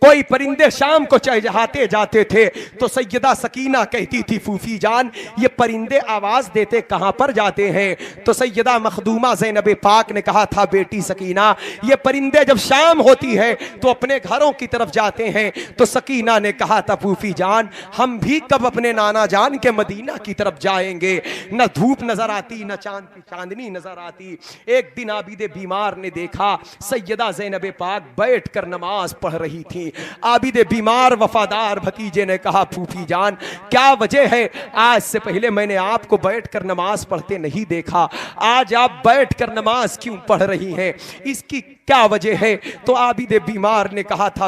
कोई परिंदे शाम को चहचहाते जाते थे, तो सैयदा सकीना कहती थी, फूफी जान ये परिंदे आवाज देते कहां पर जाते हैं? तो सैयदा मखदूमा ज़ैनब पाक ने कहा था, बेटी सकीना ये परिंदे जब शाम होती है तो अपने घरों की तरफ जाते हैं। तो सकीना ने कहा था, फूफी जान हम भी कब अपने नाना जान के मदीना की तरफ जाएंगे? न धूप नजर आती, न चांद की चांदनी नजर आती। एक दिन आबिद बीमार ने देखा सैयदा ज़ैनब पाक बैठ कर नमाज पढ़ रही थी। आबिद बीमार वफादार भतीजे ने कहा, फूफी जान क्या वजह है, आज से पहले मैंने आपको बैठकर नमाज पढ़ते नहीं देखा, आज आप बैठकर नमाज क्यों पढ़ रही हैं, इसकी क्या वजह है? तो आबिद बीमार ने कहा था,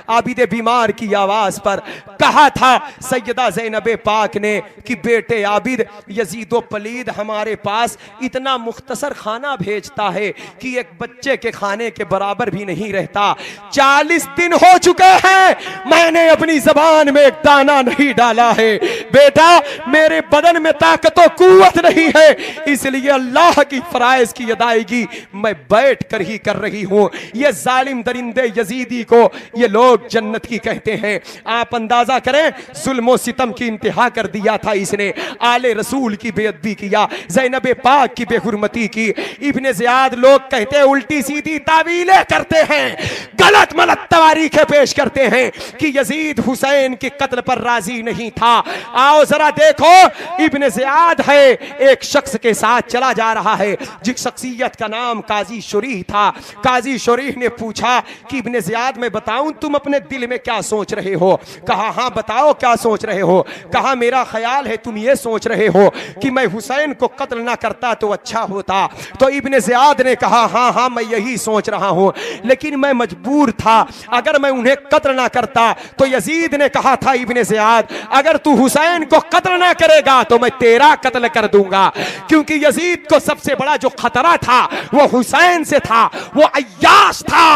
आबिद बीमार की आवाज पर कहा था सैयदा ज़ैनब पाक ने कि बेटे आबिद, यजीदो पलीद हमारे पास इतना मुख्तसर खाना भेजता है कि एक बच्चे के खाने के बराबर भी नहीं रहता। 40 दिन हो चुके हैं, मैंने अपनी जबान में एक दाना नहीं डाला है। बेटा मेरे बदन में ताकत और कुव्वत नहीं है, इसलिए अल्लाह की फराइज की अदायगी मैं बैठ कर ही कर रही हूं। ये जालिम दरिंदे यजीदी को ये लोग जन्नत की कहते हैं। आप अंदाजा करें, जुल्म सितम की इंतहा कर दिया था इसने, आले रसूल की बेअदबी किया, ज़ैनब पाक की बेहुरमती की। इब्ने ज़ियाद लोग कहते हैं उल्टी सीधी तावीलें करते हैं, गलत मलत तवारीखें पेश करते हैं कि यजीद हुसैन के कत्ल पर राजी नहीं था। आओ जरा देखो, इब्ने ज़ियाद है एक शख्स के साथ चला जा रहा है जिस शख्सियत का नाम काजी शुरीह था। काजी शुरीह ने पूछा कि इब्ने ज़ियाद मैं बताऊं तुम अपने दिल में क्या सोच रहे हो? कहा हाँ बताओ क्या सोच रहे हो? कहा मेरा ख्याल है तुम ये सोच रहे हो कि मैं हुसैन को कत्ल ना करता तो अच्छा होता। तो इब्ने ज़ियाद ने कहा हाँ हाँ मैं यही सोच रहा हूं, लेकिन मैं मजबूर था, अगर मैं उन्हें कत्ल ना करता। तो यजीद ने कहा था, इब्ने ज़ियाद अगर तू हुसैन को कत्ल ना करेगा तो मैं तेरा कत्ल कर दूंगा, क्योंकि यजीद को सबसे बड़ा जो खतरा था वो हुसैन से था, वो अय्याश था,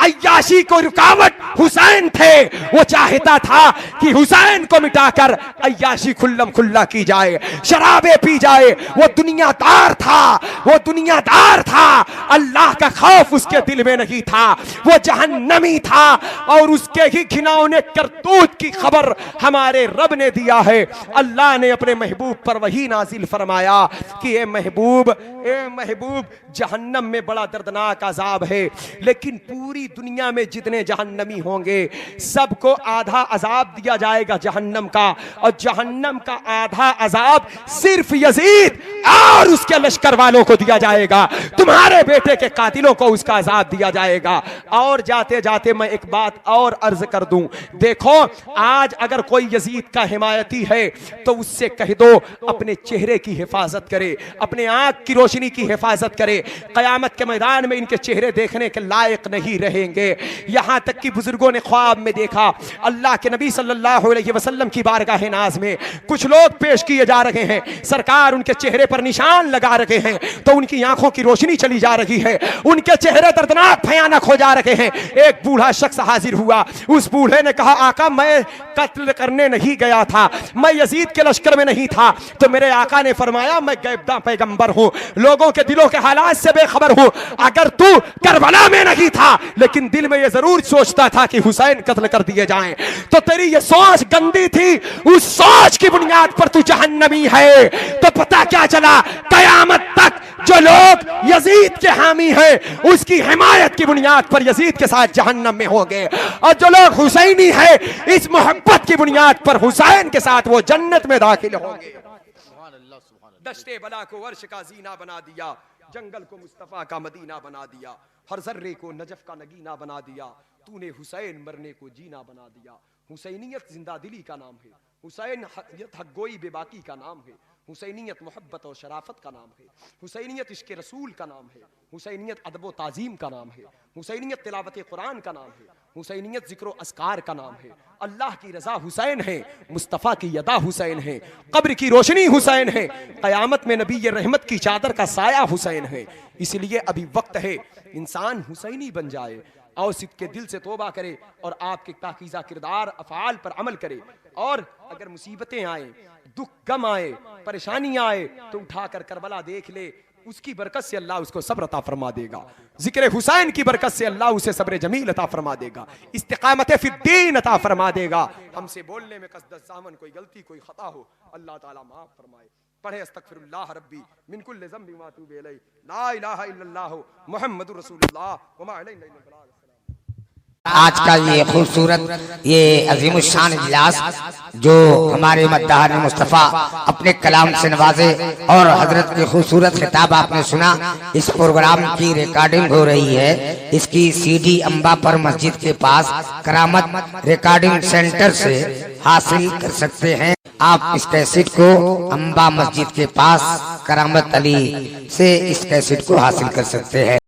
अय्याशी को रुकावट हुसैन थे। वो चाहता था कि हुसैन को मिटाकर अय्याशी खुल्लम खुल्ला की जाए, शराबे पी जाए। वो दुनियादार था, वो दुनियादार था, अल्लाह का खौफ उसके दिल में नहीं था, वो जहन्नमी था और उसके ही घिनौने करतूत की खबर हमारे रब ने दिया है। अल्लाह ने अपने महबूब पर वही नाजिल फरमाया कि ए महबूब जहन्नम में बड़ा दर्दनाक अजाब है, लेकिन पूरी दुनिया में जितने जहन्नमी होंगे सबको आधा अजाब दिया जाएगा जहन्नम का, और जहन्नम का आधा अजाब सिर्फ यजीद और उसके लश्कर वालों को दिया जाएगा, तुम्हारे बेटे के कातिलों को उसका अजाब दिया जाएगा। और जाते जाते मैं एक बात और अर्ज कर दूं, देखो आज अगर कोई यजीद का हिमायती है तो उससे कह दो अपने चेहरे की हिफाजत करे, अपने आंख की रोशनी की हिफाजत करे, कयामत के मैदान में इनके चेहरे देखने के लायक नहीं रहेंगे। यहां तक कि बुजुर्गों ने ख्वाब में देखा अल्लाह के नबी सल्लल्लाहु अलैहि वसल्लम की बारगाह नाज में कुछ लोग पेश किए जा रहे हैं, सरकार उनके चेहरे पर निशान लगा रहे हैं, तो उनकी आंखों की रोशनी चली जा रही है, उनके चेहरे दर्दनाक भयानक हो जा रहे हैं। एक बूढ़ा शख्स हाजिर हुआ, उस बूढ़े ने कहा आका मैं कत्ल करने नहीं गया था, मैं यजीद के लश्कर में नहीं था। तो मेरे आका ने फरमाया मैं गैबदा पैगंबर हूं, लोगों के दिलों के हालात से बेखबर हूं, अगर तू करबला में नहीं था लेकिन दिल में ये जरूर सोचता था कि हुसैन कत्ल कर दिए जाएं। तो तेरी ये सोच गंदी थी, उस सोच की बुनियाद पर तू जहन्नमी है। तो पता क्या चला, कयामत तक जो लोग यजीद के हामी हैं, उसकी हिमायत की बुनियाद पर यजीद के साथ जहन्नम में होंगे, और जो लोग हुसैनी है, इस मोहब्बत की बुनियाद पर हुसैन के साथ वो जन्नत में दाखिल होंगे। दश्ते बला को अर्श का जीना बना दिया, जंगल को मुस्तफा का मदीना बना दिया, हर जर्रे को नजफ का नगीना बना दिया, तूने हुसैन मरने को जीना बना दिया। हुसैनियत जिंदा दिली का नाम है, हुसैनियत हक़गोई बेबाकी का नाम है, हुसैनियत मोहब्बत और शराफत का नाम है, हुसैनियत इश्क रसूल का नाम है, हुसैनियत अदब व ताज़ीम का नाम है, हुसैनियत तिलावत कुरान का नाम है, हुसैनियत ज़िक्र अस्कार का नाम है। अल्लाह की रज़ा हुसैन है, मुस्तफ़ा की यदा हुसैन है, कब्र की रोशनी हुसैन है, क़यामत में नबी रहमत की चादर का साया हुसैन है। इसलिए अभी वक्त है इंसान हुसैनी बन जाए और सिद्के दिल से तौबा करे और आपके पाकीज़ा किरदार अफ़आल पर अमल करे। और अगर मुसीबतें आए, दुख गम आए, परेशानी आए, तो उठाकर करबला देख ले, उसकी बरकत से अल्लाह उसको सब्र अता फरमा देगा। जिक्र हुसैन की बरकत से अल्लाह उसे सब्र जमील अता फरमा देगा, इस्तिकामत फिद्दीन अता फरमा देगा। हमसे बोलने में कसद ज़ामन कोई गलती कोई खता हो, अल्लाह ताला माफ फरमाए। पढ़े अस्तगफिरुल्लाह रब्बी मिन कुल्लि ज़ंबि व अतूबु इलैहि, ला इलाहा इल्लल्लाह मुहम्मदुर रसूलुल्लाह व मा अलैना इल्लल बलाग। आज का ये खूबसूरत ये अजीमुशान इजलास जो हमारे मद्दाह ने मुस्तफ़ा अपने कलाम से नवाजे और हजरत के खूबसूरत खिताब आपने सुना, इस प्रोग्राम की रिकॉर्डिंग हो रही है। इसकी सीडी अंबा पर मस्जिद के पास करामत रिकॉर्डिंग सेंटर से हासिल कर सकते हैं। आप इस कैसेट को अंबा मस्जिद के पास करामत अली से इस कैसेट को हासिल कर सकते हैं।